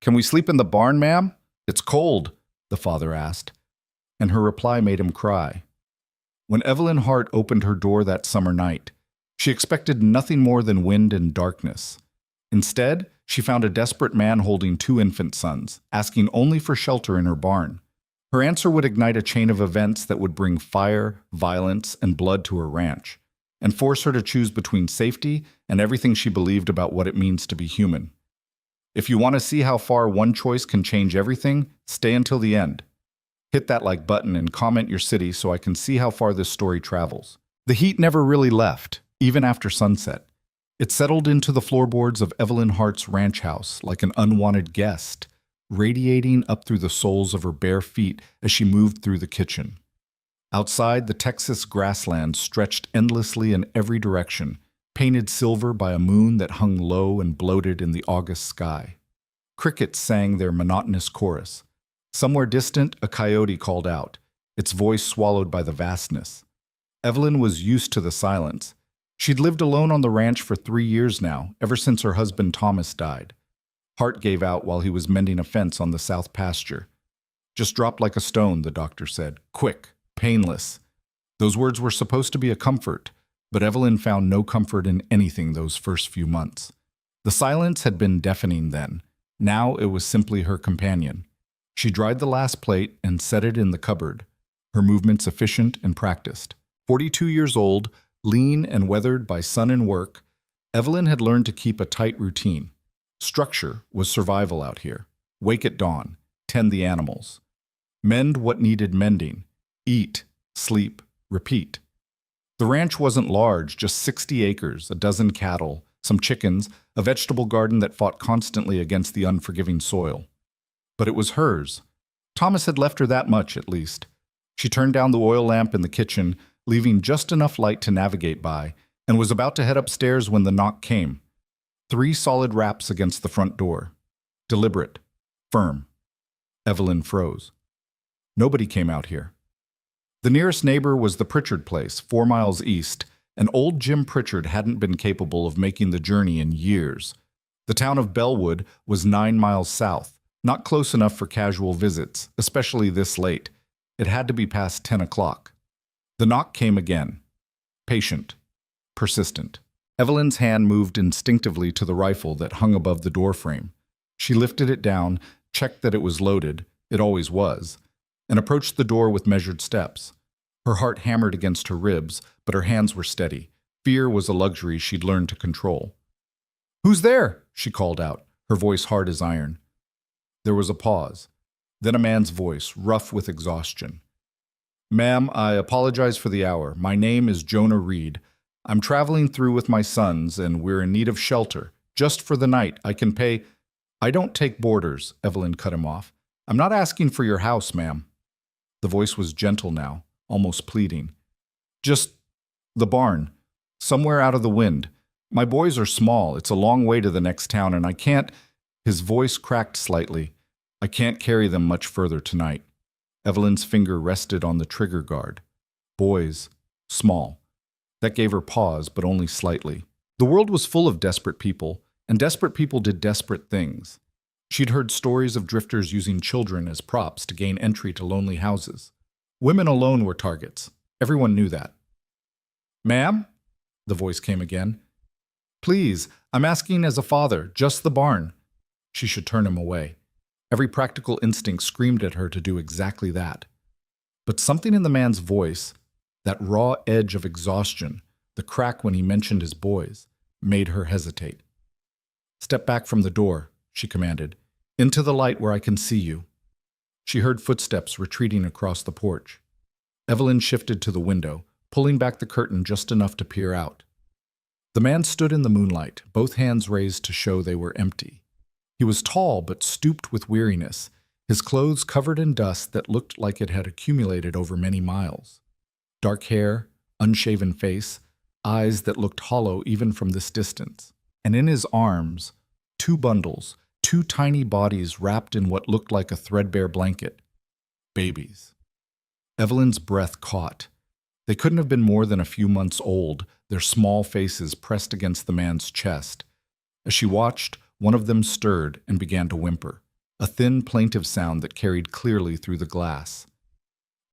"Can we sleep in the barn, ma'am? It's cold," the father asked, and her reply made him cry. When Evelyn Hart opened her door that summer night, she expected nothing more than wind and darkness. Instead, she found a desperate man holding 2 infant sons, asking only for shelter in her barn. Her answer would ignite a chain of events that would bring fire, violence, and blood to her ranch, and force her to choose between safety and everything she believed about what it means to be human. If you want to see how far one choice can change everything, stay until the end. Hit that like button and comment your city so I can see how far this story travels. The heat never really left, even after sunset. It settled into the floorboards of Evelyn Hart's ranch house like an unwanted guest, radiating up through the soles of her bare feet as she moved through the kitchen. Outside, the Texas grassland stretched endlessly in every direction, painted silver by a moon that hung low and bloated in the August sky. Crickets sang their monotonous chorus. Somewhere distant, a coyote called out, its voice swallowed by the vastness. Evelyn was used to the silence. She'd lived alone on the ranch for 3 years now, ever since her husband Thomas died. Hart gave out while he was mending a fence on the south pasture. "Just dropped like a stone," the doctor said. "Quick, painless." Those words were supposed to be a comfort, but Evelyn found no comfort in anything those first few months. The silence had been deafening then. Now it was simply her companion. She dried the last plate and set it in the cupboard, her movements efficient and practiced. 42 years old, lean and weathered by sun and work, Evelyn had learned to keep a tight routine. Structure was survival out here. Wake at dawn, tend the animals. Mend what needed mending. Eat, sleep, repeat. The ranch wasn't large, just 60 acres, a dozen cattle, some chickens, a vegetable garden that fought constantly against the unforgiving soil. But it was hers. Thomas had left her that much, at least. She turned down the oil lamp in the kitchen, leaving just enough light to navigate by, and was about to head upstairs when the knock came. 3 solid raps against the front door. Deliberate. Firm. Evelyn froze. Nobody came out here. The nearest neighbor was the Pritchard place, 4 miles east, and old Jim Pritchard hadn't been capable of making the journey in years. The town of Bellwood was 9 miles south, not close enough for casual visits, especially this late. It had to be past 10 o'clock. The knock came again. Patient. Persistent. Evelyn's hand moved instinctively to the rifle that hung above the doorframe. She lifted it down, checked that it was loaded, it always was, and approached the door with measured steps. Her heart hammered against her ribs, but her hands were steady. Fear was a luxury she'd learned to control. "Who's there?" she called out, her voice hard as iron. There was a pause. Then a man's voice, rough with exhaustion. "Ma'am, I apologize for the hour. My name is Jonah Reed. I'm traveling through with my sons, and we're in need of shelter. Just for the night, I can pay—" "I don't take boarders," Evelyn cut him off. "I'm not asking for your house, ma'am." The voice was gentle now, almost pleading. "Just the barn. Somewhere out of the wind. My boys are small. It's a long way to the next town, and I can't—" His voice cracked slightly. "I can't carry them much further tonight." Evelyn's finger rested on the trigger guard. Boys. Small. That gave her pause, but only slightly. The world was full of desperate people, and desperate people did desperate things. She'd heard stories of drifters using children as props to gain entry to lonely houses. Women alone were targets. Everyone knew that. "Ma'am?" The voice came again. "Please, I'm asking as a father, just the barn." She should turn him away. Every practical instinct screamed at her to do exactly that. But something in the man's voice, that raw edge of exhaustion, the crack when he mentioned his boys, made her hesitate. "Step back from the door," she commanded. "Into the light where I can see you." She heard footsteps retreating across the porch. Evelyn shifted to the window, pulling back the curtain just enough to peer out. The man stood in the moonlight, both hands raised to show they were empty. He was tall but stooped with weariness, his clothes covered in dust that looked like it had accumulated over many miles. Dark hair, unshaven face, eyes that looked hollow even from this distance. And in his arms, 2 bundles, 2 tiny bodies wrapped in what looked like a threadbare blanket. Babies. Evelyn's breath caught. They couldn't have been more than a few months old, their small faces pressed against the man's chest. As she watched, one of them stirred and began to whimper. a thin, plaintive sound that carried clearly through the glass.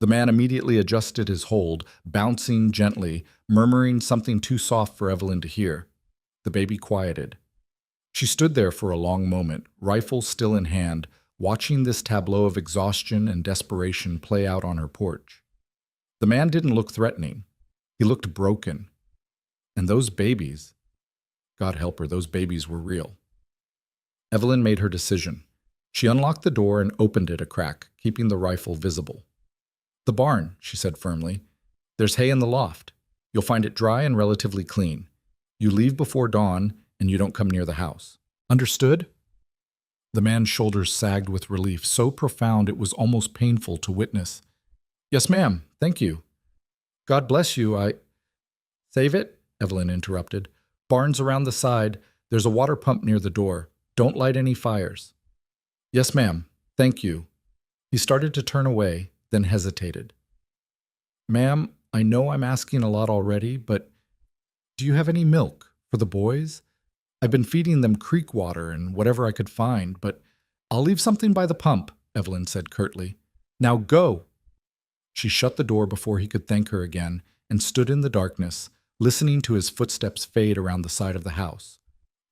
The man immediately adjusted his hold, bouncing gently, murmuring something too soft for Evelyn to hear. The baby quieted. She stood there for a long moment, rifle still in hand, watching this tableau of exhaustion and desperation play out on her porch. The man didn't look threatening. He looked broken. And those babies, God help her, those babies were real. Evelyn made her decision. She unlocked the door and opened it a crack, keeping the rifle visible. "The barn," she said firmly. "There's hay in the loft. You'll find it dry and relatively clean. You leave before dawn, and you don't come near the house. Understood?" The man's shoulders sagged with relief, so profound it was almost painful to witness. "Yes, ma'am. Thank you." "God bless you. Save it?" Evelyn interrupted. "Barn's around the side. There's a water pump near the door. Don't light any fires." "Yes, ma'am. Thank you." He started to turn away, then hesitated. "Ma'am, I know I'm asking a lot already, but do you have any milk for the boys? I've been feeding them creek water and whatever I could find, but I'll leave something by the pump," Evelyn said curtly. "Now go." She shut the door before he could thank her again and stood in the darkness, listening to his footsteps fade around the side of the house.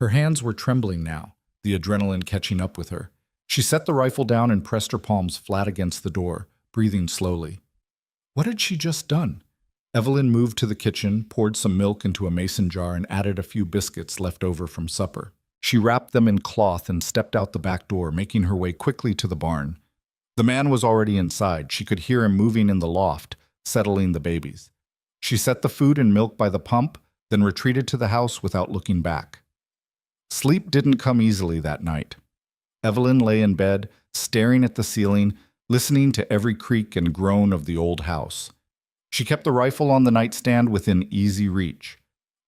Her hands were trembling now, the adrenaline catching up with her. She set the rifle down and pressed her palms flat against the door, breathing slowly. What had she just done? Evelyn moved to the kitchen, poured some milk into a mason jar, and added a few biscuits left over from supper. She wrapped them in cloth and stepped out the back door, making her way quickly to the barn. The man was already inside. She could hear him moving in the loft, settling the babies. She set the food and milk by the pump, then retreated to the house without looking back. Sleep didn't come easily that night. Evelyn lay in bed, staring at the ceiling, listening to every creak and groan of the old house. She kept the rifle on the nightstand within easy reach.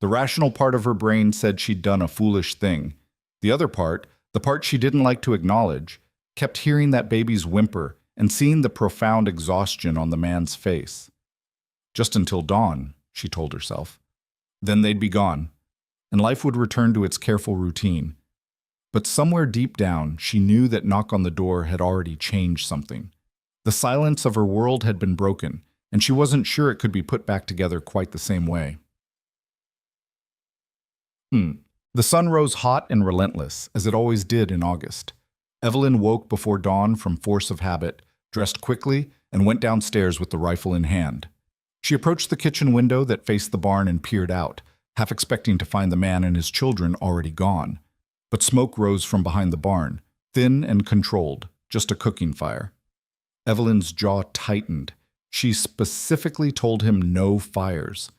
The rational part of her brain said she'd done a foolish thing. The other part, the part she didn't like to acknowledge, kept hearing that baby's whimper and seeing the profound exhaustion on the man's face. Just until dawn, she told herself. Then they'd be gone, and life would return to its careful routine. But somewhere deep down, she knew that knock on the door had already changed something. The silence of her world had been broken, and she wasn't sure it could be put back together quite the same way. The sun rose hot and relentless, as it always did in August. Evelyn woke before dawn from force of habit, dressed quickly, and went downstairs with the rifle in hand. She approached the kitchen window that faced the barn and peered out, half expecting to find the man and his children already gone. But smoke rose from behind the barn, thin and controlled, just a cooking fire. Evelyn's jaw tightened. She specifically told him no fires.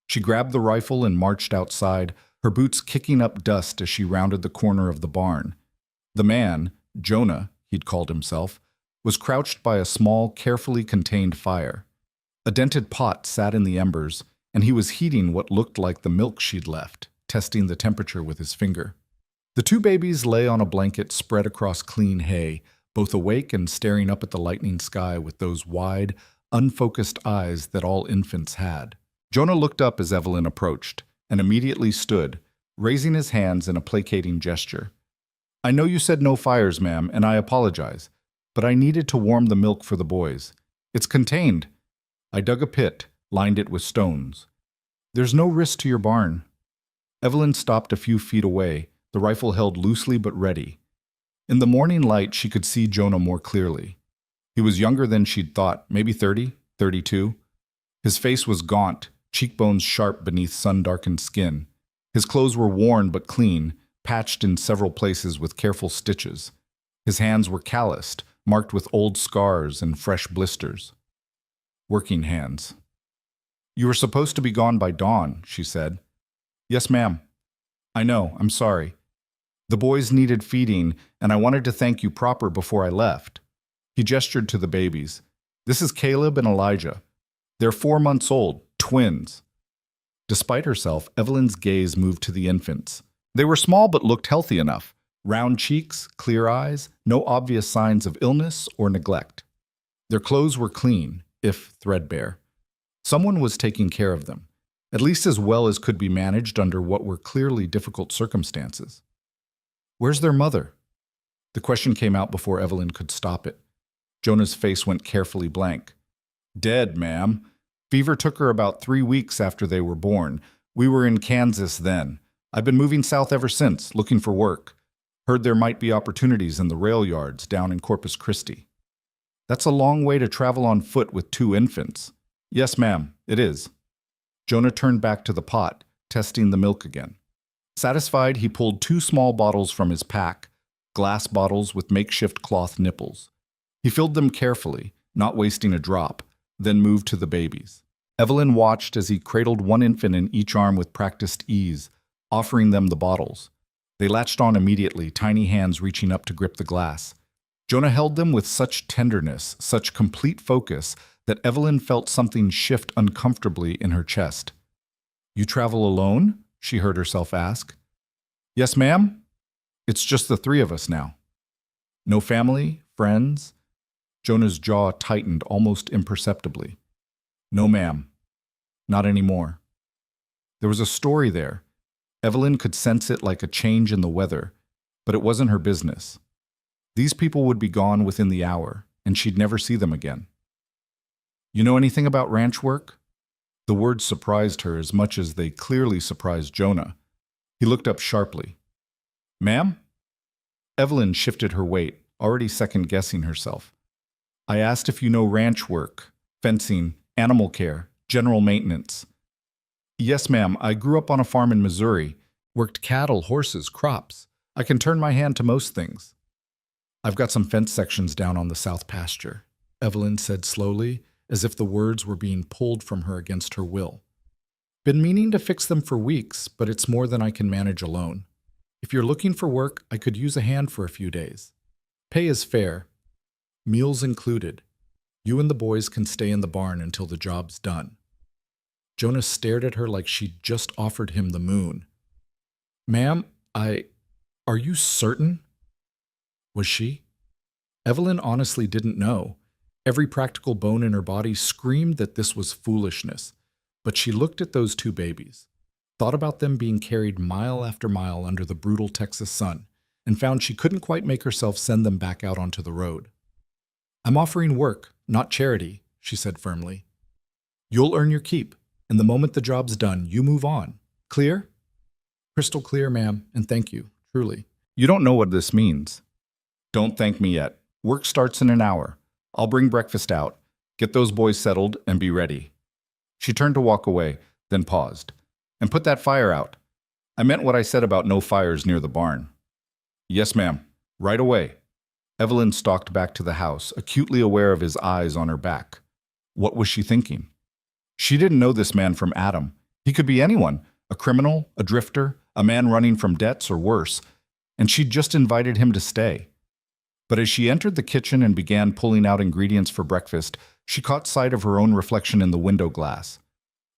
She grabbed the rifle and marched outside, her boots kicking up dust as she rounded the corner of the barn. The man, Jonah, he'd called himself, was crouched by a small, carefully contained fire. A dented pot sat in the embers, and he was heating what looked like the milk she'd left, testing the temperature with his finger. The two babies lay on a blanket spread across clean hay, both awake and staring up at the lightning sky with those wide, unfocused eyes that all infants had. Jonah looked up as Evelyn approached, and immediately stood, raising his hands in a placating gesture. "I know you said no fires, ma'am, and I apologize, but I needed to warm the milk for the boys. It's contained. I dug a pit, lined it with stones. There's no risk to your barn." Evelyn stopped a few feet away, the rifle held loosely but ready. In the morning light, she could see Jonah more clearly. He was younger than she'd thought, maybe 30, 32. His face was gaunt, cheekbones sharp beneath sun-darkened skin. His clothes were worn but clean, patched in several places with careful stitches. His hands were calloused, marked with old scars and fresh blisters. Working hands. "You were supposed to be gone by dawn," she said. "Yes, ma'am." "I know, I'm sorry. The boys needed feeding, and I wanted to thank you proper before I left." He gestured to the babies. "This is Caleb and Elijah. They're 4 months old, twins." Despite herself, Evelyn's gaze moved to the infants. They were small but looked healthy enough. Round cheeks, clear eyes, no obvious signs of illness or neglect. Their clothes were clean, if threadbare. Someone was taking care of them, at least as well as could be managed under what were clearly difficult circumstances. "Where's their mother?" The question came out before Evelyn could stop it. Jonah's face went carefully blank. Dead, ma'am. Fever took her about 3 weeks after they were born. We were in Kansas then. I've been moving south ever since, looking for work. Heard there might be opportunities in the rail yards down in Corpus Christi. That's a long way to travel on foot with 2 infants. Yes, ma'am, it is. Jonah turned back to the pot, testing the milk again. Satisfied, he pulled 2 small bottles from his pack, glass bottles with makeshift cloth nipples. He filled them carefully, not wasting a drop, then moved to the babies. Evelyn watched as he cradled 1 infant in each arm with practiced ease, offering them the bottles. They latched on immediately, tiny hands reaching up to grip the glass. Jonah held them with such tenderness, such complete focus, that Evelyn felt something shift uncomfortably in her chest. You travel alone? She heard herself ask. Yes, ma'am. It's just the 3 of us now. No family, friends? Jonah's jaw tightened almost imperceptibly. No, ma'am. Not anymore. There was a story there. Evelyn could sense it like a change in the weather, but it wasn't her business. These people would be gone within the hour, and she'd never see them again. You know anything about ranch work? The words surprised her as much as they clearly surprised Jonah. He looked up sharply. Ma'am? Evelyn shifted her weight, already second-guessing herself. I asked if you know ranch work, fencing, animal care, general maintenance. Yes, ma'am. I grew up on a farm in Missouri, worked cattle, horses, crops. I can turn my hand to most things. I've got some fence sections down on the south pasture, Evelyn said slowly, as if the words were being pulled from her against her will. Been meaning to fix them for weeks, but it's more than I can manage alone. If you're looking for work, I could use a hand for a few days. Pay is fair. Meals included. You and the boys can stay in the barn until the job's done. Jonah stared at her like she'd just offered him the moon. Ma'am, are you certain? Was she? Evelyn honestly didn't know. Every practical bone in her body screamed that this was foolishness. But she looked at those 2 babies, thought about them being carried mile after mile under the brutal Texas sun, and found she couldn't quite make herself send them back out onto the road. I'm offering work, not charity, she said firmly. You'll earn your keep, and the moment the job's done, you move on. Clear? Crystal clear, ma'am, and thank you, truly. You don't know what this means. Don't thank me yet. Work starts in an hour. I'll bring breakfast out, get those boys settled, and be ready. She turned to walk away, then paused. And put that fire out. I meant what I said about no fires near the barn. Yes, ma'am. Right away. Evelyn stalked back to the house, acutely aware of his eyes on her back. What was she thinking? She didn't know this man from Adam. He could be anyone, a criminal, a drifter, a man running from debts or worse, and she'd just invited him to stay. But as she entered the kitchen and began pulling out ingredients for breakfast, she caught sight of her own reflection in the window glass.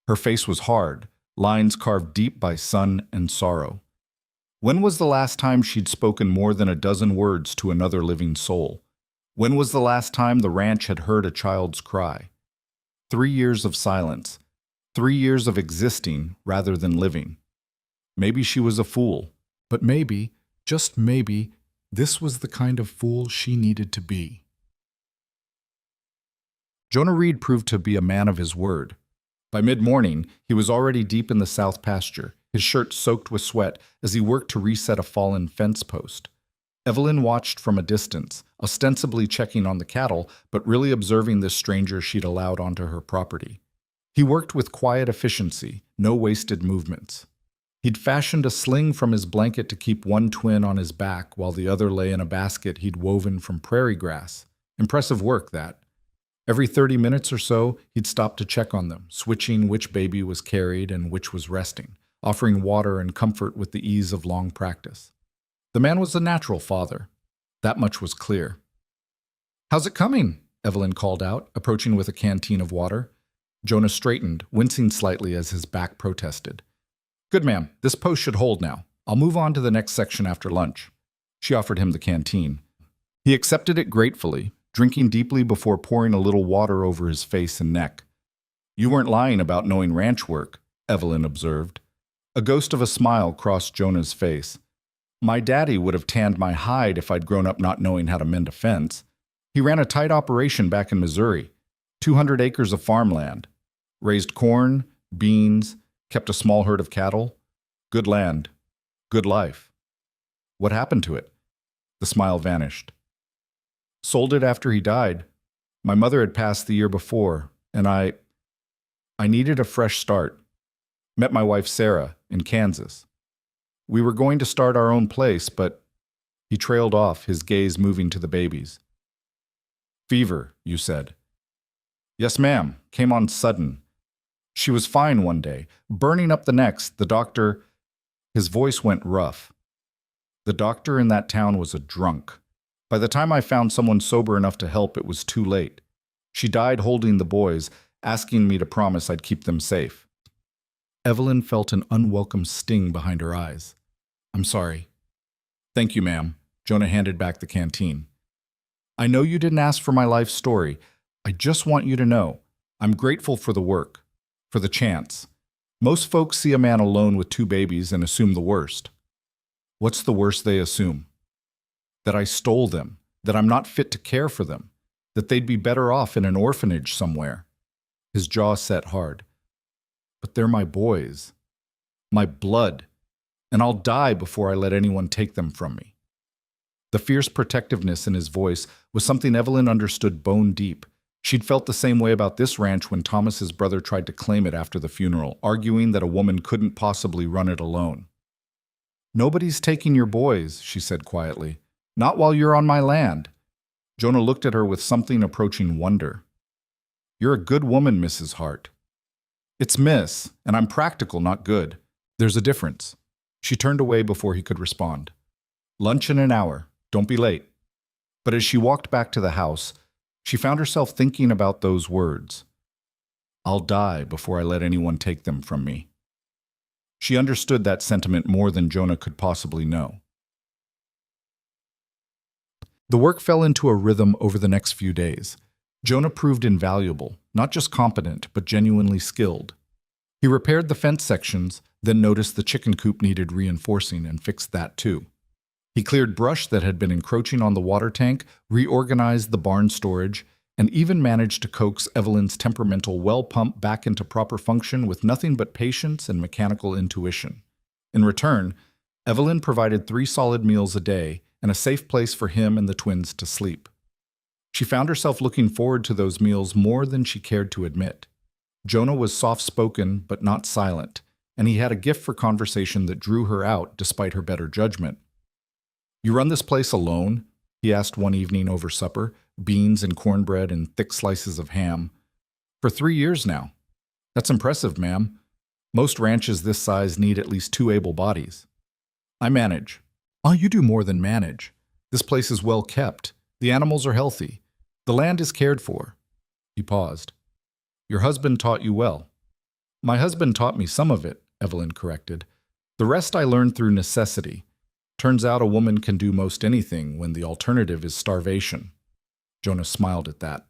Her face was hard, lines carved deep by sun and sorrow. When was the last time she'd spoken more than a dozen words to another living soul? When was the last time the ranch had heard a child's cry? 3 years of silence. 3 years of existing rather than living. Maybe she was a fool, but maybe, just maybe, this was the kind of fool she needed to be. Jonah Reed proved to be a man of his word. By mid-morning, he was already deep in the south pasture, his shirt soaked with sweat as he worked to reset a fallen fence post. Evelyn watched from a distance, ostensibly checking on the cattle, but really observing this stranger she'd allowed onto her property. He worked with quiet efficiency, no wasted movements. He'd fashioned a sling from his blanket to keep one twin on his back while the other lay in a basket he'd woven from prairie grass. Impressive work, that. Every 30 minutes or so, he'd stop to check on them, switching which baby was carried and which was resting, offering water and comfort with the ease of long practice. The man was a natural father. That much was clear. "How's it coming?" Evelyn called out, approaching with a canteen of water. Jonah straightened, wincing slightly as his back protested. "Good, ma'am. This post should hold now. I'll move on to the next section after lunch." She offered him the canteen. He accepted it gratefully, drinking deeply before pouring a little water over his face and neck. "You weren't lying about knowing ranch work," Evelyn observed. A ghost of a smile crossed Jonah's face. My daddy would have tanned my hide if I'd grown up not knowing how to mend a fence. He ran a tight operation back in Missouri, 200 acres of farmland, raised corn, beans, kept a small herd of cattle. Good land, good life. What happened to it? The smile vanished. Sold it after he died. My mother had passed the year before, and I needed a fresh start. Met my wife Sarah in Kansas. We were going to start our own place, but he trailed off, his gaze moving to the babies. Fever, you said. Yes, ma'am. Came on sudden. She was fine one day, burning up the next. The doctor, his voice went rough. The doctor in that town was a drunk. By the time I found someone sober enough to help, it was too late. She died holding the boys, asking me to promise I'd keep them safe. Evelyn felt an unwelcome sting behind her eyes. I'm sorry. Thank you, ma'am. Jonah handed back the canteen. I know you didn't ask for my life story. I just want you to know I'm grateful for the work, for the chance. Most folks see a man alone with 2 babies and assume the worst. What's the worst they assume? That I stole them, that I'm not fit to care for them, that they'd be better off in an orphanage somewhere. His jaw set hard. But they're my boys, my blood, and I'll die before I let anyone take them from me. The fierce protectiveness in his voice was something Evelyn understood bone deep. She'd felt the same way about this ranch when Thomas's brother tried to claim it after the funeral, arguing that a woman couldn't possibly run it alone. Nobody's taking your boys, she said quietly. Not while you're on my land. Jonah looked at her with something approaching wonder. You're a good woman, Mrs. Hart. It's Miss, and I'm practical, not good. There's a difference. She turned away before he could respond. Lunch in an hour. Don't be late. But as she walked back to the house, she found herself thinking about those words. I'll die before I let anyone take them from me. She understood that sentiment more than Jonah could possibly know. The work fell into a rhythm over the next few days. Jonah proved invaluable, not just competent, but genuinely skilled. He repaired the fence sections, then noticed the chicken coop needed reinforcing and fixed that too. He cleared brush that had been encroaching on the water tank, reorganized the barn storage, and even managed to coax Evelyn's temperamental well pump back into proper function with nothing but patience and mechanical intuition. In return, Evelyn provided 3 solid meals a day and a safe place for him and the twins to sleep. She found herself looking forward to those meals more than she cared to admit. Jonah was soft-spoken but not silent, and he had a gift for conversation that drew her out despite her better judgment. You run this place alone? He asked one evening over supper, beans and cornbread and thick slices of ham. For 3 years now. That's impressive, ma'am. Most ranches this size need at least 2 able bodies. I manage. Oh, you do more than manage. This place is well kept. The animals are healthy. The land is cared for. He paused. Your husband taught you well. My husband taught me some of it, Evelyn corrected. The rest I learned through necessity. Turns out a woman can do most anything when the alternative is starvation. Jonah smiled at that.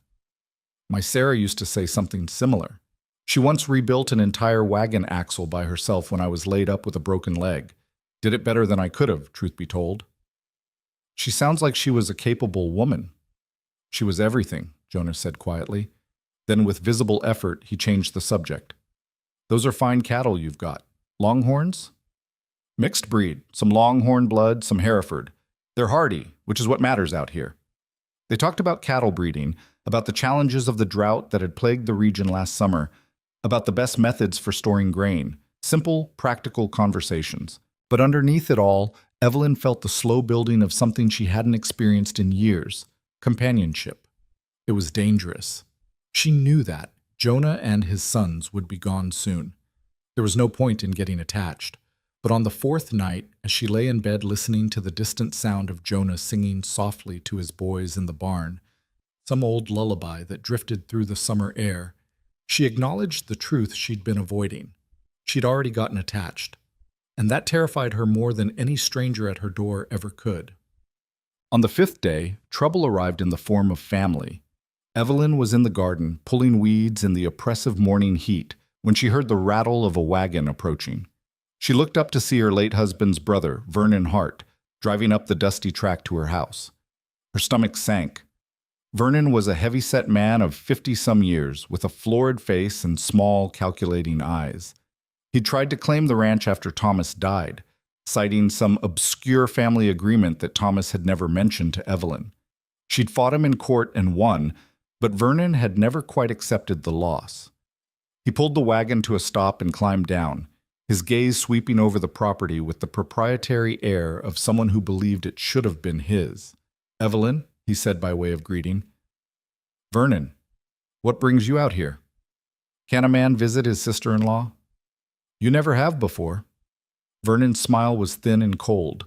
My Sarah used to say something similar. She once rebuilt an entire wagon axle by herself when I was laid up with a broken leg. Did it better than I could have, truth be told. She sounds like she was a capable woman. She was everything, Jonah said quietly. Then with visible effort, he changed the subject. Those are fine cattle you've got. Longhorns? Mixed breed, some Longhorn blood, some Hereford. They're hardy, which is what matters out here. They talked about cattle breeding, about the challenges of the drought that had plagued the region last summer, about the best methods for storing grain. Simple, practical conversations. But underneath it all, Evelyn felt the slow building of something she hadn't experienced in years. Companionship. It was dangerous. She knew that Jonah and his sons would be gone soon. There was no point in getting attached. But on the 4th night, as she lay in bed listening to the distant sound of Jonah singing softly to his boys in the barn, some old lullaby that drifted through the summer air, she acknowledged the truth she'd been avoiding. She'd already gotten attached, and that terrified her more than any stranger at her door ever could. On the 5th day, trouble arrived in the form of family. Evelyn was in the garden, pulling weeds in the oppressive morning heat, when she heard the rattle of a wagon approaching. She looked up to see her late husband's brother, Vernon Hart, driving up the dusty track to her house. Her stomach sank. Vernon was a heavy-set man of 50-some years, with a florid face and small, calculating eyes. He'd tried to claim the ranch after Thomas died, citing some obscure family agreement that Thomas had never mentioned to Evelyn. She'd fought him in court and won, but Vernon had never quite accepted the loss. He pulled the wagon to a stop and climbed down, his gaze sweeping over the property with the proprietary air of someone who believed it should have been his. "Evelyn," he said by way of greeting. "Vernon, what brings you out here? Can a man visit his sister-in-law? You never have before." Vernon's smile was thin and cold.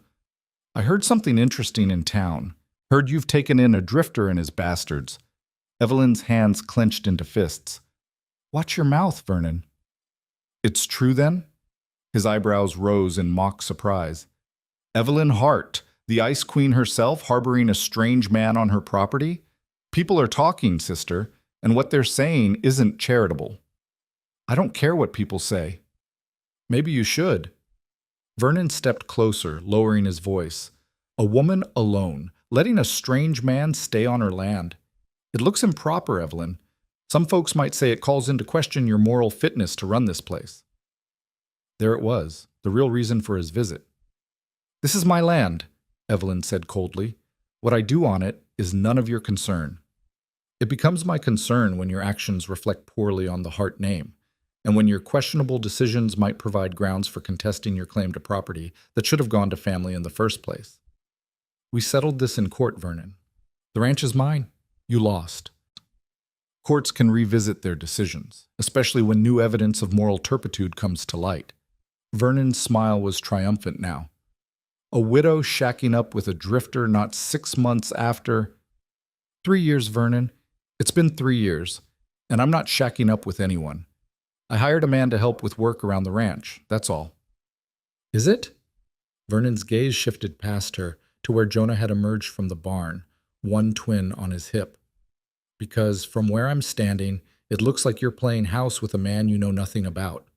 "I heard something interesting in town. Heard you've taken in a drifter and his bastards." Evelyn's hands clenched into fists. "Watch your mouth, Vernon." "It's true, then?" His eyebrows rose in mock surprise. "Evelyn Hart, the Ice Queen herself, harboring a strange man on her property? People are talking, sister, and what they're saying isn't charitable." "I don't care what people say." "Maybe you should." Vernon stepped closer, lowering his voice. "A woman alone, letting a strange man stay on her land. It looks improper, Evelyn. Some folks might say it calls into question your moral fitness to run this place." There it was, the real reason for his visit. "This is my land," Evelyn said coldly. "What I do on it is none of your concern." "It becomes my concern when your actions reflect poorly on the Hart name, and when your questionable decisions might provide grounds for contesting your claim to property that should have gone to family in the first place. We settled this in court, Vernon. The ranch is mine. You lost. Courts can revisit their decisions, especially when new evidence of moral turpitude comes to light." Vernon's smile was triumphant now. "A widow shacking up with a drifter not 6 months after—" "3 years, Vernon. It's been 3 years, and I'm not shacking up with anyone. I hired a man to help with work around the ranch, that's all." "Is it?" Vernon's gaze shifted past her to where Jonah had emerged from the barn, one twin on his hip. "Because from where I'm standing, it looks like you're playing house with a man you know nothing about."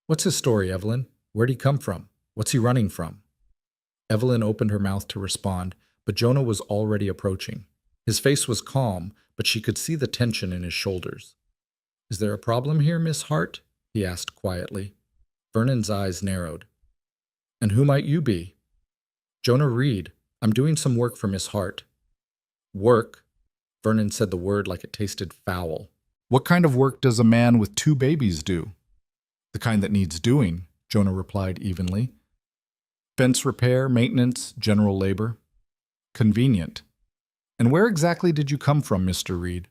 "What's his story, Evelyn? Where'd he come from? What's he running from?" Evelyn opened her mouth to respond, but Jonah was already approaching. His face was calm, but she could see the tension in his shoulders. "Is there a problem here, Miss Hart?" he asked quietly. Vernon's eyes narrowed. "And who might you be?" "Jonah Reed. I'm doing some work for Miss Hart." "Work?" Vernon said the word like it tasted foul. "What kind of work does a man with 2 babies do?" "The kind that needs doing," Jonah replied evenly. "Fence repair, maintenance, general labor." "Convenient. And where exactly did you come from, Mr. Reed?"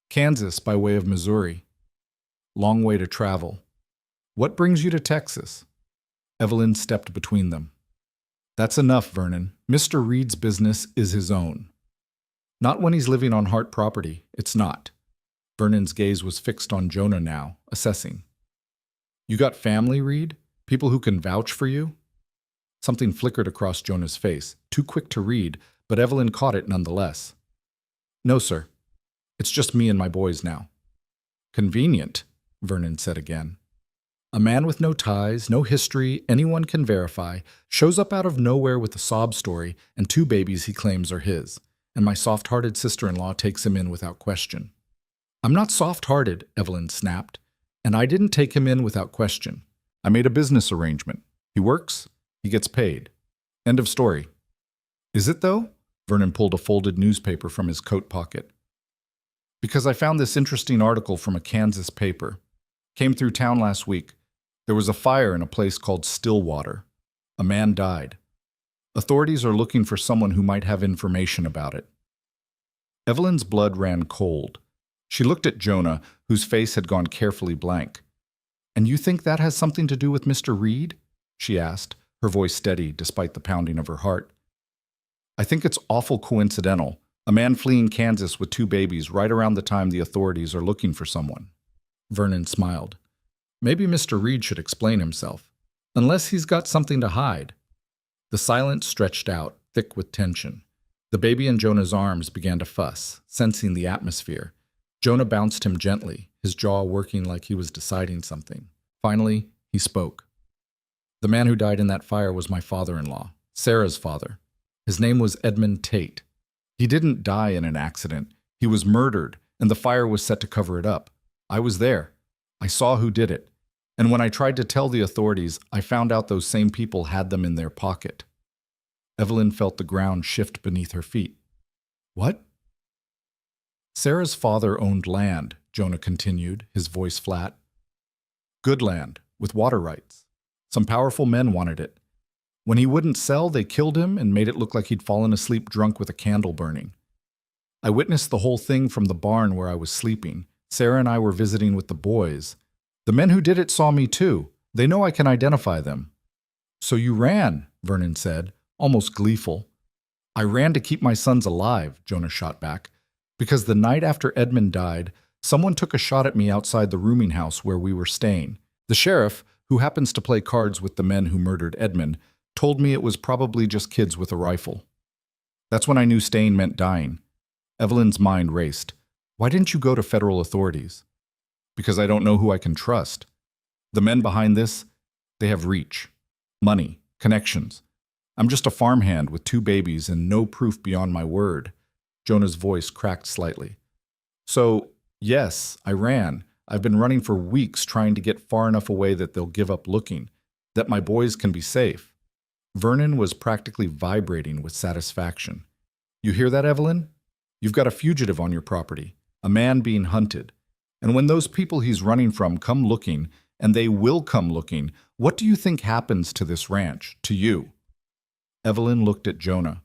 "Kansas by way of Missouri." "Long way to travel. What brings you to Texas?" Evelyn stepped between them. "That's enough, Vernon. Mr. Reed's business is his own." "Not when he's living on Hart property. It's not." Vernon's gaze was fixed on Jonah now, assessing. "You got family, Reed? People who can vouch for you?" Something flickered across Jonah's face, too quick to read, but Evelyn caught it nonetheless. "No, sir. It's just me and my boys now." "Convenient," Vernon said again. "A man with no ties, no history, anyone can verify, shows up out of nowhere with a sob story and 2 babies he claims are his, and my soft-hearted sister-in-law takes him in without question." "I'm not soft-hearted," Evelyn snapped, "and I didn't take him in without question. I made a business arrangement. He works, he gets paid. End of story." "Is it, though?" Vernon pulled a folded newspaper from his coat pocket. "Because I found this interesting article from a Kansas paper. Came through town last week. There was a fire in a place called Stillwater. A man died. Authorities are looking for someone who might have information about it." Evelyn's blood ran cold. She looked at Jonah, whose face had gone carefully blank. "And you think that has something to do with Mr. Reed?" she asked, her voice steady despite the pounding of her heart. "I think it's awful coincidental. A man fleeing Kansas with 2 babies right around the time the authorities are looking for someone." Vernon smiled. "Maybe Mr. Reed should explain himself. Unless he's got something to hide." The silence stretched out, thick with tension. The baby in Jonah's arms began to fuss, sensing the atmosphere. Jonah bounced him gently, his jaw working like he was deciding something. Finally, he spoke. "The man who died in that fire was my father-in-law. Sarah's father. His name was Edmund Tate. He didn't die in an accident. He was murdered, and the fire was set to cover it up. I was there. I saw who did it. And when I tried to tell the authorities, I found out those same people had them in their pocket. Evelyn felt the ground shift beneath her feet. What? Sarah's father owned land, Jonah continued, his voice flat. Good land, with water rights. Some powerful men wanted it. When he wouldn't sell, they killed him and made it look like he'd fallen asleep drunk with a candle burning. I witnessed the whole thing from the barn where I was sleeping. Sarah and I were visiting with the boys. The men who did it saw me too. They know I can identify them. So you ran, Vernon said, almost gleeful. I ran to keep my sons alive, Jonah shot back, because the night after Edmund died, someone took a shot at me outside the rooming house where we were staying. The sheriff, who happens to play cards with the men who murdered Edmund, told me it was probably just kids with a rifle. That's when I knew staying meant dying. Evelyn's mind raced. Why didn't you go to federal authorities? Because I don't know who I can trust. The men behind this, they have reach, money, connections. I'm just a farmhand with 2 babies and no proof beyond my word. Jonah's voice cracked slightly. So, yes, I ran. I've been running for weeks trying to get far enough away that they'll give up looking, that my boys can be safe. Vernon was practically vibrating with satisfaction. You hear that, Evelyn? You've got a fugitive on your property, a man being hunted. And when those people he's running from come looking, and they will come looking, what do you think happens to this ranch, to you? Evelyn looked at Jonah.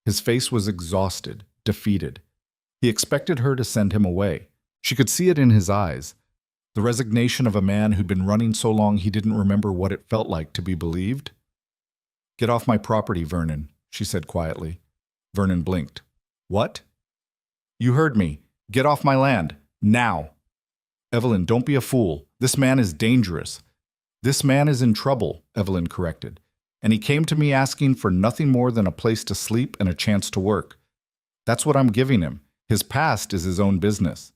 His face was exhausted, defeated. He expected her to send him away. She could see it in his eyes. The resignation of a man who'd been running so long he didn't remember what it felt like to be believed. Get off my property, Vernon, she said quietly. Vernon blinked. What? You heard me. Get off my land. Now. Evelyn, don't be a fool. This man is dangerous. This man is in trouble, Evelyn corrected. And he came to me asking for nothing more than a place to sleep and a chance to work. That's what I'm giving him. His past is his own business.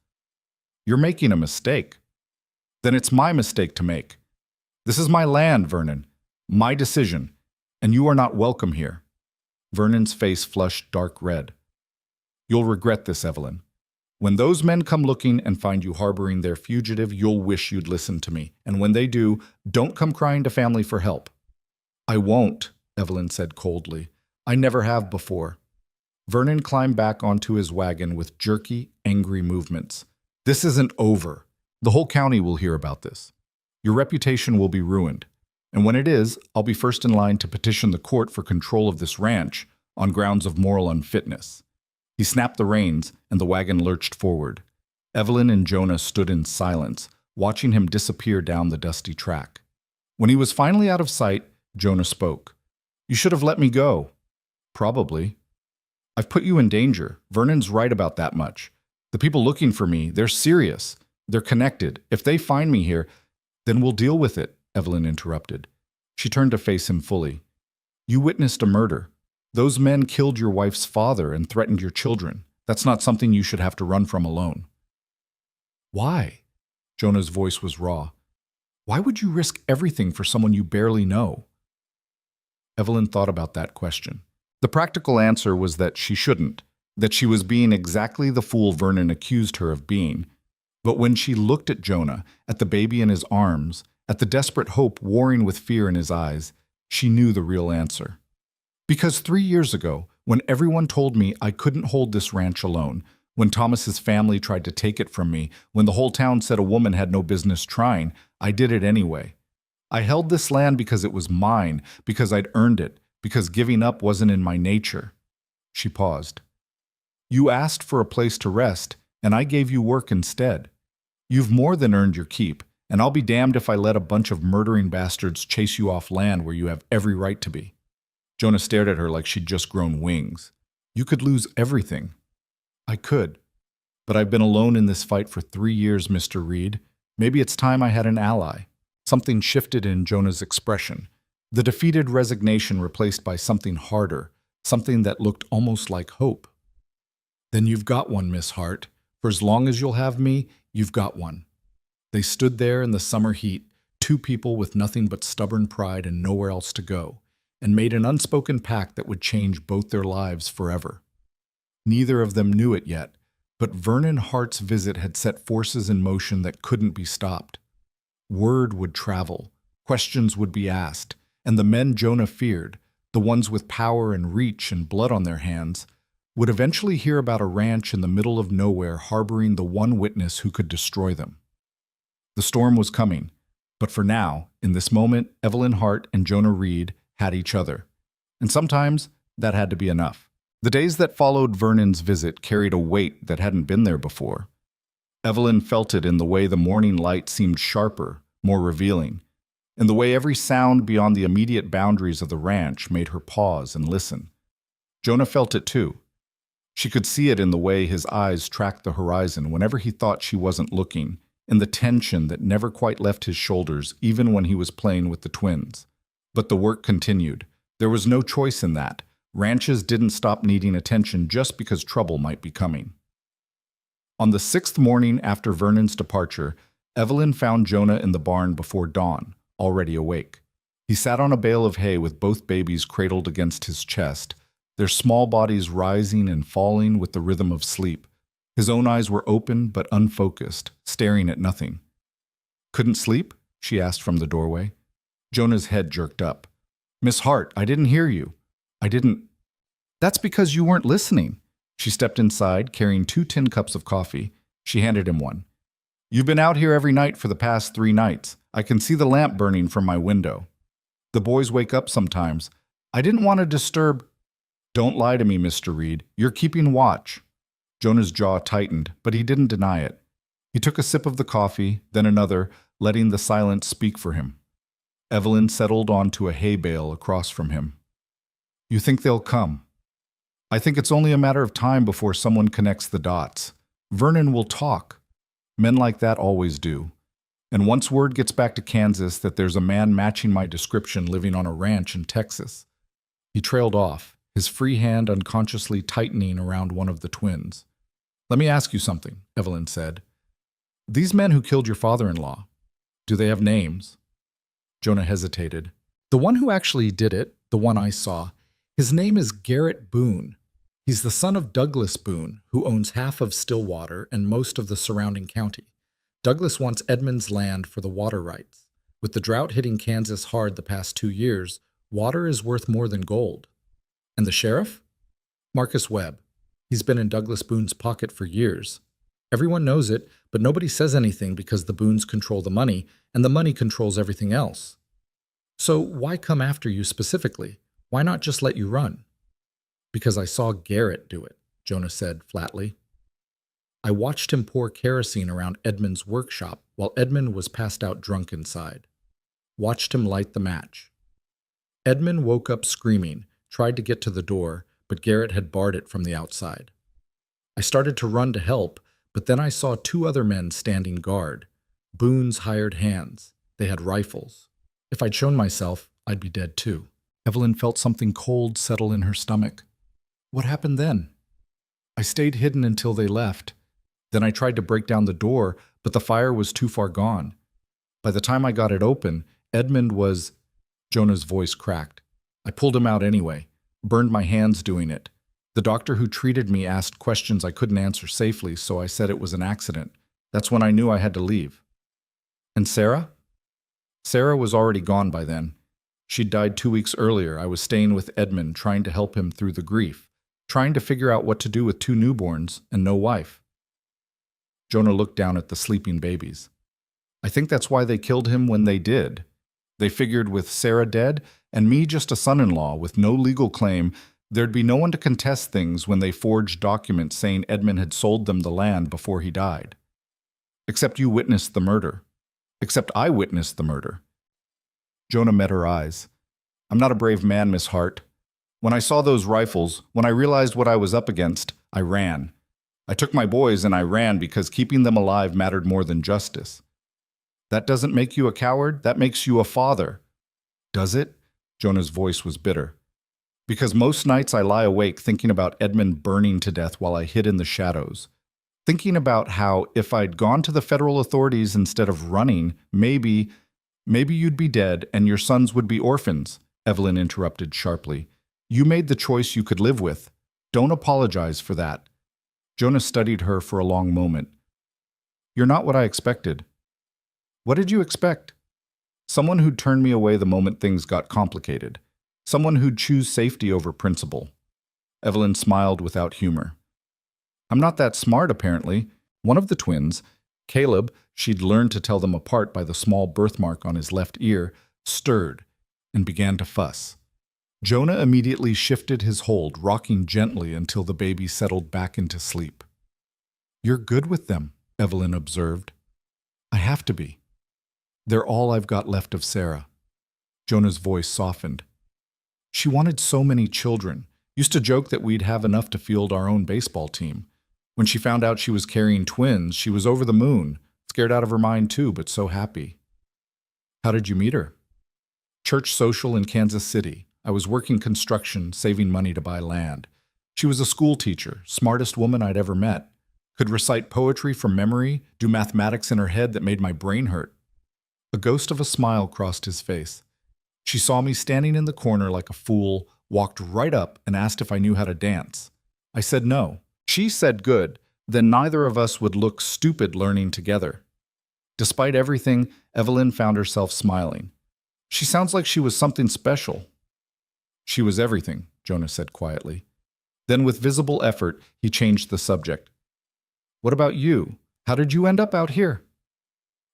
You're making a mistake. Then it's my mistake to make. This is my land, Vernon. My decision. And you are not welcome here. Vernon's face flushed dark red. You'll regret this, Evelyn. When those men come looking and find you harboring their fugitive, you'll wish you'd listened to me. And when they do, don't come crying to family for help. I won't, Evelyn said coldly. I never have before. Vernon climbed back onto his wagon with jerky, angry movements. This isn't over. The whole county will hear about this. Your reputation will be ruined. And when it is, I'll be first in line to petition the court for control of this ranch on grounds of moral unfitness. He snapped the reins, and the wagon lurched forward. Evelyn and Jonah stood in silence, watching him disappear down the dusty track. When he was finally out of sight, Jonah spoke. You should have let me go. Probably. I've put you in danger. Vernon's right about that much. The people looking for me, they're serious. They're connected. If they find me here, then we'll deal with it, Evelyn interrupted. She turned to face him fully. You witnessed a murder. Those men killed your wife's father and threatened your children. That's not something you should have to run from alone. Why? Jonah's voice was raw. Why would you risk everything for someone you barely know? Evelyn thought about that question. The practical answer was that she shouldn't, that she was being exactly the fool Vernon accused her of being. But when she looked at Jonah, at the baby in his arms, at the desperate hope warring with fear in his eyes, she knew the real answer. Because 3 years ago, when everyone told me I couldn't hold this ranch alone, when Thomas's family tried to take it from me, when the whole town said a woman had no business trying, I did it anyway. I held this land because it was mine, because I'd earned it, because giving up wasn't in my nature. She paused. You asked for a place to rest, and I gave you work instead. You've more than earned your keep, and I'll be damned if I let a bunch of murdering bastards chase you off land where you have every right to be. Jonah stared at her like she'd just grown wings. You could lose everything. I could. But I've been alone in this fight for 3 years, Mr. Reed. Maybe it's time I had an ally. Something shifted in Jonah's expression. The defeated resignation replaced by something harder, something that looked almost like hope. Then you've got one, Miss Hart. For as long as you'll have me, you've got one. They stood there in the summer heat, 2 people with nothing but stubborn pride and nowhere else to go. and made an unspoken pact that would change both their lives forever. Neither of them knew it yet, but Vernon Hart's visit had set forces in motion that couldn't be stopped. Word would travel, questions would be asked, and the men Jonah feared, the ones with power and reach and blood on their hands, would eventually hear about a ranch in the middle of nowhere harboring the one witness who could destroy them. The storm was coming, but for now, in this moment, Evelyn Hart and Jonah Reed had each other. And sometimes that had to be enough. The days that followed Vernon's visit carried a weight that hadn't been there before. Evelyn felt it in the way the morning light seemed sharper, more revealing, in the way every sound beyond the immediate boundaries of the ranch made her pause and listen. Jonah felt it too. She could see it in the way his eyes tracked the horizon whenever he thought she wasn't looking, in the tension that never quite left his shoulders even when he was playing with the twins. But the work continued. There was no choice in that. Ranches didn't stop needing attention just because trouble might be coming. On the 6th morning after Vernon's departure, Evelyn found Jonah in the barn before dawn, already awake. He sat on a bale of hay with both babies cradled against his chest, their small bodies rising and falling with the rhythm of sleep. His own eyes were open but unfocused, staring at nothing. "Couldn't sleep?" she asked from the doorway. Jonah's head jerked up. "Miss Hart, I didn't hear you. I didn't." "That's because you weren't listening." She stepped inside, carrying 2 tin cups of coffee. She handed him one. "You've been out here every night for the past 3 nights. I can see the lamp burning from my window. The boys wake up sometimes. I didn't want to disturb." "Don't lie to me, Mr. Reed. You're keeping watch." Jonah's jaw tightened, but he didn't deny it. He took a sip of the coffee, then another, letting the silence speak for him. Evelyn settled onto a hay bale across from him. "You think they'll come?" "I think it's only a matter of time before someone connects the dots. Vernon will talk. Men like that always do. And once word gets back to Kansas that there's a man matching my description living on a ranch in Texas." He trailed off, his free hand unconsciously tightening around one of the twins. "Let me ask you something," Evelyn said. "These men who killed your father-in-law, do they have names?" Jonah hesitated. "The one who actually did it, the one I saw, his name is Garrett Boone. He's the son of Douglas Boone, who owns half of Stillwater and most of the surrounding county. Douglas wants Edmond's land for the water rights. With the drought hitting Kansas hard the past 2 years, water is worth more than gold." "And the sheriff?" "Marcus Webb. He's been in Douglas Boone's pocket for years. Everyone knows it, but nobody says anything because the Boones control the money, and the money controls everything else. So why come after you specifically? Why not just let you run?" "Because I saw Garrett do it," Jonah said flatly. "I watched him pour kerosene around Edmund's workshop while Edmund was passed out drunk inside. Watched him light the match. Edmund woke up screaming, tried to get to the door, but Garrett had barred it from the outside. I started to run to help, but then I saw 2 other men standing guard, Boone's hired hands. They had rifles. If I'd shown myself, I'd be dead too." Evelyn felt something cold settle in her stomach. "What happened then?" "I stayed hidden until they left. Then I tried to break down the door, but the fire was too far gone. By the time I got it open, Edmund was—" Jonah's voice cracked. "I pulled him out anyway. Burned my hands doing it. The doctor who treated me asked questions I couldn't answer safely, so I said it was an accident. That's when I knew I had to leave." "And Sarah?" "Sarah was already gone by then. She'd died 2 weeks earlier. I was staying with Edmund, trying to help him through the grief, trying to figure out what to do with 2 newborns and no wife." Jonah looked down at the sleeping babies. "I think that's why they killed him when they did. They figured with Sarah dead and me just a son-in-law with no legal claim, there'd be no one to contest things when they forged documents saying Edmund had sold them the land before he died. Except you witnessed the murder. Except I witnessed the murder." Jonah met her eyes. "I'm not a brave man, Miss Hart. When I saw those rifles, when I realized what I was up against, I ran. I took my boys and I ran because keeping them alive mattered more than justice." "That doesn't make you a coward. That makes you a father." "Does it?" Jonah's voice was bitter. "Because most nights I lie awake thinking about Edmund burning to death while I hid in the shadows. Thinking about how if I'd gone to the federal authorities instead of running, maybe you'd be dead and your sons would be orphans, Evelyn interrupted sharply. You made the choice you could live with. Don't apologize for that. Jonah studied her for a long moment. You're not what I expected. What did you expect? Someone who'd turn me away the moment things got complicated. Someone who'd choose safety over principle. Evelyn smiled without humor. I'm not that smart, apparently. One of the twins, Caleb, she'd learned to tell them apart by the small birthmark on his left ear, stirred and began to fuss. Jonah immediately shifted his hold, rocking gently until the baby settled back into sleep. You're good with them, Evelyn observed. I have to be. They're all I've got left of Sarah. Jonah's voice softened. She wanted so many children. Used to joke that we'd have enough to field our own baseball team. When she found out she was carrying twins, she was over the moon, scared out of her mind too, but so happy. How did you meet her? Church social in Kansas City. I was working construction, saving money to buy land. She was a school teacher, smartest woman I'd ever met. Could recite poetry from memory, do mathematics in her head that made my brain hurt. A ghost of a smile crossed his face. She saw me standing in the corner like a fool, walked right up and asked if I knew how to dance. I said no. She said good, then neither of us would look stupid learning together. Despite everything, Evelyn found herself smiling. She sounds like she was something special. She was everything, Jonah said quietly. Then with visible effort, he changed the subject. What about you? How did you end up out here?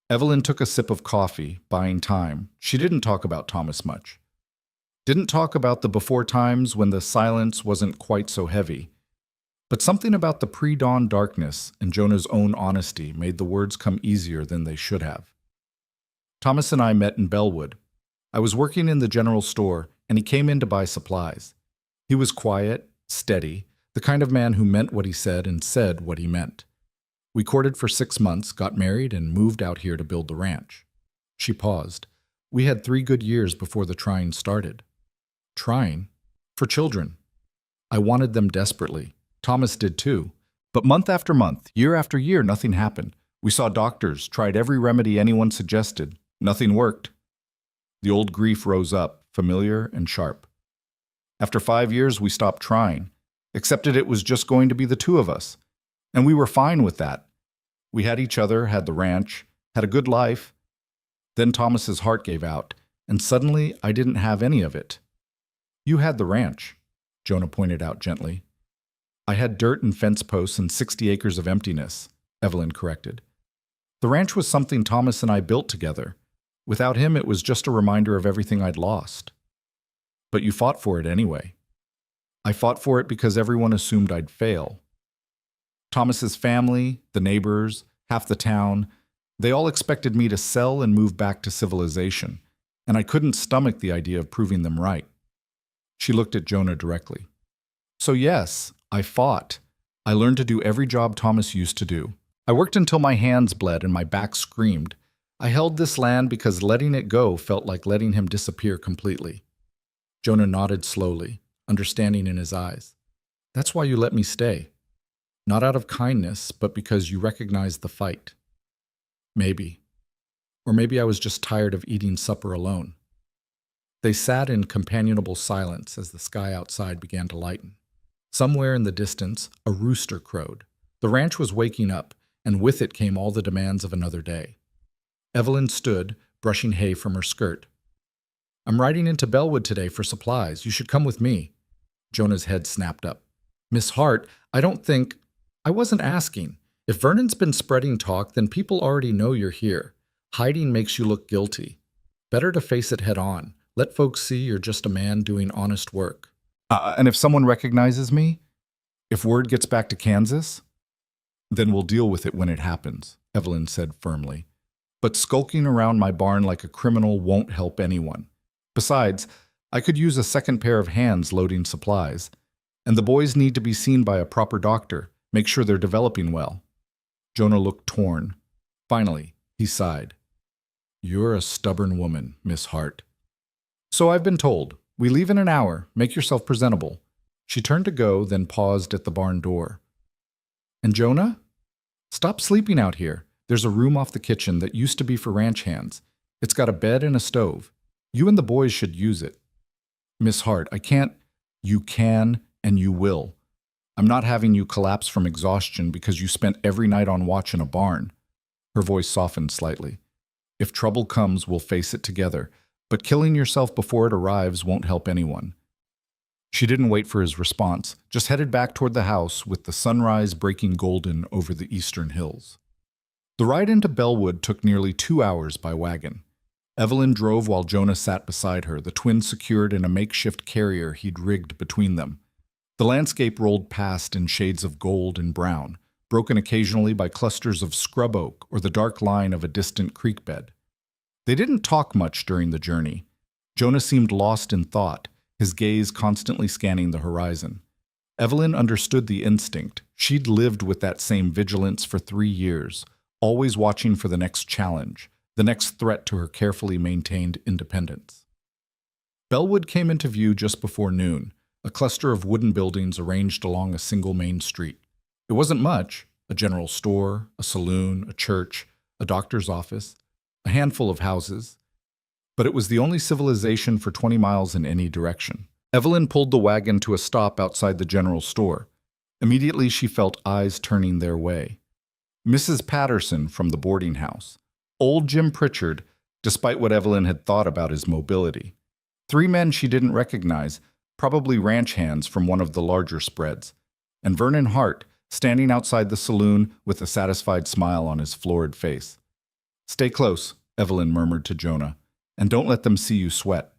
Evelyn took a sip of coffee, buying time. She didn't talk about Thomas much. Didn't talk about the before times when the silence wasn't quite so heavy. But something about the pre-dawn darkness and Jonah's own honesty made the words come easier than they should have. Thomas and I met in Bellwood. I was working in the general store, and he came in to buy supplies. He was quiet, steady, the kind of man who meant what he said and said what he meant. We courted for 6 months, got married, and moved out here to build the ranch. She paused. We had 3 good years before the trying started. Trying? For children. I wanted them desperately. Thomas did too. But month after month, year after year, nothing happened. We saw doctors, tried every remedy anyone suggested. Nothing worked. The old grief rose up, familiar and sharp. After 5 years, we stopped trying, accepted it was just going to be the 2 of us. And we were fine with that. We had each other, had the ranch, had a good life. Then Thomas's heart gave out, and suddenly I didn't have any of it. You had the ranch, Jonah pointed out gently. I had dirt and fence posts and 60 acres of emptiness, Evelyn corrected. The ranch was something Thomas and I built together. Without him, it was just a reminder of everything I'd lost. But you fought for it anyway. I fought for it because everyone assumed I'd fail. Thomas's family, the neighbors, half the town, they all expected me to sell and move back to civilization, and I couldn't stomach the idea of proving them right. She looked at Jonah directly. So yes, I fought. I learned to do every job Thomas used to do. I worked until my hands bled and my back screamed. I held this land because letting it go felt like letting him disappear completely. Jonah nodded slowly, understanding in his eyes. That's why you let me stay. Not out of kindness, but because you recognized the fight. Maybe. Or maybe I was just tired of eating supper alone. They sat in companionable silence as the sky outside began to lighten. Somewhere in the distance, a rooster crowed. The ranch was waking up, and with it came all the demands of another day. Evelyn stood, brushing hay from her skirt. I'm riding into Bellwood today for supplies. You should come with me. Jonah's head snapped up. Miss Hart, I wasn't asking. If Vernon's been spreading talk, then people already know you're here. Hiding makes you look guilty. Better to face it head on. Let folks see you're just a man doing honest work. And if someone recognizes me? If word gets back to Kansas? Then we'll deal with it when it happens, Evelyn said firmly. But skulking around my barn like a criminal won't help anyone. Besides, I could use a second pair of hands loading supplies. And the boys need to be seen by a proper doctor. Make sure they're developing well. Jonah looked torn. Finally, he sighed. You're a stubborn woman, Miss Hart. So I've been told. We leave in an hour. Make yourself presentable. She turned to go, then paused at the barn door. And Jonah? Stop sleeping out here. There's a room off the kitchen that used to be for ranch hands. It's got a bed and a stove. You and the boys should use it. Miss Hart, I can't. You can and you will. I'm not having you collapse from exhaustion because you spent every night on watch in a barn. Her voice softened slightly. If trouble comes, we'll face it together, but killing yourself before it arrives won't help anyone. She didn't wait for his response, just headed back toward the house with the sunrise breaking golden over the eastern hills. The ride into Bellwood took nearly 2 hours by wagon. Evelyn drove while Jonah sat beside her, the twins secured in a makeshift carrier he'd rigged between them. The landscape rolled past in shades of gold and brown, broken occasionally by clusters of scrub oak or the dark line of a distant creek bed. They didn't talk much during the journey. Jonah seemed lost in thought, his gaze constantly scanning the horizon. Evelyn understood the instinct. She'd lived with that same vigilance for 3 years, always watching for the next challenge, the next threat to her carefully maintained independence. Bellwood came into view just before noon, a cluster of wooden buildings arranged along a single main street. It wasn't much: a general store, a saloon, a church, a doctor's office, a handful of houses. But it was the only civilization for 20 miles in any direction. Evelyn pulled the wagon to a stop outside the general store. Immediately she felt eyes turning their way. Mrs. Patterson from the boarding house. Old Jim Pritchard, despite what Evelyn had thought about his mobility. 3 men she didn't recognize, probably ranch hands from one of the larger spreads. And Vernon Hart, standing outside the saloon with a satisfied smile on his florid face. "Stay close," Evelyn murmured to Jonah, "and don't let them see you sweat."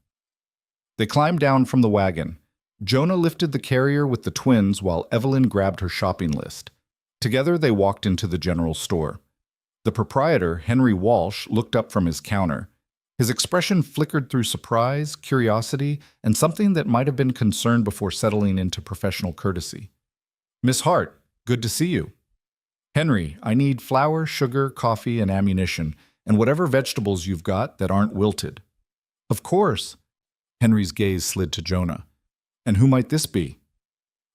They climbed down from the wagon. Jonah lifted the carrier with the twins while Evelyn grabbed her shopping list. Together they walked into the general store. The proprietor, Henry Walsh, looked up from his counter. His expression flickered through surprise, curiosity, and something that might have been concern before settling into professional courtesy. "Miss Hart, good to see you." "Henry, I need flour, sugar, coffee, and ammunition, and whatever vegetables you've got that aren't wilted." "Of course." Henry's gaze slid to Jonah. "And who might this be?"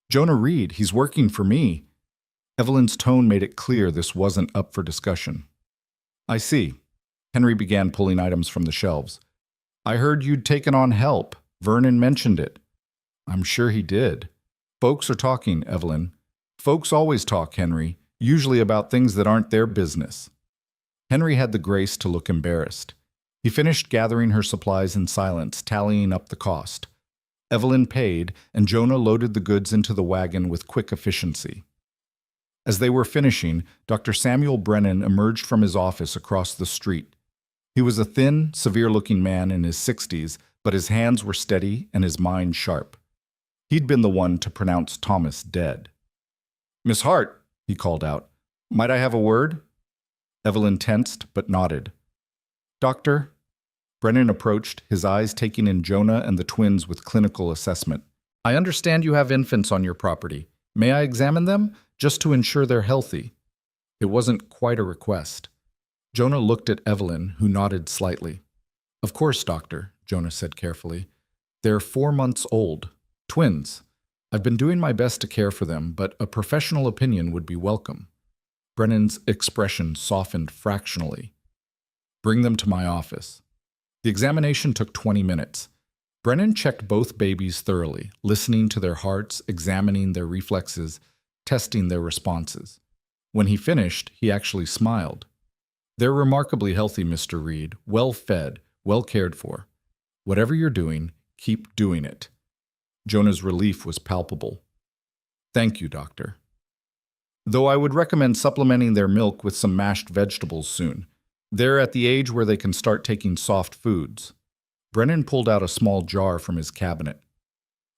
"Jonah Reed. He's working for me." Evelyn's tone made it clear this wasn't up for discussion. "I see." Henry began pulling items from the shelves. "I heard you'd taken on help. Vernon mentioned it." "I'm sure he did." "Folks are talking, Evelyn." "Folks always talk, Henry, usually about things that aren't their business." Henry had the grace to look embarrassed. He finished gathering her supplies in silence, tallying up the cost. Evelyn paid, and Jonah loaded the goods into the wagon with quick efficiency. As they were finishing, Dr. Samuel Brennan emerged from his office across the street. He was a thin, severe-looking man in his 60s, but his hands were steady and his mind sharp. He'd been the one to pronounce Thomas dead. "Miss Hart," he called out, "might I have a word?" Evelyn tensed but nodded. "Doctor?" Brennan approached, his eyes taking in Jonah and the twins with clinical assessment. "I understand you have infants on your property. May I examine them, just to ensure they're healthy?" It wasn't quite a request. Jonah looked at Evelyn, who nodded slightly. "Of course, doctor," Jonah said carefully. "They're 4 months old. Twins. I've been doing my best to care for them, but a professional opinion would be welcome." Brennan's expression softened fractionally. "Bring them to my office." The examination took 20 minutes. Brennan checked both babies thoroughly, listening to their hearts, examining their reflexes, testing their responses. When he finished, he actually smiled. "They're remarkably healthy, Mr. Reed, well fed, well cared for. Whatever you're doing, keep doing it." Jonah's relief was palpable. "Thank you, doctor. Though I would recommend supplementing their milk with some mashed vegetables soon. They're at the age where they can start taking soft foods." Brennan pulled out a small jar from his cabinet.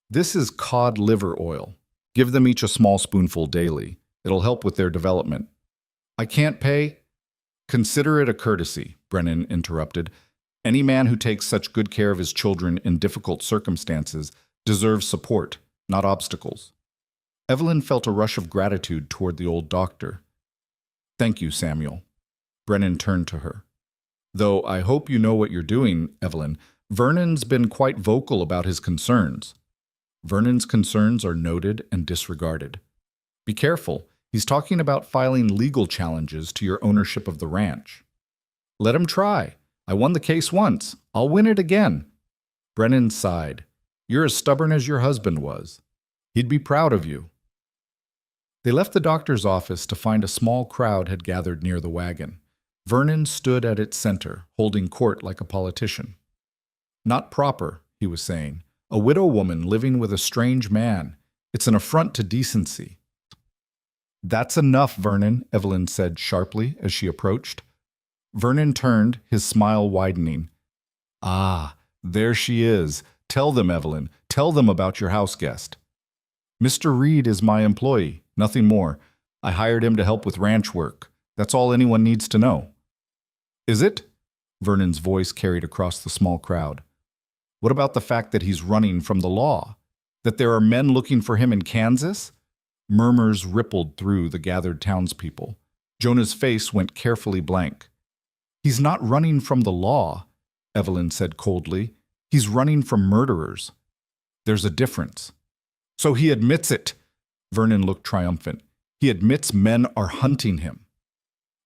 "This is cod liver oil. Give them each a small spoonful daily. It'll help with their development." "I can't pay—" "Consider it a courtesy," Brennan interrupted. "Any man who takes such good care of his children in difficult circumstances deserves support, not obstacles." Evelyn felt a rush of gratitude toward the old doctor. "Thank you, Samuel." Brennan turned to her. "Though I hope you know what you're doing, Evelyn. Vernon's been quite vocal about his concerns." "Vernon's concerns are noted and disregarded. Be careful. He's talking about filing legal challenges to your ownership of the ranch." "Let him try. I won the case once. I'll win it again." Brennan sighed. You're as stubborn as your husband was. He'd be proud of you." They left the doctor's office to find a small crowd had gathered near the wagon. Vernon stood at its center, holding court like a politician. "Not proper," he was saying. "A widow woman living with a strange man. It's an affront to decency." "That's enough, Vernon," Evelyn said sharply as she approached. Vernon turned, his smile widening. "Ah, there she is. Tell them, Evelyn. Tell them about your house guest." "Mr. Reed is my employee, nothing more. I hired him to help with ranch work. That's all anyone needs to know." "Is it?" Vernon's voice carried across the small crowd. "What about the fact that he's running from the law? That there are men looking for him in Kansas?" Murmurs rippled through the gathered townspeople. Jonah's face went carefully blank. "He's not running from the law," Evelyn said coldly. "He's running from murderers. There's a difference." "So he admits it." Vernon looked triumphant. "He admits men are hunting him."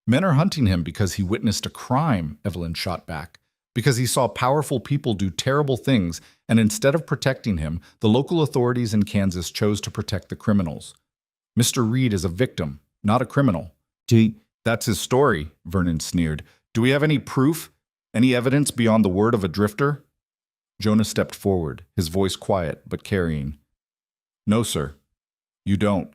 "Men are hunting him because he witnessed a crime," Evelyn shot back. "Because he saw powerful people do terrible things, and instead of protecting him, the local authorities in Kansas chose to protect the criminals. Mr. Reed is a victim, not a criminal." "That's his story," Vernon sneered. "Do we have any proof? Any evidence beyond the word of a drifter?" Jonah stepped forward, his voice quiet but carrying. "No, sir. You don't.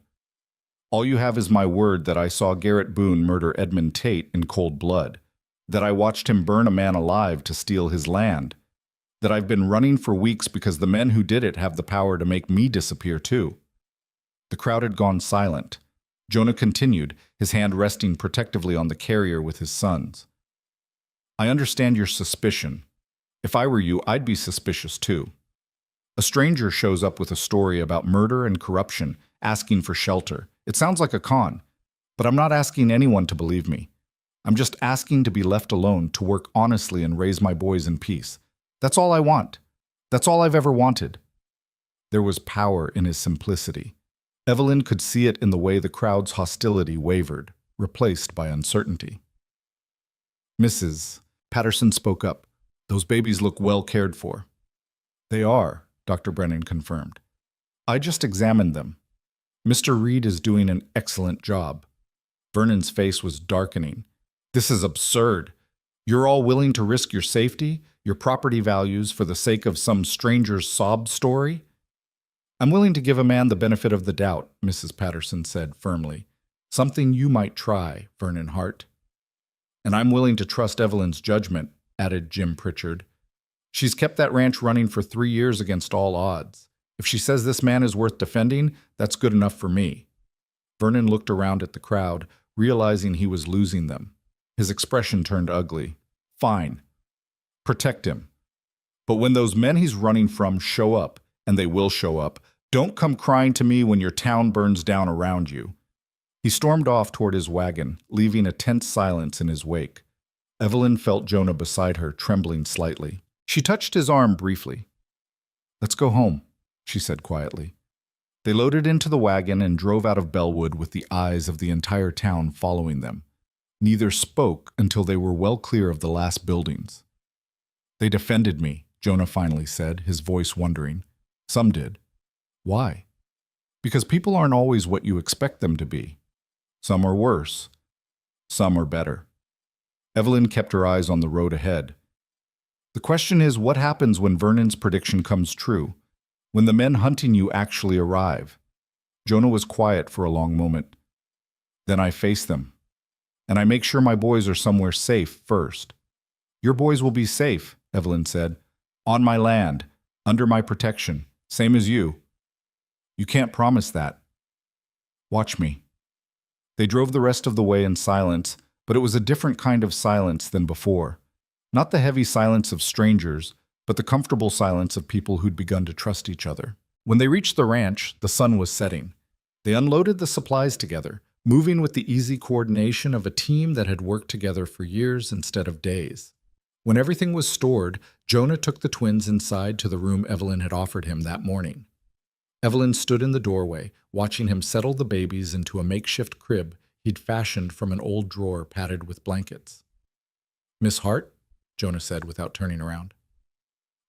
All you have is my word that I saw Garrett Boone murder Edmund Tate in cold blood, that I watched him burn a man alive to steal his land, that I've been running for weeks because the men who did it have the power to make me disappear too." The crowd had gone silent. Jonah continued, his hand resting protectively on the carrier with his sons. "I understand your suspicion. If I were you, I'd be suspicious too. A stranger shows up with a story about murder and corruption, asking for shelter. It sounds like a con, but I'm not asking anyone to believe me. I'm just asking to be left alone to work honestly and raise my boys in peace. That's all I want. That's all I've ever wanted." There was power in his simplicity. Evelyn could see it in the way the crowd's hostility wavered, replaced by uncertainty. "Mrs. Patterson spoke up. Those babies look well cared for." "They are," Dr. Brennan confirmed. "I just examined them. Mr. Reed is doing an excellent job." Vernon's face was darkening. "This is absurd. You're all willing to risk your safety, your property values for the sake of some stranger's sob story?" "I'm willing to give a man the benefit of the doubt," Mrs. Patterson said firmly. "Something you might try, Vernon Hart." "And I'm willing to trust Evelyn's judgment," added Jim Pritchard. "She's kept that ranch running for 3 years against all odds. If she says this man is worth defending, that's good enough for me." Vernon looked around at the crowd, realizing he was losing them. His expression turned ugly. "Fine. Protect him. But when those men he's running from show up, and they will show up, don't come crying to me when your town burns down around you." He stormed off toward his wagon, leaving a tense silence in his wake. Evelyn felt Jonah beside her, trembling slightly. She touched his arm briefly. "Let's go home," she said quietly. They loaded into the wagon and drove out of Bellwood with the eyes of the entire town following them. Neither spoke until they were well clear of the last buildings. "They defended me," Jonah finally said, his voice wondering. "Some did." "Why?" "Because people aren't always what you expect them to be. Some are worse. Some are better." Evelyn kept her eyes on the road ahead. "The question is, what happens when Vernon's prediction comes true? When the men hunting you actually arrive?" Jonah was quiet for a long moment. "Then I face them. And I make sure my boys are somewhere safe first." "Your boys will be safe," Evelyn said. "On my land, under my protection, same as you." "You can't promise that." "Watch me." They drove the rest of the way in silence, but it was a different kind of silence than before. Not the heavy silence of strangers, but the comfortable silence of people who'd begun to trust each other. When they reached the ranch, the sun was setting. They unloaded the supplies together, moving with the easy coordination of a team that had worked together for years instead of days. When everything was stored, Jonah took the twins inside to the room Evelyn had offered him that morning. Evelyn stood in the doorway, watching him settle the babies into a makeshift crib he'd fashioned from an old drawer padded with blankets. "Miss Hart?" Jonah said without turning around.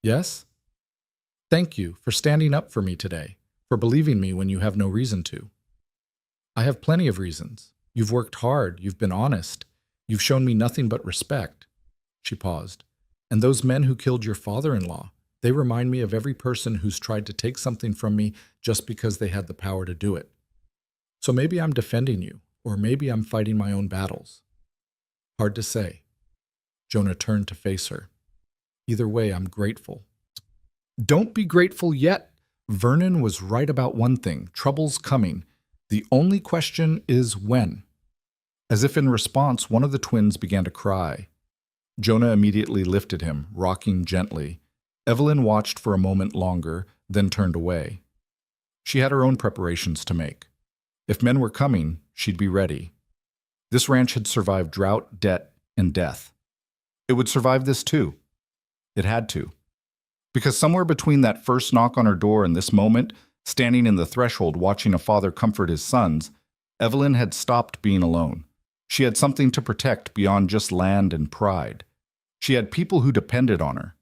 "Yes?" Thank you for standing up for me today, for believing me when you have no reason to. I have plenty of reasons. You've worked hard, you've been honest, you've shown me nothing but respect. She paused. And those men who killed your father-in-law, they remind me of every person who's tried to take something from me just because they had the power to do it. So maybe I'm defending you, or maybe I'm fighting my own battles. Hard to say. Jonah turned to face her. Either way, I'm grateful. Don't be grateful yet. Vernon was right about one thing. Trouble's coming. The only question is when. As if in response, one of the twins began to cry. Jonah immediately lifted him, rocking gently. Evelyn watched for a moment longer, then turned away. She had her own preparations to make. If men were coming, she'd be ready. This ranch had survived drought, debt, and death. It would survive this too. It had to. Because somewhere between that first knock on her door and this moment, standing in the threshold watching a father comfort his sons, Evelyn had stopped being alone. She had something to protect beyond just land and pride. She had people who depended on her.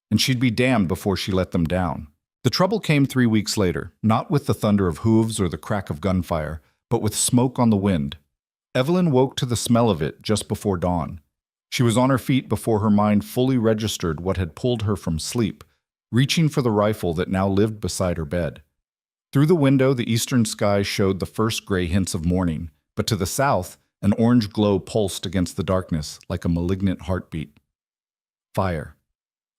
And she'd be damned before she let them down. The trouble came 3 weeks later, not with the thunder of hooves or the crack of gunfire, but with smoke on the wind. Evelyn woke to the smell of it just before dawn. She was on her feet before her mind fully registered what had pulled her from sleep, reaching for the rifle that now lived beside her bed. Through the window, the eastern sky showed the first gray hints of morning, but to the south, an orange glow pulsed against the darkness like a malignant heartbeat. Fire.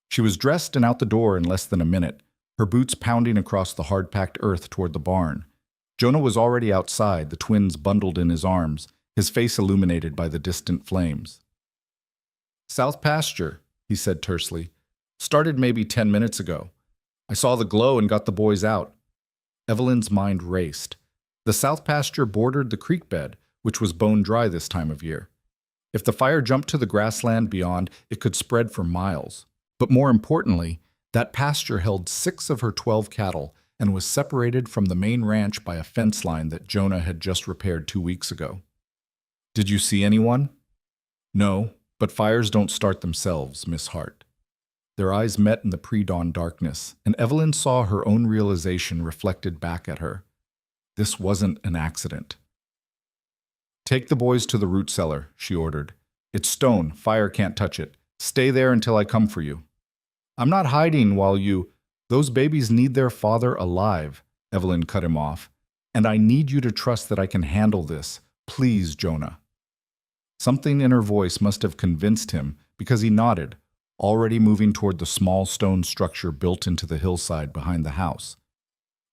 She was dressed and out the door in less than a minute, her boots pounding across the hard-packed earth toward the barn. Jonah was already outside, the twins bundled in his arms, his face illuminated by the distant flames. "South pasture," he said tersely. "Started maybe 10 minutes ago. I saw the glow and got the boys out." Evelyn's mind raced. The south pasture bordered the creek bed, which was bone dry this time of year. If the fire jumped to the grassland beyond, it could spread for miles. But more importantly, that pasture held 6 of her 12 cattle and was separated from the main ranch by a fence line that Jonah had just repaired 2 weeks ago. "Did you see anyone?" "No, but fires don't start themselves, Miss Hart." Their eyes met in the pre-dawn darkness, and Evelyn saw her own realization reflected back at her. This wasn't an accident. "Take the boys to the root cellar," she ordered. "It's stone, fire can't touch it. Stay there until I come for you." "I'm not hiding while you—" "Those babies need their father alive," Evelyn cut him off. "And I need you to trust that I can handle this. Please, Jonah." Something in her voice must have convinced him, because he nodded, already moving toward the small stone structure built into the hillside behind the house.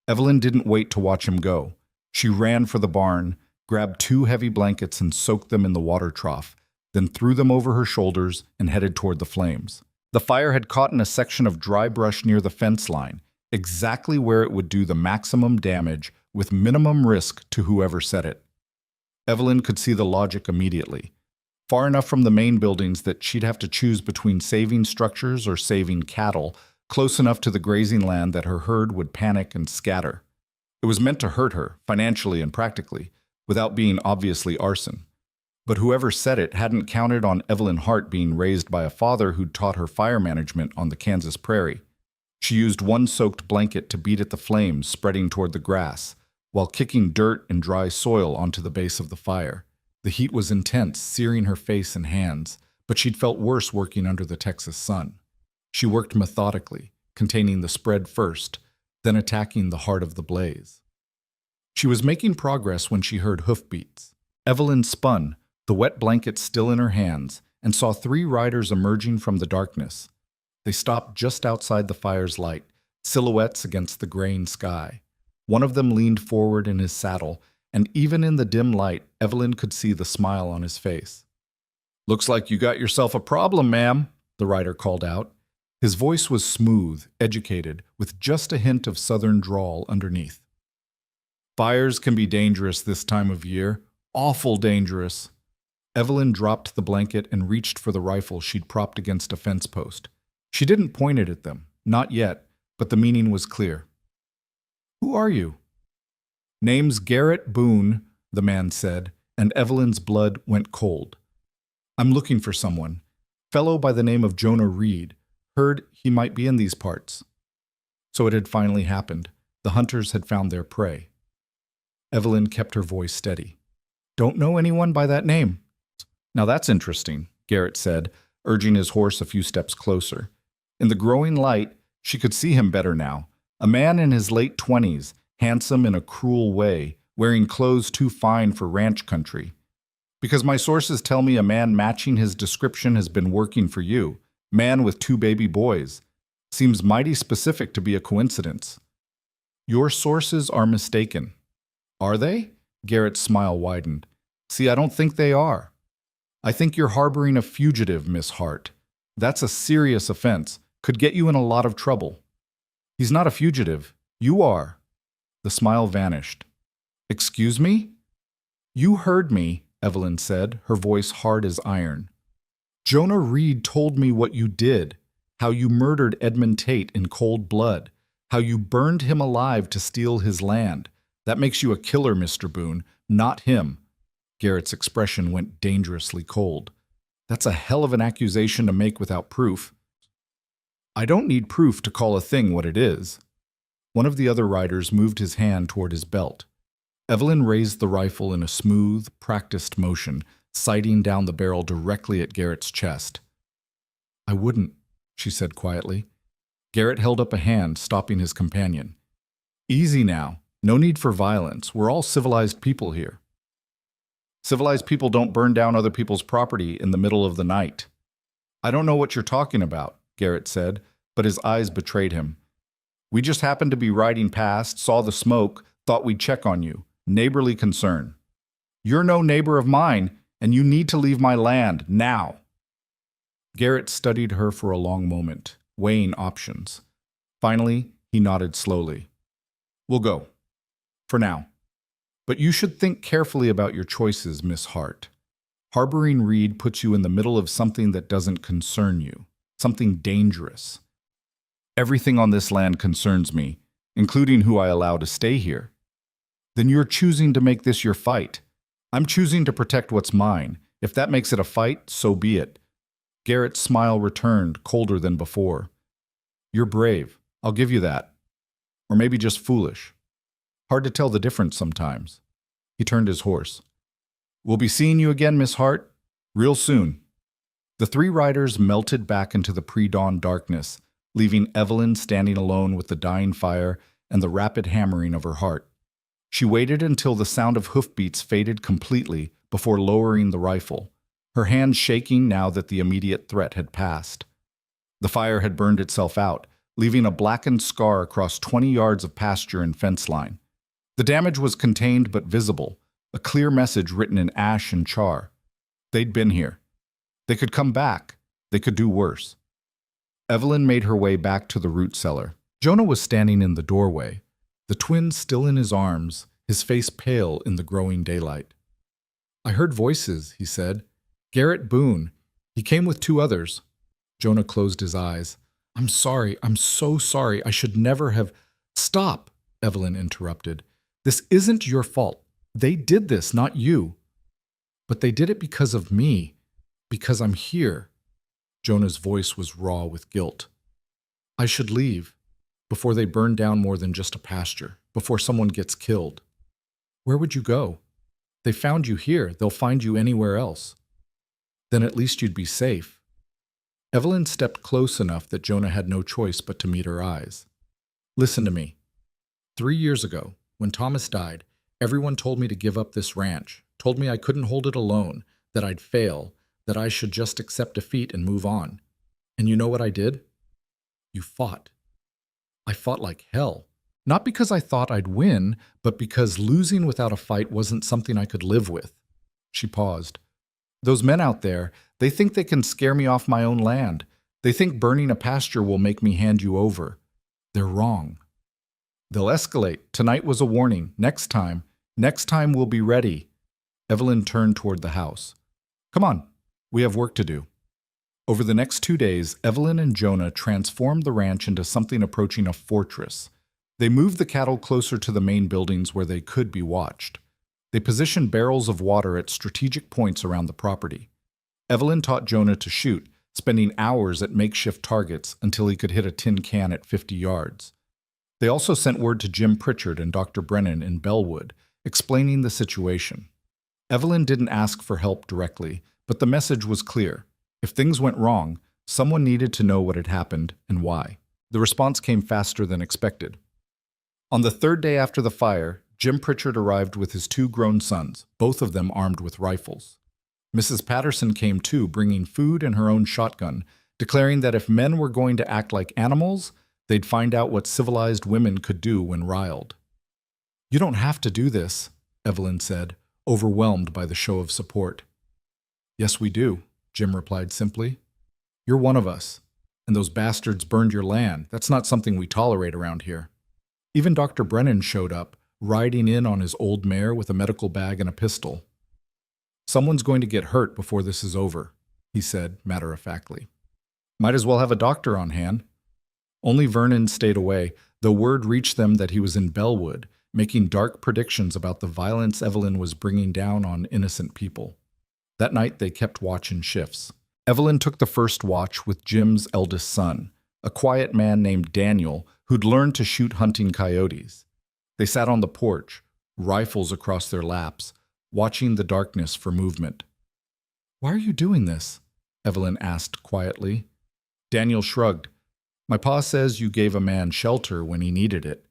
Evelyn didn't wait to watch him go. She ran for the barn, grabbed 2 heavy blankets and soaked them in the water trough, then threw them over her shoulders and headed toward the flames. The fire had caught in a section of dry brush near the fence line, exactly where it would do the maximum damage with minimum risk to whoever set it. Evelyn could see the logic immediately. Far enough from the main buildings that she'd have to choose between saving structures or saving cattle, close enough to the grazing land that her herd would panic and scatter. It was meant to hurt her, financially and practically, without being obviously arson. But whoever said it hadn't counted on Evelyn Hart being raised by a father who'd taught her fire management on the Kansas prairie. She used one soaked blanket to beat at the flames spreading toward the grass, while kicking dirt and dry soil onto the base of the fire. The heat was intense, searing her face and hands, but she'd felt worse working under the Texas sun. She worked methodically, containing the spread first, then attacking the heart of the blaze. She was making progress when she heard hoofbeats. Evelyn spun, the wet blanket still in her hands, and saw 3 riders emerging from the darkness. They stopped just outside the fire's light, silhouettes against the graying sky. One of them leaned forward in his saddle, and even in the dim light, Evelyn could see the smile on his face. "Looks like you got yourself a problem, ma'am," the rider called out. His voice was smooth, educated, with just a hint of southern drawl underneath. "Fires can be dangerous this time of year. Awful dangerous." Evelyn dropped the blanket and reached for the rifle she'd propped against a fence post. She didn't point it at them, not yet, but the meaning was clear. "Who are you?" "Name's Garrett Boone," the man said, and Evelyn's blood went cold. "I'm looking for someone. Fellow by the name of Jonah Reed. Heard he might be in these parts." So it had finally happened. The hunters had found their prey. Evelyn kept her voice steady. Don't know anyone by that name. Now that's interesting, Garrett said, urging his horse a few steps closer. In the growing light, she could see him better now. A man in his late 20s, handsome in a cruel way, wearing clothes too fine for ranch country. Because my sources tell me a man matching his description has been working for you. Man with 2 baby boys. Seems mighty specific to be a coincidence. Your sources are mistaken. Are they? Garrett's smile widened. See, I don't think they are. I think you're harboring a fugitive, Miss Hart. That's a serious offense. Could get you in a lot of trouble. He's not a fugitive. You are. The smile vanished. Excuse me? You heard me, Evelyn said, her voice hard as iron. Jonah Reed told me what you did, how you murdered Edmund Tate in cold blood, how you burned him alive to steal his land. That makes you a killer, Mr. Boone, not him. Garrett's expression went dangerously cold. That's a hell of an accusation to make without proof. I don't need proof to call a thing what it is. One of the other riders moved his hand toward his belt. Evelyn raised the rifle in a smooth, practiced motion, sighting down the barrel directly at Garrett's chest. I wouldn't, she said quietly. Garrett held up a hand, stopping his companion. Easy now. No need for violence. We're all civilized people here. Civilized people don't burn down other people's property in the middle of the night. I don't know what you're talking about, Garrett said, but his eyes betrayed him. We just happened to be riding past, saw the smoke, thought we'd check on you. Neighborly concern. You're no neighbor of mine, and you need to leave my land, now. Garrett studied her for a long moment, weighing options. Finally, he nodded slowly. We'll go. For now. But you should think carefully about your choices, Miss Hart. Harboring Reed puts you in the middle of something that doesn't concern you, something dangerous. Everything on this land concerns me, including who I allow to stay here. Then you're choosing to make this your fight. I'm choosing to protect what's mine. If that makes it a fight, so be it. Garrett's smile returned, colder than before. You're brave. I'll give you that. Or maybe just foolish. Hard to tell the difference sometimes. He turned his horse. We'll be seeing you again, Miss Hart, real soon. The 3 riders melted back into the pre-dawn darkness, leaving Evelyn standing alone with the dying fire and the rapid hammering of her heart. She waited until the sound of hoofbeats faded completely before lowering the rifle, her hands shaking now that the immediate threat had passed. The fire had burned itself out, leaving a blackened scar across 20 yards of pasture and fence line. The damage was contained but visible, a clear message written in ash and char. They'd been here. They could come back. They could do worse. Evelyn made her way back to the root cellar. Jonah was standing in the doorway, the twin still in his arms, his face pale in the growing daylight. I heard voices, he said. Garrett Boone. He came with 2 others. Jonah closed his eyes. I'm sorry. I'm so sorry. I should never have... Stop, Evelyn interrupted. This isn't your fault. They did this, not you. But they did it because of me, because I'm here. Jonah's voice was raw with guilt. I should leave, before they burn down more than just a pasture, before someone gets killed. Where would you go? They found you here. They'll find you anywhere else. Then at least you'd be safe. Evelyn stepped close enough that Jonah had no choice but to meet her eyes. Listen to me. 3 years ago, when Thomas died, everyone told me to give up this ranch, told me I couldn't hold it alone, that I'd fail, that I should just accept defeat and move on. And you know what I did? You fought. I fought like hell. Not because I thought I'd win, but because losing without a fight wasn't something I could live with. She paused. Those men out there, they think they can scare me off my own land. They think burning a pasture will make me hand you over. They're wrong. They'll escalate. Tonight was a warning. Next time we'll be ready. Evelyn turned toward the house. Come on, we have work to do. Over the next 2 days, Evelyn and Jonah transformed the ranch into something approaching a fortress. They moved the cattle closer to the main buildings where they could be watched. They positioned barrels of water at strategic points around the property. Evelyn taught Jonah to shoot, spending hours at makeshift targets until he could hit a tin can at 50 yards. They also sent word to Jim Pritchard and Dr. Brennan in Bellwood, explaining the situation. Evelyn didn't ask for help directly, but the message was clear. If things went wrong, someone needed to know what had happened and why. The response came faster than expected. On the third day after the fire, Jim Pritchard arrived with his 2 grown sons, both of them armed with rifles. Mrs. Patterson came too, bringing food and her own shotgun, declaring that if men were going to act like animals, they'd find out what civilized women could do when riled. "You don't have to do this," Evelyn said, overwhelmed by the show of support. "Yes, we do," Jim replied simply. "You're one of us, and those bastards burned your land. That's not something we tolerate around here." Even Dr. Brennan showed up, riding in on his old mare with a medical bag and a pistol. "Someone's going to get hurt before this is over," he said matter-of-factly. "Might as well have a doctor on hand." Only Vernon stayed away, though word reached them that he was in Bellwood, making dark predictions about the violence Evelyn was bringing down on innocent people. That night they kept watch in shifts. Evelyn took the first watch with Jim's eldest son, a quiet man named Daniel who'd learned to shoot hunting coyotes. They sat on the porch, rifles across their laps, watching the darkness for movement. "Why are you doing this?" Evelyn asked quietly. Daniel shrugged. "My pa says you gave a man shelter when he needed it.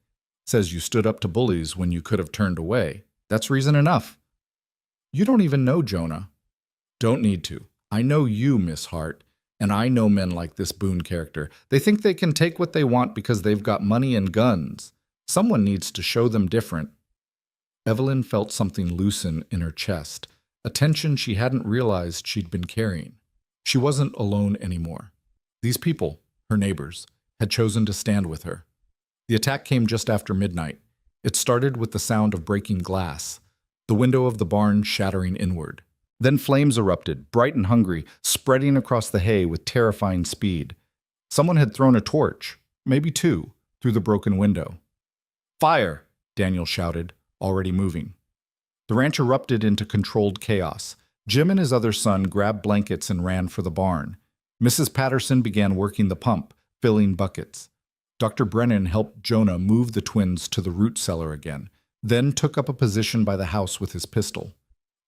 Says you stood up to bullies when you could have turned away. That's reason enough." "You don't even know Jonah." "Don't need to. I know you, Miss Hart, and I know men like this Boone character. They think they can take what they want because they've got money and guns. Someone needs to show them different." Evelyn felt something loosen in her chest, a tension she hadn't realized she'd been carrying. She wasn't alone anymore. These people, her neighbors, had chosen to stand with her. The attack came just after midnight. It started with the sound of breaking glass, the window of the barn shattering inward. Then flames erupted, bright and hungry, spreading across the hay with terrifying speed. Someone had thrown a torch, maybe 2, through the broken window. "Fire!" Daniel shouted, already moving. The ranch erupted into controlled chaos. Jim and his other son grabbed blankets and ran for the barn. Mrs. Patterson began working the pump, filling buckets. Dr. Brennan helped Jonah move the twins to the root cellar again, then took up a position by the house with his pistol.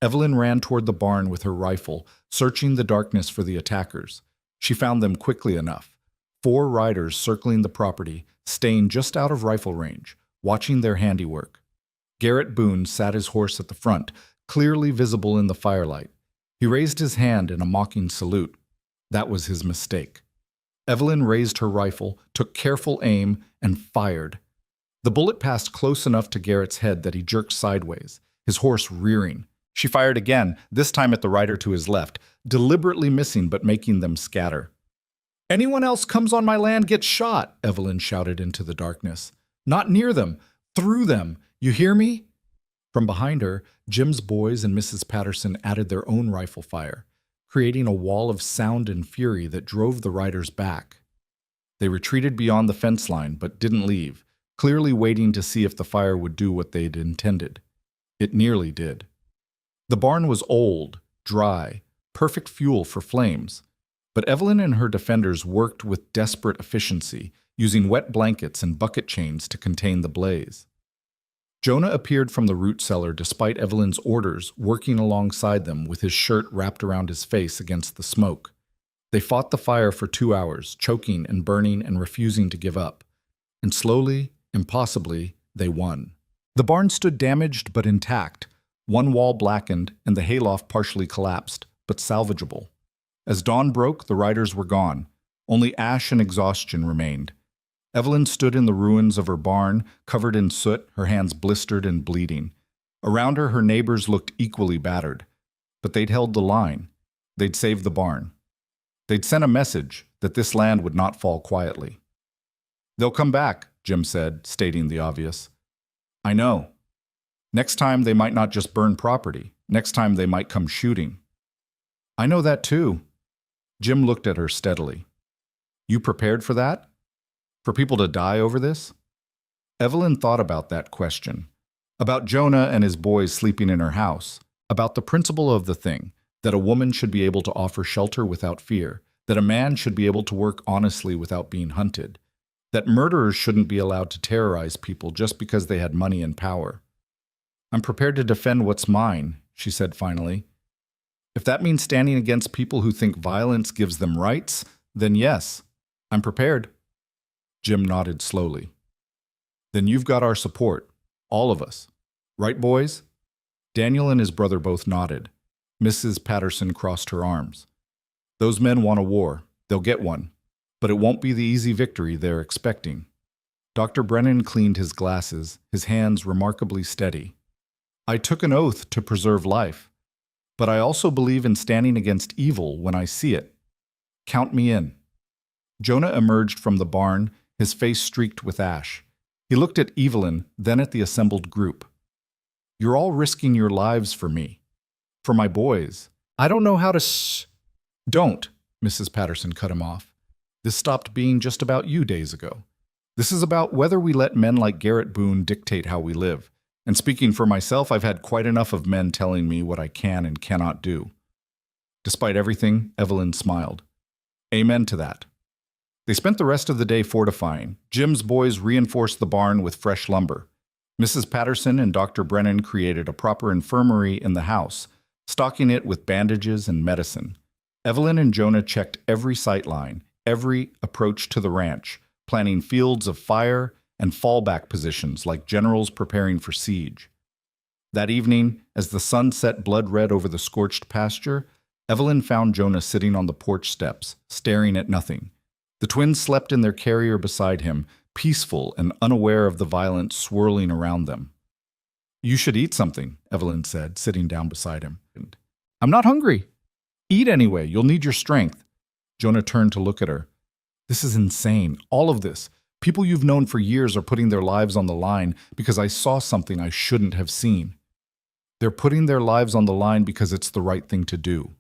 Evelyn ran toward the barn with her rifle, searching the darkness for the attackers. She found them quickly enough. 4 riders circling the property, staying just out of rifle range, watching their handiwork. Garrett Boone sat his horse at the front, clearly visible in the firelight. He raised his hand in a mocking salute. That was his mistake. Evelyn raised her rifle, took careful aim, and fired. The bullet passed close enough to Garrett's head that he jerked sideways, his horse rearing. She fired again, this time at the rider to his left, deliberately missing but making them scatter. "Anyone else comes on my land gets shot," Evelyn shouted into the darkness. "Not near them, through them. You hear me?" From behind her, Jim's boys and Mrs. Patterson added their own rifle fire, creating a wall of sound and fury that drove the riders back. They retreated beyond the fence line but didn't leave, clearly waiting to see if the fire would do what they'd intended. It nearly did. The barn was old, dry, perfect fuel for flames, but Evelyn and her defenders worked with desperate efficiency, using wet blankets and bucket chains to contain the blaze. Jonah appeared from the root cellar despite Evelyn's orders, working alongside them with his shirt wrapped around his face against the smoke. They fought the fire for 2 hours, choking and burning and refusing to give up. And slowly, impossibly, they won. The barn stood damaged but intact. One wall blackened and the hayloft partially collapsed, but salvageable. As dawn broke, the riders were gone. Only ash and exhaustion remained. Evelyn stood in the ruins of her barn, covered in soot, her hands blistered and bleeding. Around her, her neighbors looked equally battered. But they'd held the line. They'd saved the barn. They'd sent a message that this land would not fall quietly. "They'll come back," Jim said, stating the obvious. "I know. Next time they might not just burn property. Next time they might come shooting." "I know that too." Jim looked at her steadily. "You prepared for that? For people to die over this?" Evelyn thought about that question. About Jonah and his boys sleeping in her house. About the principle of the thing, that a woman should be able to offer shelter without fear, that a man should be able to work honestly without being hunted. that murderers shouldn't be allowed to terrorize people just because they had money and power. I'm prepared to defend what's mine, she said finally. If that means standing against people who think violence gives them rights, then yes, I'm prepared. Jim nodded slowly. Then you've got our support, all of us. Right, boys? Daniel and his brother both nodded. Mrs. Patterson crossed her arms. Those men want a war. They'll get one. But it won't be the easy victory they're expecting. Dr. Brennan cleaned his glasses, his hands remarkably steady. I took an oath to preserve life, but I also believe in standing against evil when I see it. Count me in. Jonah emerged from the barn, his face streaked with ash. He looked at Evelyn, then at the assembled group. You're all risking your lives for me. For my boys. I don't know how to Don't, Mrs. Patterson cut him off. This stopped being just about you days ago. This is about whether we let men like Garrett Boone dictate how we live. And speaking for myself, I've had quite enough of men telling me what I can and cannot do. Despite everything, Evelyn smiled. Amen to that. They spent the rest of the day fortifying. Jim's boys reinforced the barn with fresh lumber. Mrs. Patterson and Dr. Brennan created a proper infirmary in the house, stocking it with bandages and medicine. Evelyn and Jonah checked every sight line, every approach to the ranch, planning fields of fire and fallback positions like generals preparing for siege. That evening, as the sun set blood-red over the scorched pasture, Evelyn found Jonah sitting on the porch steps, staring at nothing. The twins slept in their carrier beside him, peaceful and unaware of the violence swirling around them. You should eat something, Evelyn said, sitting down beside him. I'm not hungry. Eat anyway, you'll need your strength. Jonah turned to look at her. This is insane, all of this. People you've known for years are putting their lives on the line because I saw something I shouldn't have seen. They're putting their lives on the line because it's the right thing to do.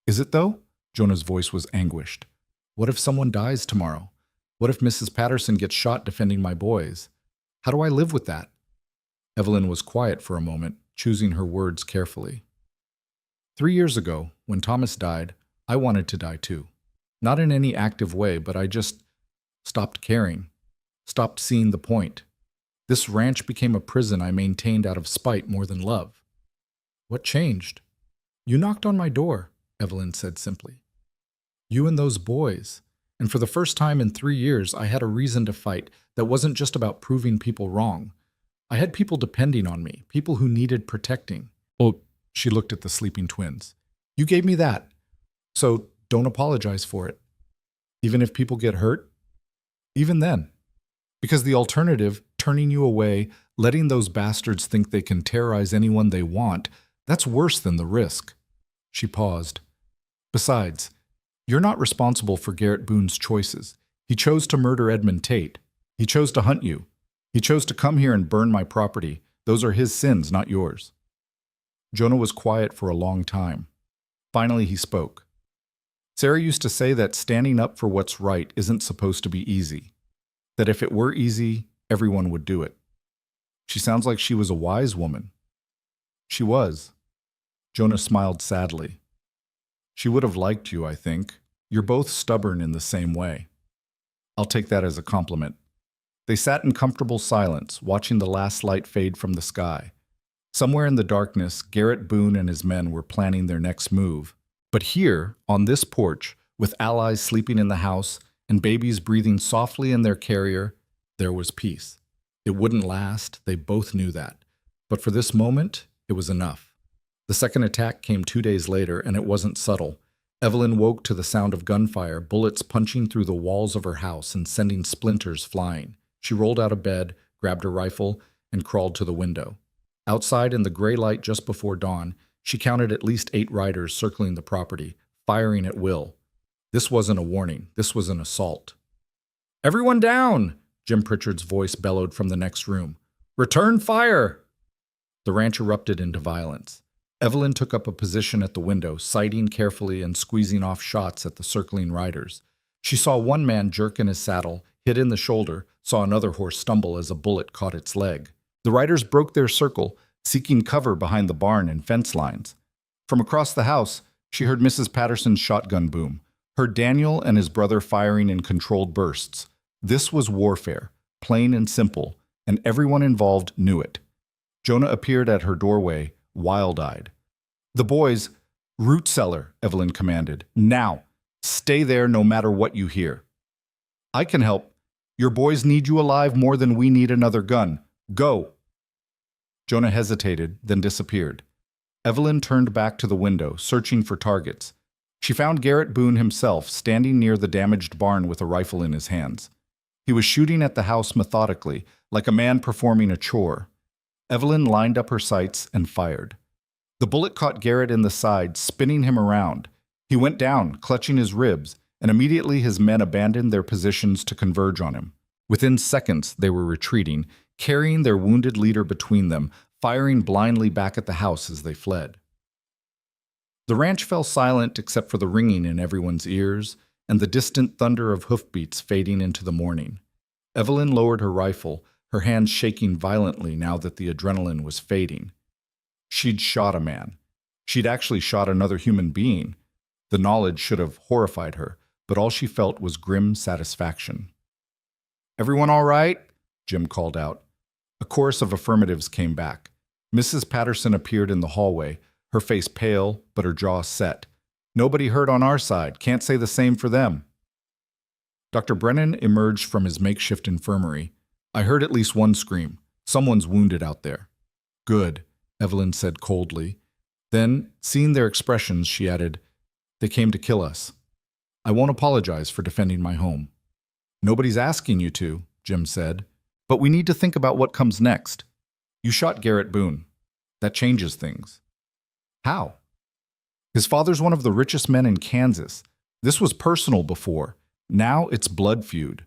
Is it though? Jonah's voice was anguished. What if someone dies tomorrow? What if Mrs. Patterson gets shot defending my boys? How do I live with that? Evelyn was quiet for a moment, choosing her words carefully. 3 years ago, when Thomas died, I wanted to die too. Not in any active way, but I just stopped caring, stopped seeing the point. This ranch became a prison I maintained out of spite more than love. What changed? You knocked on my door, Evelyn said simply. You and those boys. And for the first time in 3 years, I had a reason to fight that wasn't just about proving people wrong. I had people depending on me, people who needed protecting. Oh, she looked at the sleeping twins. You gave me that. So don't apologize for it. Even if people get hurt, even then. Because the alternative, turning you away, letting those bastards think they can terrorize anyone they want, that's worse than the risk. She paused. Besides, you're not responsible for Garrett Boone's choices. He chose to murder Edmund Tate. He chose to hunt you. He chose to come here and burn my property. Those are his sins, not yours. Jonah was quiet for a long time. Finally, he spoke. Sarah used to say that standing up for what's right isn't supposed to be easy. That if it were easy, everyone would do it. She sounds like she was a wise woman. She was. Jonah smiled sadly. She would have liked you, I think. You're both stubborn in the same way. I'll take that as a compliment. They sat in comfortable silence, watching the last light fade from the sky. Somewhere in the darkness, Garrett Boone and his men were planning their next move. But here, on this porch, with allies sleeping in the house and babies breathing softly in their carrier, there was peace. It wouldn't last, they both knew that. But for this moment, it was enough. The second attack came 2 days later, and it wasn't subtle. Evelyn woke to the sound of gunfire, bullets punching through the walls of her house and sending splinters flying. She rolled out of bed, grabbed her rifle, and crawled to the window. Outside in the gray light just before dawn, she counted at least 8 riders circling the property, firing at will. This wasn't a warning. This was an assault. Everyone down! Jim Pritchard's voice bellowed from the next room. Return fire! The ranch erupted into violence. Evelyn took up a position at the window, sighting carefully and squeezing off shots at the circling riders. She saw one man jerk in his saddle, hit in the shoulder, saw another horse stumble as a bullet caught its leg. The riders broke their circle, seeking cover behind the barn and fence lines. From across the house, she heard Mrs. Patterson's shotgun boom, heard Daniel and his brother firing in controlled bursts. This was warfare, plain and simple, and everyone involved knew it. Jonah appeared at her doorway, wild-eyed. "The boys, root cellar," Evelyn commanded. "Now! Stay there no matter what you hear." "I can help. Your boys need you alive more than we need another gun. Go!" Jonah hesitated, then disappeared. Evelyn turned back to the window, searching for targets. She found Garrett Boone himself, standing near the damaged barn with a rifle in his hands. He was shooting at the house methodically, like a man performing a chore. Evelyn lined up her sights and fired. The bullet caught Garrett in the side, spinning him around. He went down, clutching his ribs, and immediately his men abandoned their positions to converge on him. Within seconds, they were retreating, carrying their wounded leader between them, firing blindly back at the house as they fled. The ranch fell silent except for the ringing in everyone's ears and the distant thunder of hoofbeats fading into the morning. Evelyn lowered her rifle, her hands shaking violently now that the adrenaline was fading. She'd shot a man. She'd actually shot another human being. The knowledge should have horrified her, but all she felt was grim satisfaction. "Everyone all right?" Jim called out. A chorus of affirmatives came back. Mrs. Patterson appeared in the hallway, her face pale, but her jaw set. "Nobody hurt on our side. Can't say the same for them." Dr. Brennan emerged from his makeshift infirmary. "I heard at least one scream. Someone's wounded out there." "Good," Evelyn said coldly. Then, seeing their expressions, she added, "They came to kill us. I won't apologize for defending my home." "Nobody's asking you to," Jim said. "But we need to think about what comes next. You shot Garrett Boone. That changes things." "How?" "His father's one of the richest men in Kansas. This was personal before. Now it's blood feud."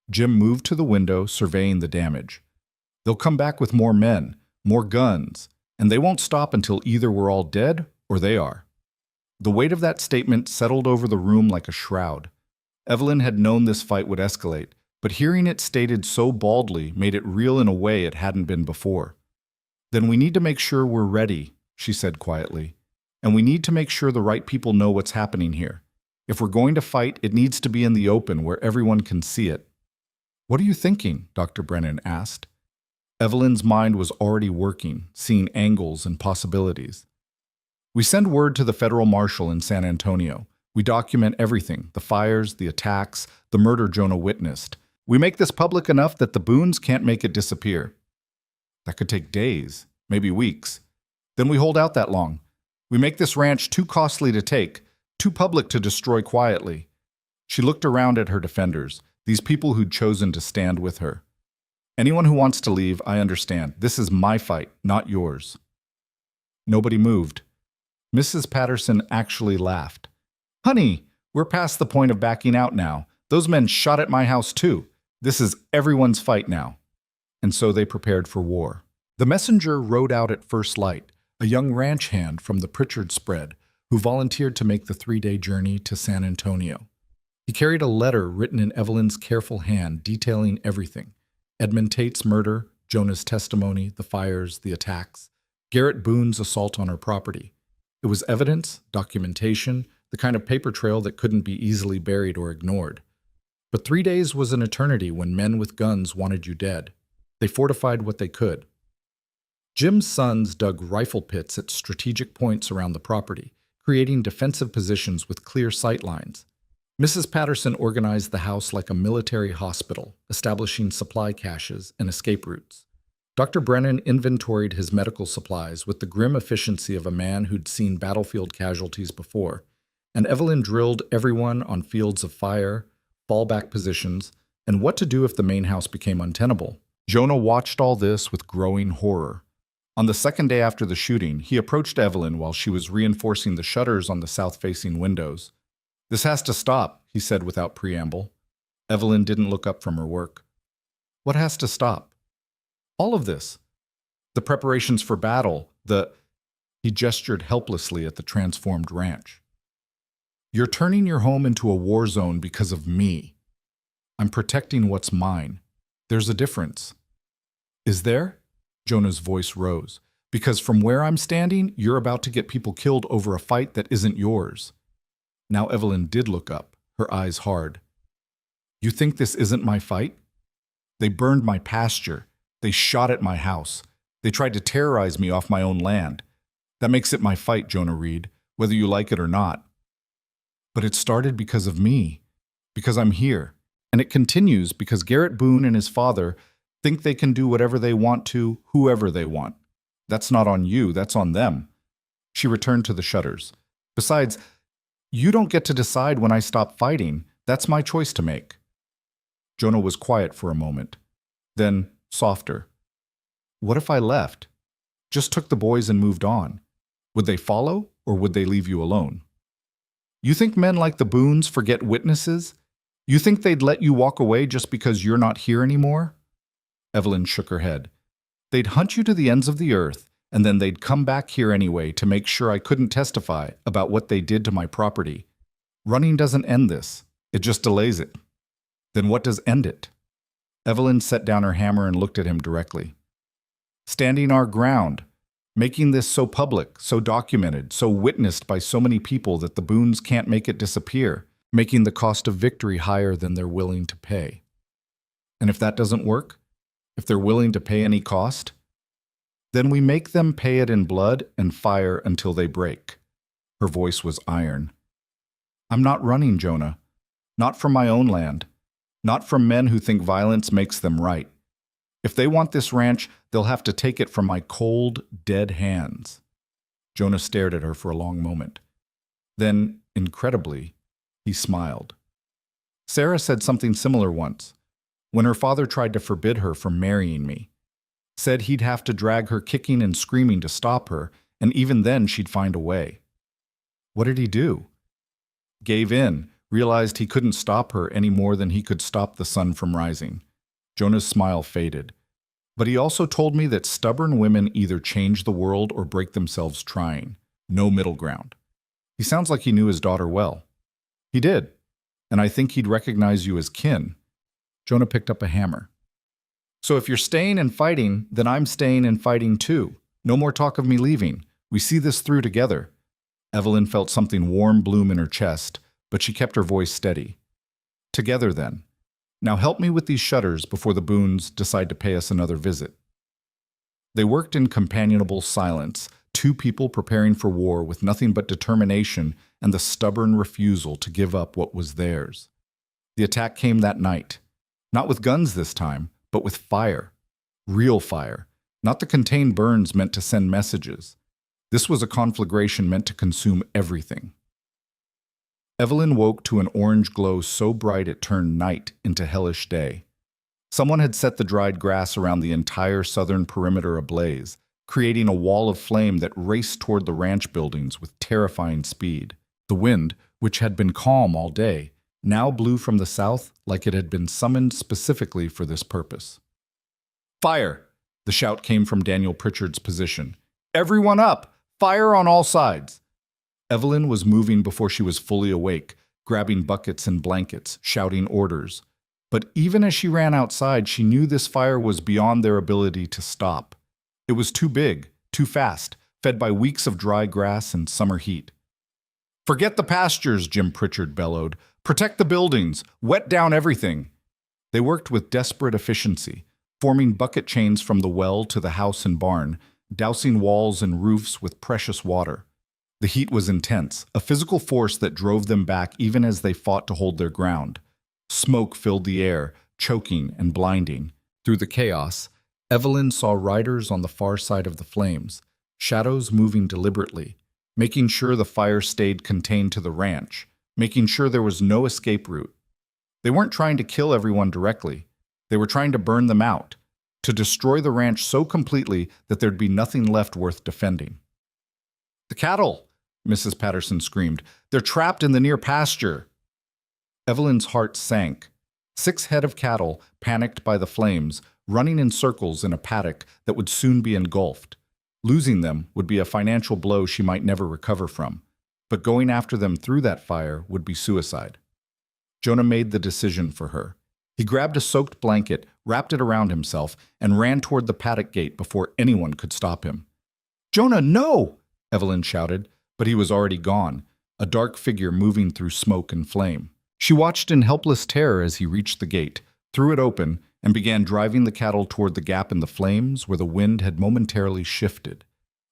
Jim moved to the window, surveying the damage. "They'll come back with more men, more guns, and they won't stop until either we're all dead or they are." The weight of that statement settled over the room like a shroud. Evelyn had known this fight would escalate, but hearing it stated so baldly made it real in a way it hadn't been before. "Then we need to make sure we're ready," she said quietly. "And we need to make sure the right people know what's happening here. If we're going to fight, it needs to be in the open where everyone can see it." "What are you thinking?" Dr. Brennan asked. Evelyn's mind was already working, seeing angles and possibilities. "We send word to the federal marshal in San Antonio. We document everything, the fires, the attacks, the murder Jonah witnessed. We make this public enough that the Boones can't make it disappear." "That could take days, maybe weeks." "Then we hold out that long. We make this ranch too costly to take, too public to destroy quietly." She looked around at her defenders, these people who'd chosen to stand with her. "Anyone who wants to leave, I understand. This is my fight, not yours." Nobody moved. Mrs. Patterson actually laughed. "Honey, we're past the point of backing out now. Those men shot at my house too. This is everyone's fight now." And so they prepared for war. The messenger rode out at first light, a young ranch hand from the Pritchard spread, who volunteered to make the 3-day journey to San Antonio. He carried a letter written in Evelyn's careful hand detailing everything: Edmund Tate's murder, Jonah's testimony, the fires, the attacks, Garrett Boone's assault on her property. It was evidence, documentation, the kind of paper trail that couldn't be easily buried or ignored. But 3 days was an eternity when men with guns wanted you dead. They fortified what they could. Jim's sons dug rifle pits at strategic points around the property, creating defensive positions with clear sight lines. Mrs. Patterson organized the house like a military hospital, establishing supply caches and escape routes. Dr. Brennan inventoried his medical supplies with the grim efficiency of a man who'd seen battlefield casualties before, and Evelyn drilled everyone on fields of fire, fallback positions, and what to do if the main house became untenable. Jonah watched all this with growing horror. On the second day after the shooting, he approached Evelyn while she was reinforcing the shutters on the south-facing windows. "This has to stop," he said without preamble. Evelyn didn't look up from her work. "What has to stop?" "All of this. The preparations for battle, He gestured helplessly at the transformed ranch. "You're turning your home into a war zone because of me. I'm protecting what's mine. There's a difference." "Is there?" Jonah's voice rose. "Because from where I'm standing, you're about to get people killed over a fight that isn't yours." Now Evelyn did look up, her eyes hard. You think this isn't my fight? They burned my pasture. They shot at my house. They tried to terrorize me off my own land. That makes it my fight, Jonah Reed, whether you like it or not. But it started because of me, because I'm here. And it continues because Garrett Boone and his father think they can do whatever they want to, whoever they want. That's not on you, that's on them. She returned to the shutters. Besides, you don't get to decide when I stop fighting. That's my choice to make. Jonah was quiet for a moment. Then, softer. What if I left? Just took the boys and moved on. Would they follow, or would they leave you alone? You think men like the Boones forget witnesses? You think they'd let you walk away just because you're not here anymore? Evelyn shook her head. They'd hunt you to the ends of the earth, and then they'd come back here anyway to make sure I couldn't testify about what they did to my property. Running doesn't end this. It just delays it. Then what does end it? Evelyn set down her hammer and looked at him directly. Standing our ground, making this so public, so documented, so witnessed by so many people that the Boones can't make it disappear, making the cost of victory higher than they're willing to pay. And if that doesn't work, if they're willing to pay any cost, then we make them pay it in blood and fire until they break. Her voice was iron. I'm not running, Jonah. Not from my own land. Not from men who think violence makes them right. If they want this ranch, they'll have to take it from my cold, dead hands. Jonah stared at her for a long moment. Then, incredibly, he smiled. Sarah said something similar once, when her father tried to forbid her from marrying me. Said he'd have to drag her kicking and screaming to stop her, and even then she'd find a way. What did he do? Gave in, realized he couldn't stop her any more than he could stop the sun from rising. Jonah's smile faded. But he also told me that stubborn women either change the world or break themselves trying. No middle ground. He sounds like he knew his daughter well. He did. And I think he'd recognize you as kin. Jonah picked up a hammer. So if you're staying and fighting, then I'm staying and fighting too. No more talk of me leaving. We see this through together. Evelyn felt something warm bloom in her chest, but she kept her voice steady. Together then. Now help me with these shutters before the Boones decide to pay us another visit. They worked in companionable silence, two people preparing for war with nothing but determination and the stubborn refusal to give up what was theirs. The attack came that night. Not with guns this time, but with fire. Real fire. Not the contained burns meant to send messages. This was a conflagration meant to consume everything. Evelyn woke to an orange glow so bright it turned night into hellish day. Someone had set the dried grass around the entire southern perimeter ablaze, creating a wall of flame that raced toward the ranch buildings with terrifying speed. The wind, which had been calm all day, now blew from the south like it had been summoned specifically for this purpose. Fire! The shout came from Daniel Pritchard's position. Everyone up! Fire on all sides! Evelyn was moving before she was fully awake, grabbing buckets and blankets, shouting orders. But even as she ran outside, she knew this fire was beyond their ability to stop. It was too big, too fast, fed by weeks of dry grass and summer heat. Forget the pastures, Jim Pritchard bellowed. Protect the buildings. Wet down everything. They worked with desperate efficiency, forming bucket chains from the well to the house and barn, dousing walls and roofs with precious water. The heat was intense, a physical force that drove them back even as they fought to hold their ground. Smoke filled the air, choking and blinding. Through the chaos, Evelyn saw riders on the far side of the flames, shadows moving deliberately, making sure the fire stayed contained to the ranch, making sure there was no escape route. They weren't trying to kill everyone directly. They were trying to burn them out, to destroy the ranch so completely that there'd be nothing left worth defending. The cattle! Mrs. Patterson screamed. They're trapped in the near pasture. Evelyn's heart sank. 6 head of cattle, panicked by the flames, running in circles in a paddock that would soon be engulfed. Losing them would be a financial blow she might never recover from, but going after them through that fire would be suicide. Jonah made the decision for her. He grabbed a soaked blanket, wrapped it around himself, and ran toward the paddock gate before anyone could stop him. "Jonah, no!" Evelyn shouted, but he was already gone, a dark figure moving through smoke and flame. She watched in helpless terror as he reached the gate, threw it open, and began driving the cattle toward the gap in the flames where the wind had momentarily shifted.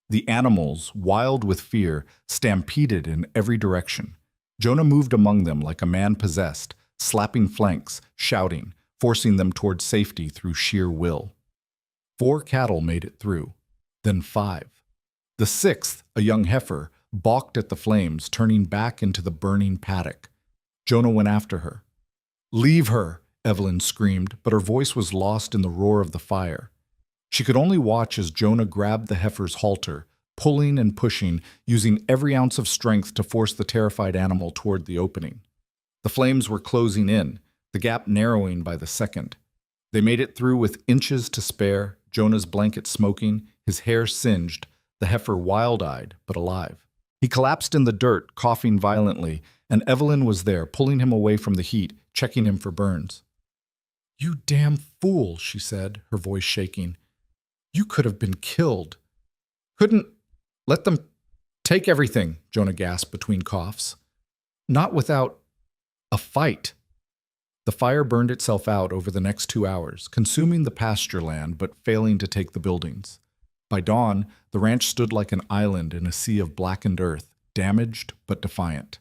The animals, wild with fear, stampeded in every direction. Jonah moved among them like a man possessed, slapping flanks, shouting, forcing them toward safety through sheer will. 4 cattle made it through, then 5. The 6th, a young heifer, balked at the flames, turning back into the burning paddock. Jonah went after her. "Leave her!" Evelyn screamed, but her voice was lost in the roar of the fire. She could only watch as Jonah grabbed the heifer's halter, pulling and pushing, using every ounce of strength to force the terrified animal toward the opening. The flames were closing in, the gap narrowing by the second. They made it through with inches to spare, Jonah's blanket smoking, his hair singed, the heifer wild-eyed but alive. He collapsed in the dirt, coughing violently, and Evelyn was there, pulling him away from the heat, checking him for burns. "You damn fool," she said, her voice shaking. "You could have been killed." "Couldn't let them take everything," Jonah gasped between coughs. "Not without a fight." The fire burned itself out over the next 2 hours, consuming the pasture land but failing to take the buildings. By dawn, the ranch stood like an island in a sea of blackened earth, damaged but defiant.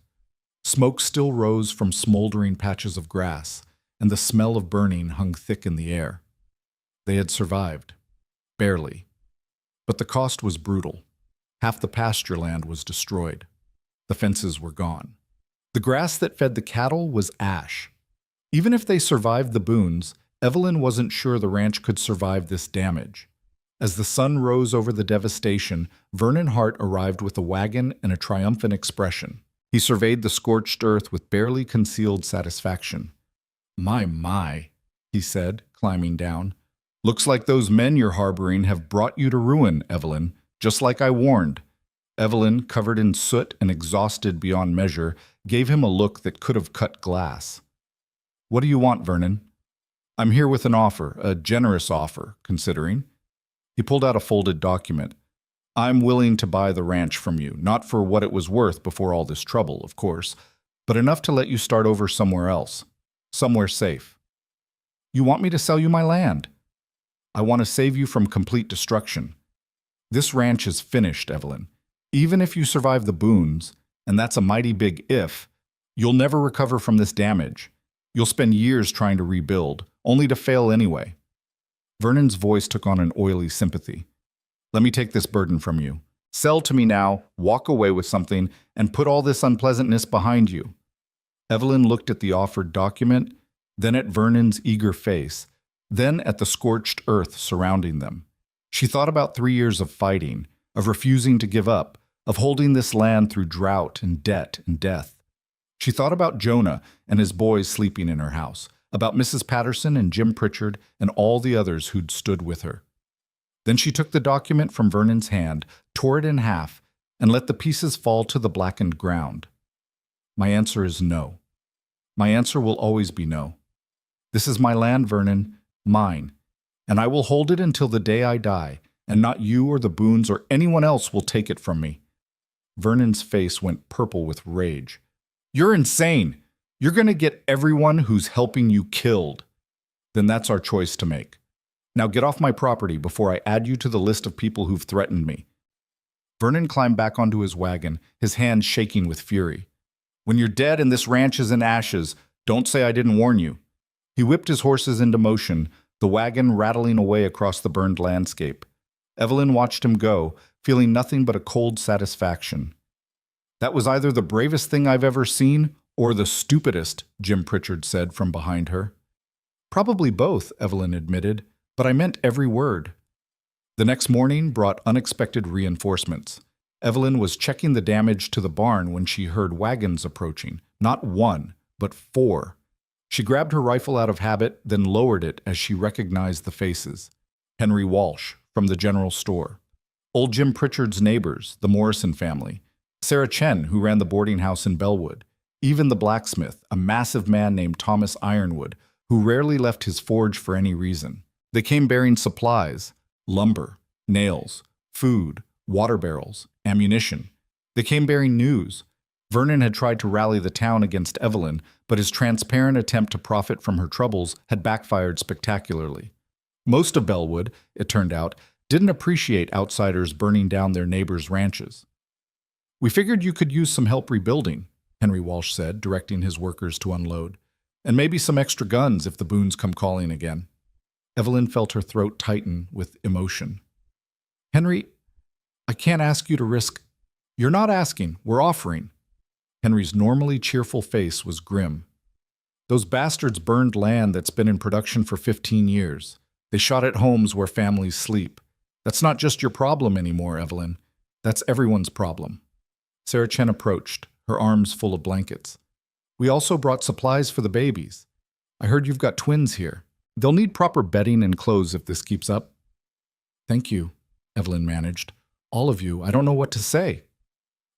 Smoke still rose from smoldering patches of grass, and the smell of burning hung thick in the air. They had survived. Barely. But the cost was brutal. Half the pasture land was destroyed. The fences were gone. The grass that fed the cattle was ash. Even if they survived the boons, Evelyn wasn't sure the ranch could survive this damage. As the sun rose over the devastation, Vernon Hart arrived with a wagon and a triumphant expression. He surveyed the scorched earth with barely concealed satisfaction. My, he said, climbing down. "Looks like those men you're harboring have brought you to ruin, Evelyn, just like I warned." Evelyn, covered in soot and exhausted beyond measure, gave him a look that could have cut glass. "What do you want, Vernon?" "I'm here with an offer, a generous offer, considering." He pulled out a folded document. "I'm willing to buy the ranch from you, not for what it was worth before all this trouble, of course, but enough to let you start over somewhere else, somewhere safe." "You want me to sell you my land?" "I want to save you from complete destruction. This ranch is finished, Evelyn. Even if you survive the boons, and that's a mighty big if, you'll never recover from this damage. You'll spend years trying to rebuild, only to fail anyway." Vernon's voice took on an oily sympathy. "Let me take this burden from you. Sell to me now, walk away with something, and put all this unpleasantness behind you." Evelyn looked at the offered document, then at Vernon's eager face, then at the scorched earth surrounding them. She thought about 3 years of fighting, of refusing to give up, of holding this land through drought and debt and death. She thought about Jonah and his boys sleeping in her house, about Mrs. Patterson and Jim Pritchard and all the others who'd stood with her. Then she took the document from Vernon's hand, tore it in half, and let the pieces fall to the blackened ground. "My answer is no. My answer will always be no. This is my land, Vernon, mine, and I will hold it until the day I die, and not you or the Boones or anyone else will take it from me." Vernon's face went purple with rage. "You're insane! You're going to get everyone who's helping you killed." "Then that's our choice to make. Now get off my property before I add you to the list of people who've threatened me." Vernon climbed back onto his wagon, his hands shaking with fury. "When you're dead and this ranch is in ashes, don't say I didn't warn you." He whipped his horses into motion, the wagon rattling away across the burned landscape. Evelyn watched him go, feeling nothing but a cold satisfaction. "That was either the bravest thing I've ever seen or the stupidest," Jim Pritchard said from behind her. "Probably both," Evelyn admitted, "but I meant every word." The next morning brought unexpected reinforcements. Evelyn was checking the damage to the barn when she heard wagons approaching, not 1, but 4. She grabbed her rifle out of habit, then lowered it as she recognized the faces. Henry Walsh, from the general store. Old Jim Pritchard's neighbors, the Morrison family. Sarah Chen, who ran the boarding house in Bellwood. Even the blacksmith, a massive man named Thomas Ironwood, who rarely left his forge for any reason. They came bearing supplies, lumber, nails, food, water barrels, ammunition. They came bearing news. Vernon had tried to rally the town against Evelyn, but his transparent attempt to profit from her troubles had backfired spectacularly. Most of Bellwood, it turned out, didn't appreciate outsiders burning down their neighbors' ranches. "We figured you could use some help rebuilding," Henry Walsh said, directing his workers to unload. "And maybe some extra guns if the Boones come calling again." Evelyn felt her throat tighten with emotion. "Henry, I can't ask you to risk—" "You're not asking, we're offering." Henry's normally cheerful face was grim. "Those bastards burned land that's been in production for 15 years. They shot at homes where families sleep. That's not just your problem anymore, Evelyn. That's everyone's problem." Sarah Chen approached, her arms full of blankets. "We also brought supplies for the babies. I heard you've got twins here. They'll need proper bedding and clothes if this keeps up." "Thank you," Evelyn managed. "All of you, I don't know what to say."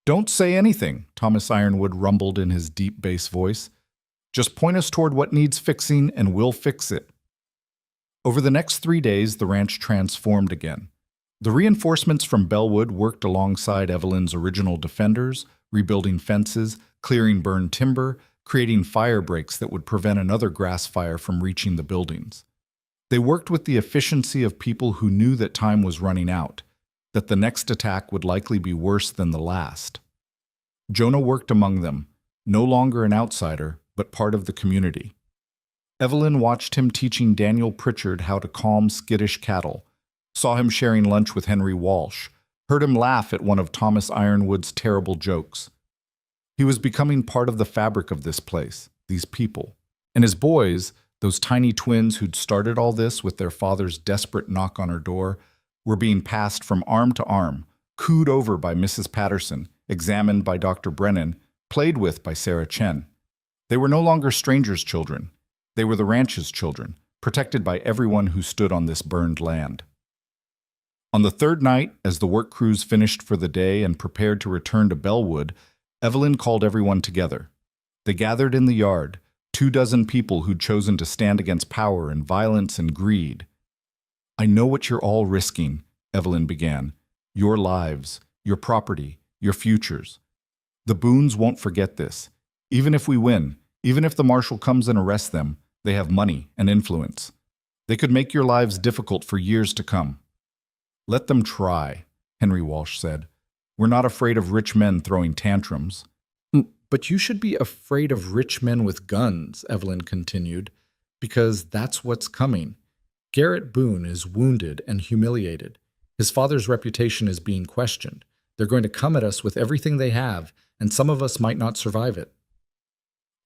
"Don't say anything," Thomas Ironwood rumbled in his deep bass voice. "Just point us toward what needs fixing and we'll fix it." Over the next 3 days, the ranch transformed again. The reinforcements from Bellwood worked alongside Evelyn's original defenders, rebuilding fences, clearing burned timber, creating fire breaks that would prevent another grass fire from reaching the buildings. They worked with the efficiency of people who knew that time was running out, that the next attack would likely be worse than the last. Jonah worked among them, no longer an outsider, but part of the community. Evelyn watched him teaching Daniel Pritchard how to calm skittish cattle, saw him sharing lunch with Henry Walsh, heard him laugh at one of Thomas Ironwood's terrible jokes. He was becoming part of the fabric of this place, these people. And his boys, those tiny twins who'd started all this with their father's desperate knock on her door, were being passed from arm to arm, cooed over by Mrs. Patterson, examined by Dr. Brennan, played with by Sarah Chen. They were no longer strangers' children. They were the ranch's children, protected by everyone who stood on this burned land. On the third night, as the work crews finished for the day and prepared to return to Bellwood, Evelyn called everyone together. They gathered in the yard, 24 people who'd chosen to stand against power and violence and greed. "I know what you're all risking," Evelyn began. "Your lives, your property, your futures. The Boones won't forget this. Even if we win, even if the marshal comes and arrests them, they have money and influence. They could make your lives difficult for years to come." "Let them try," Henry Walsh said. "We're not afraid of rich men throwing tantrums." "But you should be afraid of rich men with guns," Evelyn continued, "because that's what's coming. Garrett Boone is wounded and humiliated. His father's reputation is being questioned. They're going to come at us with everything they have, and some of us might not survive it."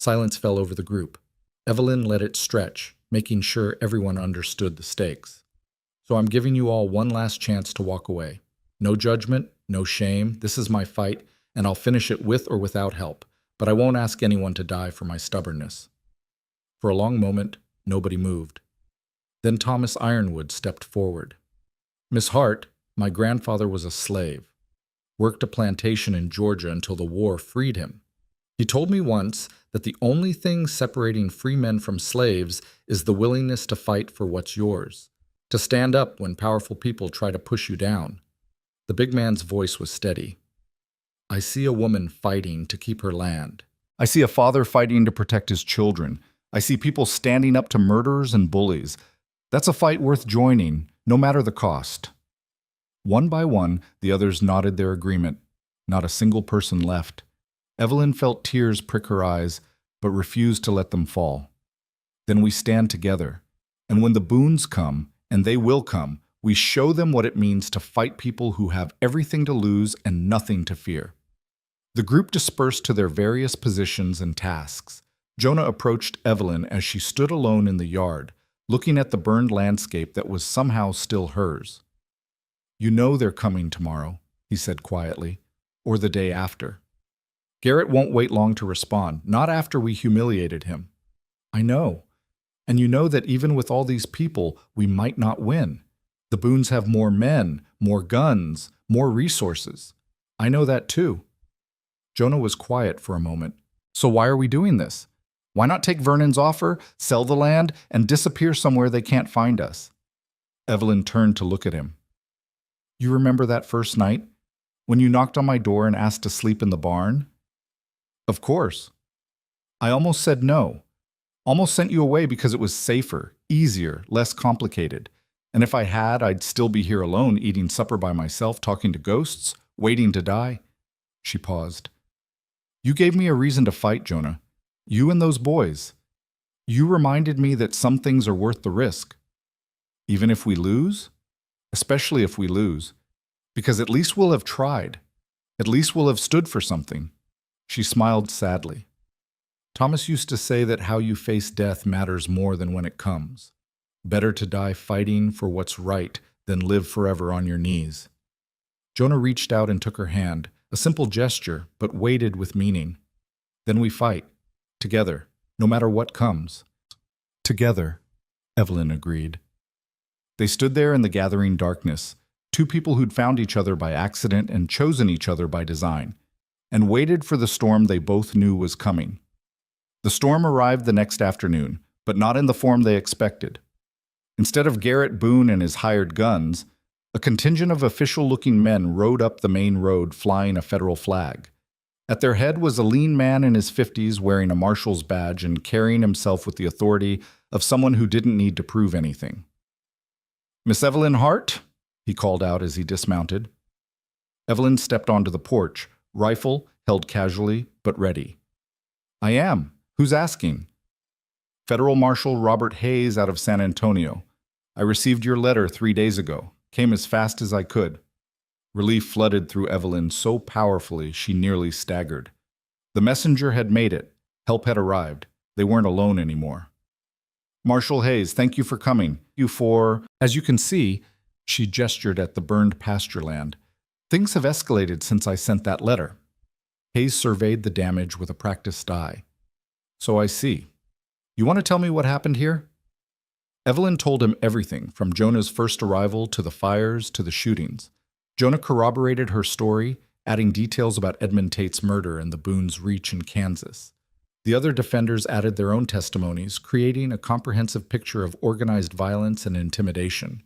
Silence fell over the group. Evelyn let it stretch, making sure everyone understood the stakes. "So I'm giving you all one last chance to walk away. No judgment, no shame. This is my fight, and I'll finish it with or without help, but I won't ask anyone to die for my stubbornness." For a long moment, nobody moved. Then Thomas Ironwood stepped forward. "Miss Hart, my grandfather was a slave. Worked a plantation in Georgia until the war freed him. He told me once that the only thing separating free men from slaves is the willingness to fight for what's yours, to stand up when powerful people try to push you down." The big man's voice was steady. "I see a woman fighting to keep her land. I see a father fighting to protect his children. I see people standing up to murderers and bullies. That's a fight worth joining, no matter the cost." One by one, the others nodded their agreement. Not a single person left. Evelyn felt tears prick her eyes, but refused to let them fall. "Then we stand together. And when the Boones come, and they will come, we show them what it means to fight people who have everything to lose and nothing to fear." The group dispersed to their various positions and tasks. Jonah approached Evelyn as she stood alone in the yard, looking at the burned landscape that was somehow still hers. "You know they're coming tomorrow," he said quietly, "or the day after. Garrett won't wait long to respond, not after we humiliated him." "I know. And you know that even with all these people, we might not win. The Boones have more men, more guns, more resources. I know that too." Jonah was quiet for a moment. "So why are we doing this? Why not take Vernon's offer, sell the land, and disappear somewhere they can't find us?" Evelyn turned to look at him. "You remember that first night, when you knocked on my door and asked to sleep in the barn? Of course. I almost said no. Almost sent you away because it was safer, easier, less complicated. And if I had, I'd still be here alone, eating supper by myself, talking to ghosts, waiting to die. She paused. You gave me a reason to fight, Jonah. You and those boys. You reminded me that some things are worth the risk. Even if we lose? Especially if we lose. Because at least we'll have tried. At least we'll have stood for something. She smiled sadly. Thomas used to say that how you face death matters more than when it comes. Better to die fighting for what's right than live forever on your knees. Jonah reached out and took her hand, a simple gesture, but weighted with meaning. Then we fight. Together, no matter what comes. Together, Evelyn agreed. They stood there in the gathering darkness, two people who'd found each other by accident and chosen each other by design, and waited for the storm they both knew was coming. The storm arrived the next afternoon, but not in the form they expected. Instead of Garrett Boone and his hired guns, a contingent of official-looking men rode up the main road flying a federal flag. At their head was a lean man in his 50s wearing a marshal's badge and carrying himself with the authority of someone who didn't need to prove anything. "Miss Evelyn Hart?" he called out as he dismounted. Evelyn stepped onto the porch, rifle held casually but ready. "I am. Who's asking?" "Federal Marshal Robert Hayes out of San Antonio. I received your letter 3 days ago. Came as fast as I could." Relief flooded through Evelyn so powerfully she nearly staggered. The messenger had made it. Help had arrived. They weren't alone anymore. "Marshal Hayes, thank you for coming. As you can see," she gestured at the burned pasture land, "things have escalated since I sent that letter." Hayes surveyed the damage with a practiced eye. "So I see. You want to tell me what happened here?" Evelyn told him everything, from Jonah's first arrival to the fires to the shootings. Jonah corroborated her story, adding details about Edmund Tate's murder and the Boone's reach in Kansas. The other defenders added their own testimonies, creating a comprehensive picture of organized violence and intimidation.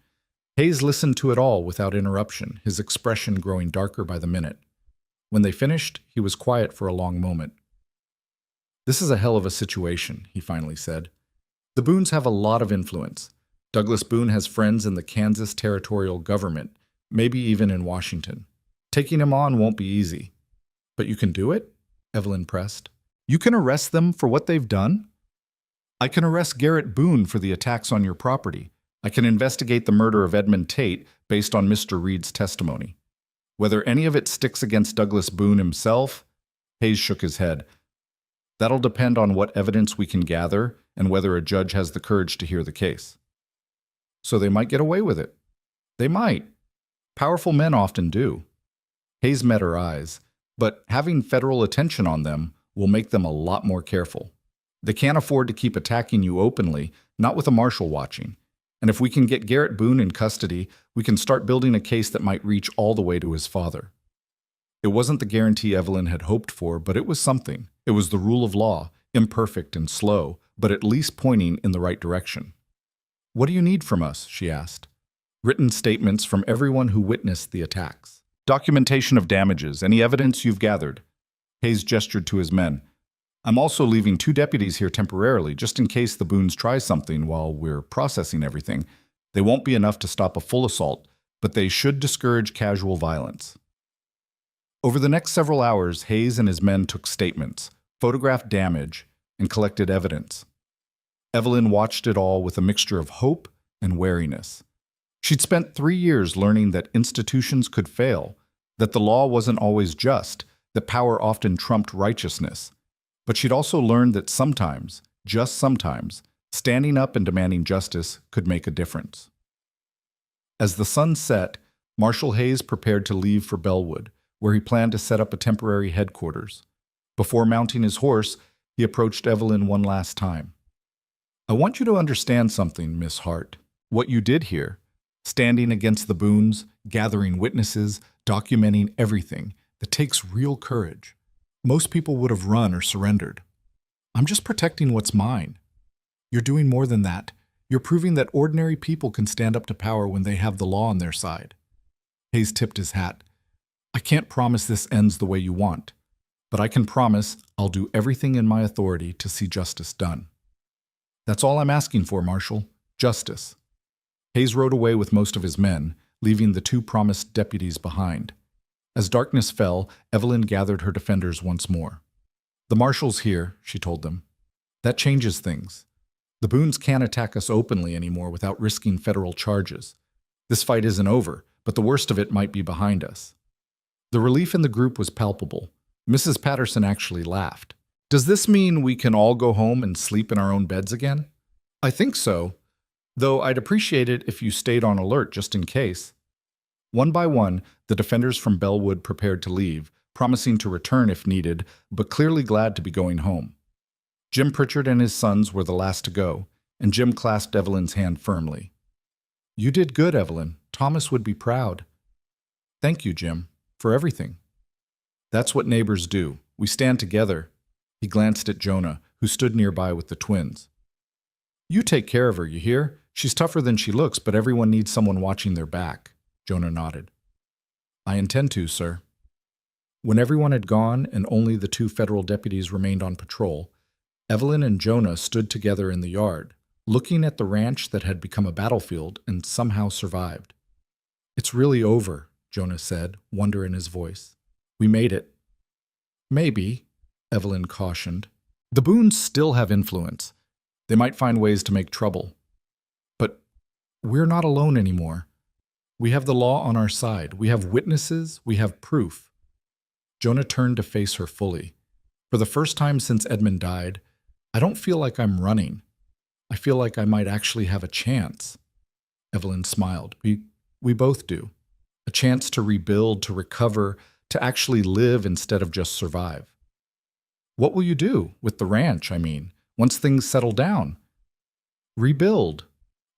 Hayes listened to it all without interruption, his expression growing darker by the minute. When they finished, he was quiet for a long moment. "This is a hell of a situation," he finally said. "The Boones have a lot of influence. Douglas Boone has friends in the Kansas territorial government, maybe even in Washington. Taking him on won't be easy." "But you can do it?" Evelyn pressed. "You can arrest them for what they've done?" "I can arrest Garrett Boone for the attacks on your property. I can investigate the murder of Edmund Tate based on Mr. Reed's testimony. Whether any of it sticks against Douglas Boone himself," Hayes shook his head, "that'll depend on what evidence we can gather and whether a judge has the courage to hear the case." "So they might get away with it." "They might. Powerful men often do." Hayes met her eyes, "But having federal attention on them will make them a lot more careful. They can't afford to keep attacking you openly, not with a marshal watching. And if we can get Garrett Boone in custody, we can start building a case that might reach all the way to his father." It wasn't the guarantee Evelyn had hoped for, but it was something. It was the rule of law, imperfect and slow, but at least pointing in the right direction. "What do you need from us?" she asked. "Written statements from everyone who witnessed the attacks. Documentation of damages, any evidence you've gathered." Hayes gestured to his men. "I'm also leaving 2 deputies here temporarily, just in case the Boones try something while we're processing everything. They won't be enough to stop a full assault, but they should discourage casual violence." Over the next several hours, Hayes and his men took statements, photographed damage, and collected evidence. Evelyn watched it all with a mixture of hope and wariness. She'd spent 3 years learning that institutions could fail, that the law wasn't always just, that power often trumped righteousness. But she'd also learned that sometimes, just sometimes, standing up and demanding justice could make a difference. As the sun set, Marshal Hayes prepared to leave for Bellwood, where he planned to set up a temporary headquarters. Before mounting his horse, he approached Evelyn one last time. "I want you to understand something, Miss Hart. What you did here, standing against the Boones, gathering witnesses, documenting everything, that takes real courage. Most people would have run or surrendered. I'm just protecting what's mine. You're doing more than that. You're proving that ordinary people can stand up to power when they have the law on their side." Hayes tipped his hat. "I can't promise this ends the way you want. but I can promise I'll do everything in my authority to see justice done. That's all I'm asking for, Marshal. Justice. Hayes rode away with most of his men, leaving the two promised deputies behind. As darkness fell, Evelyn gathered her defenders once more. The Marshal's here, she told them. That changes things. The Boones can't attack us openly anymore without risking federal charges. This fight isn't over, but the worst of it might be behind us. The relief in the group was palpable. Mrs. Patterson actually laughed. Does this mean we can all go home and sleep in our own beds again? I think so, though I'd appreciate it if you stayed on alert just in case. One by one, the defenders from Bellwood prepared to leave, promising to return if needed, but clearly glad to be going home. Jim Pritchard and his sons were the last to go, and Jim clasped Evelyn's hand firmly. You did good, Evelyn. Thomas would be proud. Thank you, Jim, for everything. That's what neighbors do. We stand together. He glanced at Jonah, who stood nearby with the twins. You take care of her, you hear? She's tougher than she looks, but everyone needs someone watching their back. Jonah nodded. I intend to, sir. When everyone had gone and only the two federal deputies remained on patrol, Evelyn and Jonah stood together in the yard, looking at the ranch that had become a battlefield and somehow survived. It's really over, Jonah said, wonder in his voice. We made it. Maybe, Evelyn cautioned. The Boones still have influence. They might find ways to make trouble. But we're not alone anymore. We have the law on our side. We have witnesses. We have proof. Jonah turned to face her fully. For the first time since Edmund died, I don't feel like I'm running. I feel like I might actually have a chance. Evelyn smiled. We both do. A chance to rebuild, to recover, to actually live instead of just survive. What will you do with the ranch, I mean, once things settle down? Rebuild,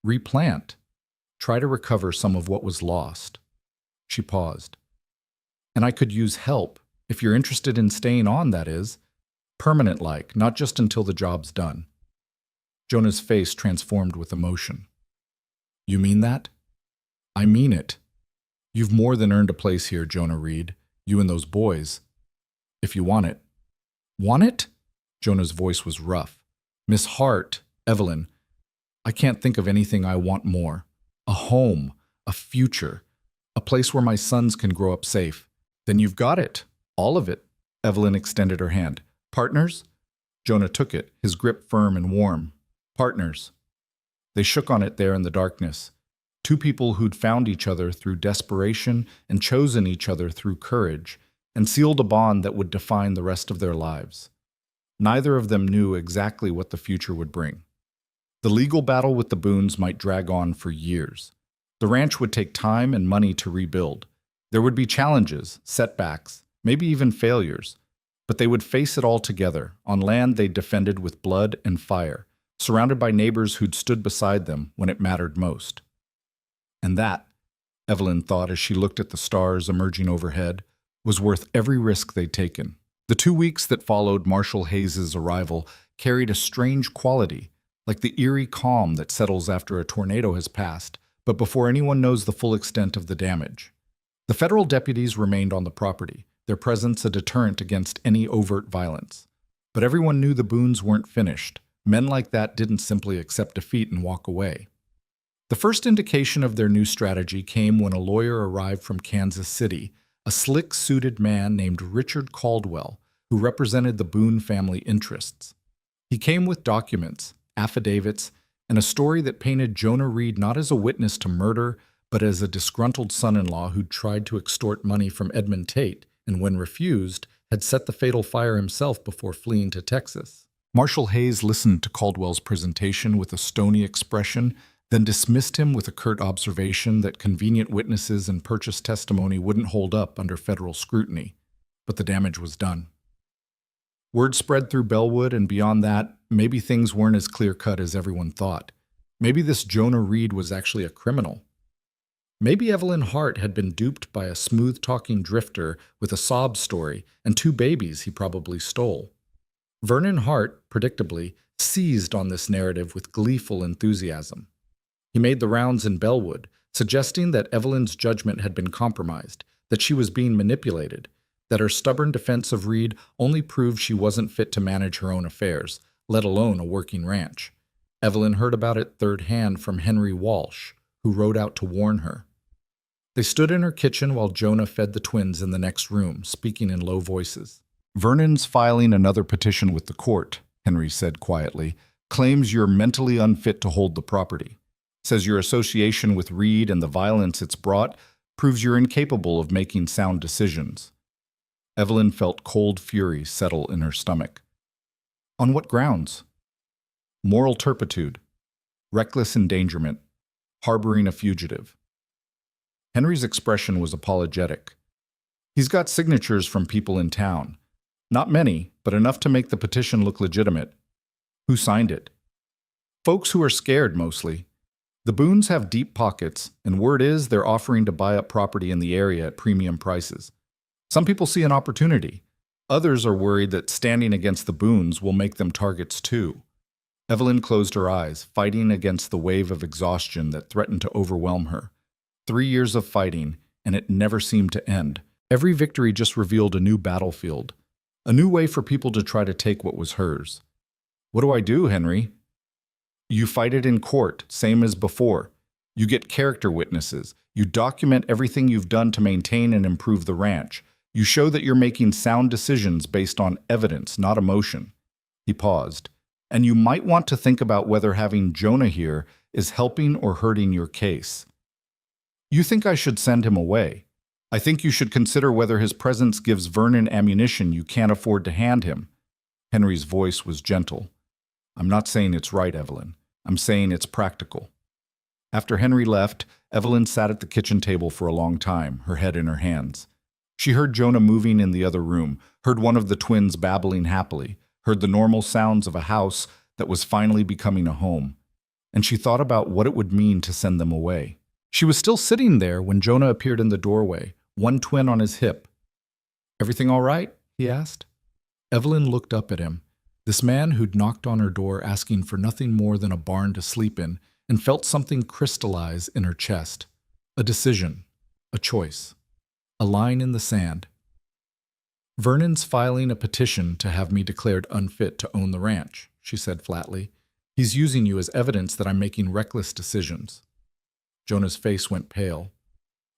replant, try to recover some of what was lost. She paused. And I could use help, if you're interested in staying on, that is. Permanent-like, not just until the job's done. Jonah's face transformed with emotion. You mean that? I mean it. You've more than earned a place here, Jonah Reed. You and those boys. If you want it. Want it? Jonah's voice was rough. Miss Hart, Evelyn, I can't think of anything I want more. A home, a future, a place where my sons can grow up safe. Then you've got it. All of it. Evelyn extended her hand. Partners? Jonah took it, his grip firm and warm. Partners. They shook on it there in the darkness. Two people who'd found each other through desperation and chosen each other through courage, and sealed a bond that would define the rest of their lives. Neither of them knew exactly what the future would bring. The legal battle with the Boones might drag on for years. The ranch would take time and money to rebuild. There would be challenges, setbacks, maybe even failures, but they would face it all together, on land they defended with blood and fire, surrounded by neighbors who'd stood beside them when it mattered most. And that, Evelyn thought as she looked at the stars emerging overhead, was worth every risk they'd taken. The 2 weeks that followed Marshal Hayes's arrival carried a strange quality, like the eerie calm that settles after a tornado has passed, but before anyone knows the full extent of the damage. The federal deputies remained on the property, their presence a deterrent against any overt violence. But everyone knew the Boones weren't finished. Men like that didn't simply accept defeat and walk away. The first indication of their new strategy came when a lawyer arrived from Kansas City, a slick-suited man named Richard Caldwell, who represented the Boone family interests. He came with documents, affidavits, and a story that painted Jonah Reed not as a witness to murder, but as a disgruntled son-in-law who'd tried to extort money from Edmund Tate, and when refused, had set the fatal fire himself before fleeing to Texas. Marshal Hayes listened to Caldwell's presentation with a stony expression, then dismissed him with a curt observation that convenient witnesses and purchase testimony wouldn't hold up under federal scrutiny. But the damage was done. Word spread through Bellwood, and beyond that, maybe things weren't as clear-cut as everyone thought. Maybe this Jonah Reed was actually a criminal. Maybe Evelyn Hart had been duped by a smooth-talking drifter with a sob story and 2 babies he probably stole. Vernon Hart, predictably, seized on this narrative with gleeful enthusiasm. He made the rounds in Bellwood, suggesting that Evelyn's judgment had been compromised, that she was being manipulated, that her stubborn defense of Reed only proved she wasn't fit to manage her own affairs, let alone a working ranch. Evelyn heard about it third hand from Henry Walsh, who rode out to warn her. They stood in her kitchen while Jonah fed the twins in the next room, speaking in low voices. "Vernon's filing another petition with the court," Henry said quietly. "Claims you're mentally unfit to hold the property. Says your association with Reed and the violence it's brought proves you're incapable of making sound decisions." Evelyn felt cold fury settle in her stomach. "On what grounds?" "Moral turpitude, reckless endangerment, harboring a fugitive." Henry's expression was apologetic. "He's got signatures from people in town. Not many, but enough to make the petition look legitimate." "Who signed it?" "Folks who are scared, mostly. The Boones have deep pockets, and word is they're offering to buy up property in the area at premium prices. Some people see an opportunity. Others are worried that standing against the Boones will make them targets too." Evelyn closed her eyes, fighting against the wave of exhaustion that threatened to overwhelm her. 3 years of fighting, and it never seemed to end. Every victory just revealed a new battlefield, a new way for people to try to take what was hers. "What do I do, Henry?" "You fight it in court, same as before. You get character witnesses. You document everything you've done to maintain and improve the ranch. You show that you're making sound decisions based on evidence, not emotion." He paused. "And you might want to think about whether having Jonah here is helping or hurting your case. You think I should send him away. I think you should consider whether his presence gives Vernon ammunition you can't afford to hand him." Henry's voice was gentle. "I'm not saying it's right, Evelyn. I'm saying it's practical." After Henry left, Evelyn sat at the kitchen table for a long time, her head in her hands. She heard Jonah moving in the other room, heard one of the twins babbling happily, heard the normal sounds of a house that was finally becoming a home. And she thought about what it would mean to send them away. She was still sitting there when Jonah appeared in the doorway, one twin on his hip. "Everything all right?" he asked. Evelyn looked up at him, this man who'd knocked on her door asking for nothing more than a barn to sleep in, and felt something crystallize in her chest. A decision, a choice, a line in the sand. "Vernon's filing a petition to have me declared unfit to own the ranch," she said flatly. "He's using you as evidence that I'm making reckless decisions." Jonah's face went pale.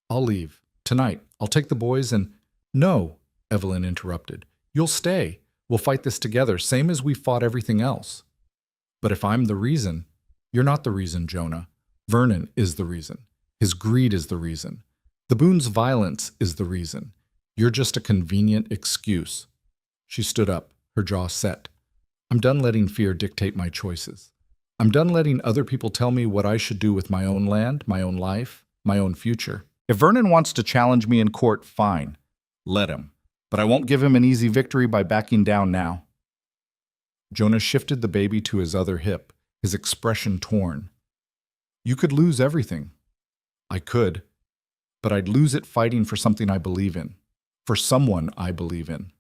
"I'll leave. Tonight. I'll take the boys and—" "No," Evelyn interrupted. "You'll stay. We'll fight this together, same as we fought everything else." "But if I'm the reason—" "You're not the reason, Jonah. Vernon is the reason. His greed is the reason. The Boone's violence is the reason. You're just a convenient excuse." She stood up, her jaw set. "I'm done letting fear dictate my choices. I'm done letting other people tell me what I should do with my own land, my own life, my own future. If Vernon wants to challenge me in court, fine. Let him. But I won't give him an easy victory by backing down now." Jonah shifted the baby to his other hip, his expression torn. "You could lose everything." "I could. But I'd lose it fighting for something I believe in. For someone I believe in."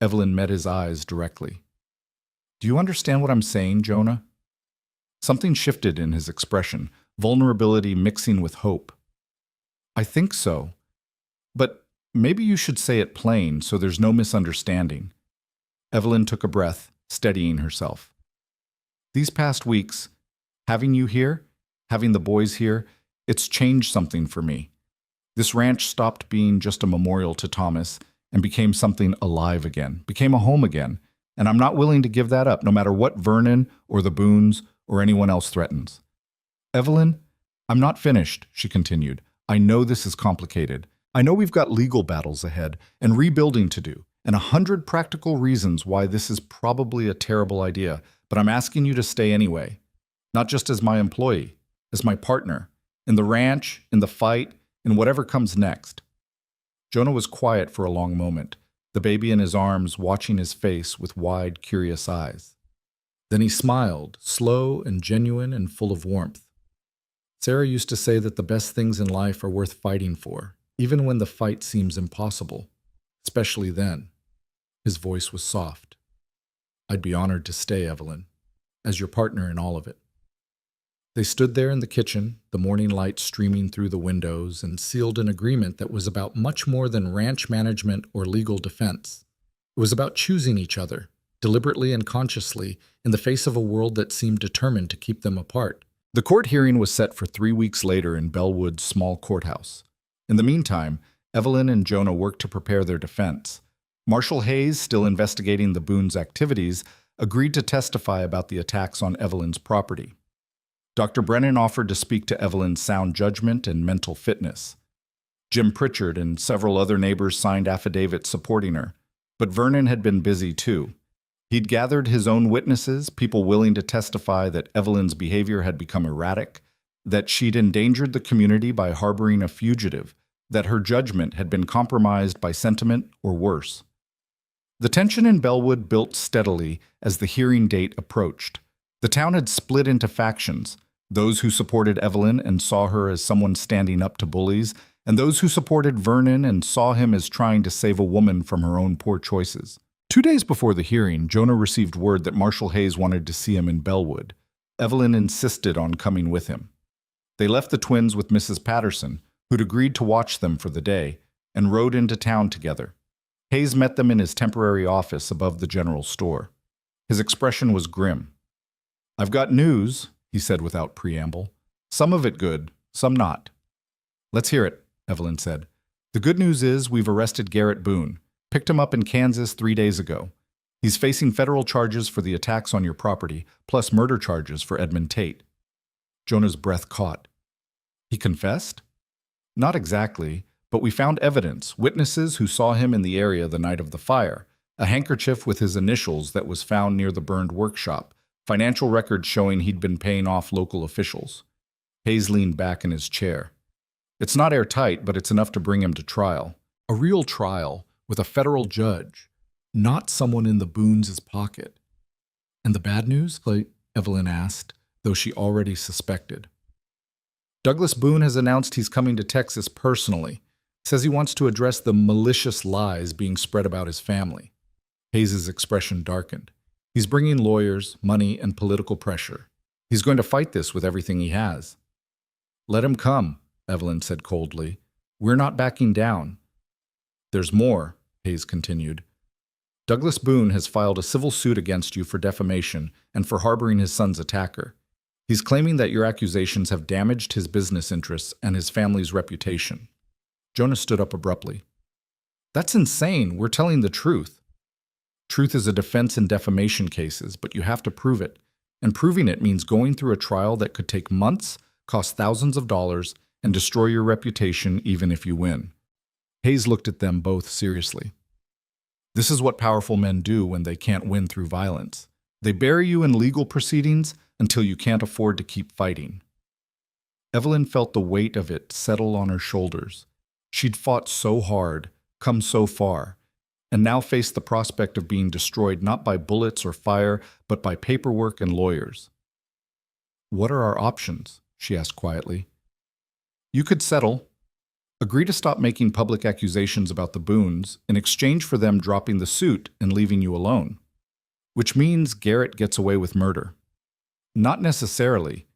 Evelyn met his eyes directly. "Do you understand what I'm saying, Jonah?" Something shifted in his expression, vulnerability mixing with hope. "I think so. But maybe you should say it plain so there's no misunderstanding." Evelyn took a breath, steadying herself. "These past weeks, having you here, having the boys here, it's changed something for me. This ranch stopped being just a memorial to Thomas and became something alive again, became a home again, and I'm not willing to give that up no matter what Vernon or the Boones or anyone else threatens." "Evelyn, I'm not finished," she continued. "I know this is complicated. I know we've got legal battles ahead and rebuilding to do, and 100 practical reasons why this is probably a terrible idea, but I'm asking you to stay anyway. Not just as my employee, as my partner, in the ranch, in the fight, in whatever comes next." Jonah was quiet for a long moment, the baby in his arms watching his face with wide, curious eyes. Then he smiled, slow and genuine and full of warmth. "Sarah used to say that the best things in life are worth fighting for, even when the fight seems impossible, especially then." His voice was soft. "I'd be honored to stay, Evelyn, as your partner in all of it." They stood there in the kitchen, the morning light streaming through the windows, and sealed an agreement that was about much more than ranch management or legal defense. It was about choosing each other, deliberately and consciously, in the face of a world that seemed determined to keep them apart. The court hearing was set for 3 weeks later in Bellwood's small courthouse. In the meantime, Evelyn and Jonah worked to prepare their defense. Marshal Hayes, still investigating the Boones' activities, agreed to testify about the attacks on Evelyn's property. Dr. Brennan offered to speak to Evelyn's sound judgment and mental fitness. Jim Pritchard and several other neighbors signed affidavits supporting her, but Vernon had been busy too. He'd gathered his own witnesses, people willing to testify that Evelyn's behavior had become erratic, that she'd endangered the community by harboring a fugitive, that her judgment had been compromised by sentiment or worse. The tension in Bellwood built steadily as the hearing date approached. The town had split into factions, those who supported Evelyn and saw her as someone standing up to bullies, and those who supported Vernon and saw him as trying to save a woman from her own poor choices. 2 days before the hearing, Jonah received word that Marshal Hayes wanted to see him in Bellwood. Evelyn insisted on coming with him. They left the twins with Mrs. Patterson, who'd agreed to watch them for the day, and rode into town together. Hayes met them in his temporary office above the general store. His expression was grim. "I've got news," he said without preamble. "Some of it good, some not." "Let's hear it," Evelyn said. "The good news is we've arrested Garrett Boone. Picked him up in Kansas 3 days ago. He's facing federal charges for the attacks on your property, plus murder charges for Edmund Tate." Jonah's breath caught. "He confessed?" "Not exactly, but we found evidence, witnesses who saw him in the area the night of the fire, a handkerchief with his initials that was found near the burned workshop, financial records showing he'd been paying off local officials." Hayes leaned back in his chair. "It's not airtight, but it's enough to bring him to trial. A real trial, with a federal judge, not someone in the Boones' pocket." "And the bad news?" Evelyn asked, though she already suspected. "Douglas Boone has announced he's coming to Texas personally. Says he wants to address the malicious lies being spread about his family." Hayes' expression darkened. "He's bringing lawyers, money, and political pressure. He's going to fight this with everything he has." "Let him come," Evelyn said coldly. "We're not backing down." "There's more," Hayes continued. "Douglas Boone has filed a civil suit against you for defamation and for harboring his son's attacker. He's claiming that your accusations have damaged his business interests and his family's reputation." Jonah stood up abruptly. "That's insane. We're telling the truth." "Truth is a defense in defamation cases, but you have to prove it. And proving it means going through a trial that could take months, cost thousands of dollars, and destroy your reputation even if you win." Hayes looked at them both seriously. "This is what powerful men do when they can't win through violence. They bury you in legal proceedings until you can't afford to keep fighting." Evelyn felt the weight of it settle on her shoulders. She'd fought so hard, come so far, and now faced the prospect of being destroyed not by bullets or fire, but by paperwork and lawyers. "What are our options?" she asked quietly. "You could settle. Agree to stop making public accusations about the Boones in exchange for them dropping the suit and leaving you alone. Which means Garrett gets away with murder." "Not necessarily.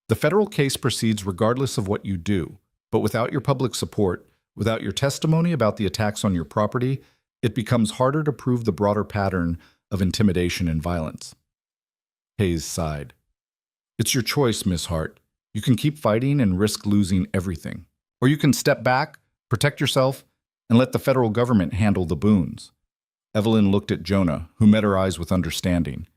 The federal case proceeds regardless of what you do, but without your public support, without your testimony about the attacks on your property, it becomes harder to prove the broader pattern of intimidation and violence." Hayes sighed. "It's your choice, Miss Hart. You can keep fighting and risk losing everything. Or you can step back, protect yourself, and let the federal government handle the Boones." Evelyn looked at Jonah, who met her eyes with understanding.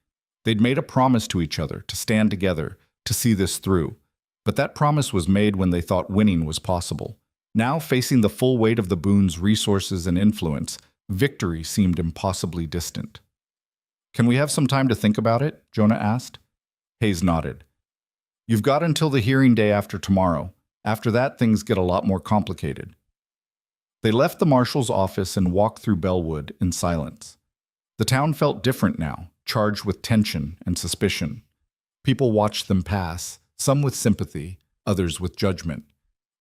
They'd made a promise to each other to stand together, to see this through. But that promise was made when they thought winning was possible. Now, facing the full weight of the Boones' resources and influence, victory seemed impossibly distant. "Can we have some time to think about it?" Jonah asked. Hayes nodded. "You've got until the hearing day after tomorrow. After that, things get a lot more complicated." They left the marshal's office and walked through Bellwood in silence. The town felt different now, charged with tension and suspicion. People watched them pass, some with sympathy, others with judgment.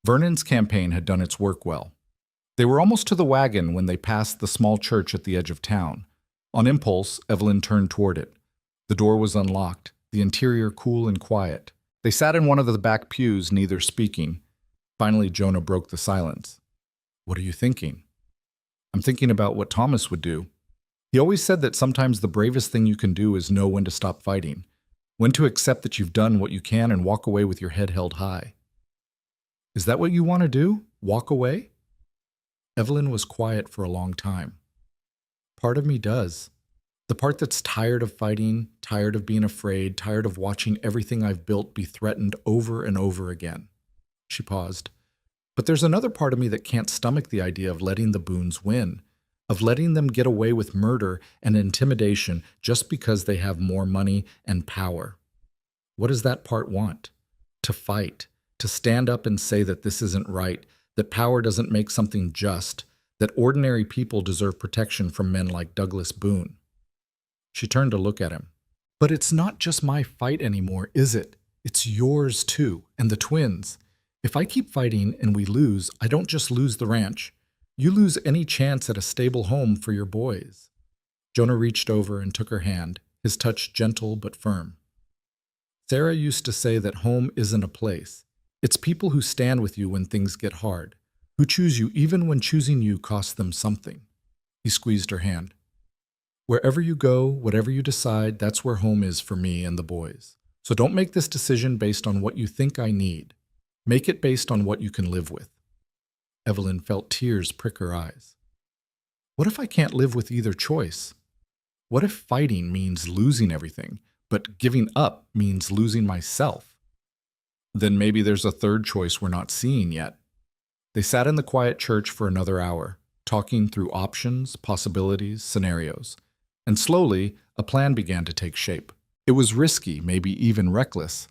Vernon's campaign had done its work well. They were almost to the wagon when they passed the small church at the edge of town. On impulse, Evelyn turned toward it. The door was unlocked, the interior cool and quiet. They sat in one of the back pews, neither speaking. Finally, Jonah broke the silence. "What are you thinking?" "I'm thinking about what Thomas would do. He always said that sometimes the bravest thing you can do is know when to stop fighting, when to accept that you've done what you can and walk away with your head held high." "Is that what you want to do? Walk away?" Evelyn was quiet for a long time. "Part of me does. The part that's tired of fighting, tired of being afraid, tired of watching everything I've built be threatened over and over again." She paused. "But there's another part of me that can't stomach the idea of letting the Boones win, of letting them get away with murder and intimidation just because they have more money and power." "What does that part want?" "To fight, to stand up and say that this isn't right, that power doesn't make something just, that ordinary people deserve protection from men like Douglas Boone." She turned to look at him. "But it's not just my fight anymore, is it? It's yours too, and the twins. If I keep fighting and we lose, I don't just lose the ranch. You lose any chance at a stable home for your boys." Jonah reached over and took her hand, his touch gentle but firm. "Sarah used to say that home isn't a place. It's people who stand with you when things get hard, who choose you even when choosing you costs them something." He squeezed her hand. "Wherever you go, whatever you decide, that's where home is for me and the boys. So don't make this decision based on what you think I need. Make it based on what you can live with." Evelyn felt tears prick her eyes. "What if I can't live with either choice? What if fighting means losing everything, but giving up means losing myself?" "Then maybe there's a third choice we're not seeing yet." They sat in the quiet church for another hour, talking through options, possibilities, scenarios. And slowly, a plan began to take shape. It was risky, maybe even reckless,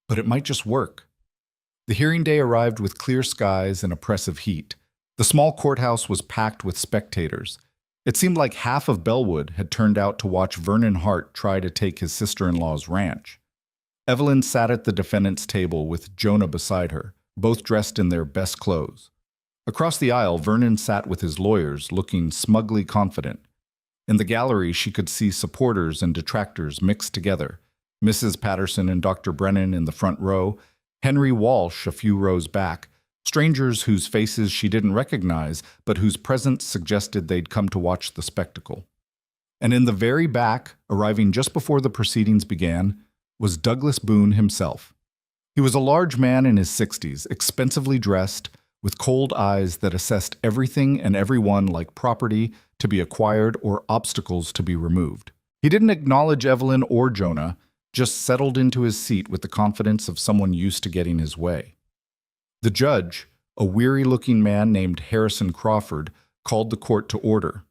but it might just work. The hearing day arrived with clear skies and oppressive heat. The small courthouse was packed with spectators. It seemed like half of Bellwood had turned out to watch Vernon Hart try to take his sister-in-law's ranch. Evelyn sat at the defendant's table with Jonah beside her, both dressed in their best clothes. Across the aisle, Vernon sat with his lawyers, looking smugly confident. In the gallery, she could see supporters and detractors mixed together. Mrs. Patterson and Dr. Brennan in the front row, Henry Walsh a few rows back, strangers whose faces she didn't recognize, but whose presence suggested they'd come to watch the spectacle. And in the very back, arriving just before the proceedings began, was Douglas Boone himself. He was a large man in his 60s, expensively dressed, with cold eyes that assessed everything and everyone like property to be acquired or obstacles to be removed. He didn't acknowledge Evelyn or Jonah, just settled into his seat with the confidence of someone used to getting his way. The judge, a weary-looking man named Harrison Crawford, called the court to order.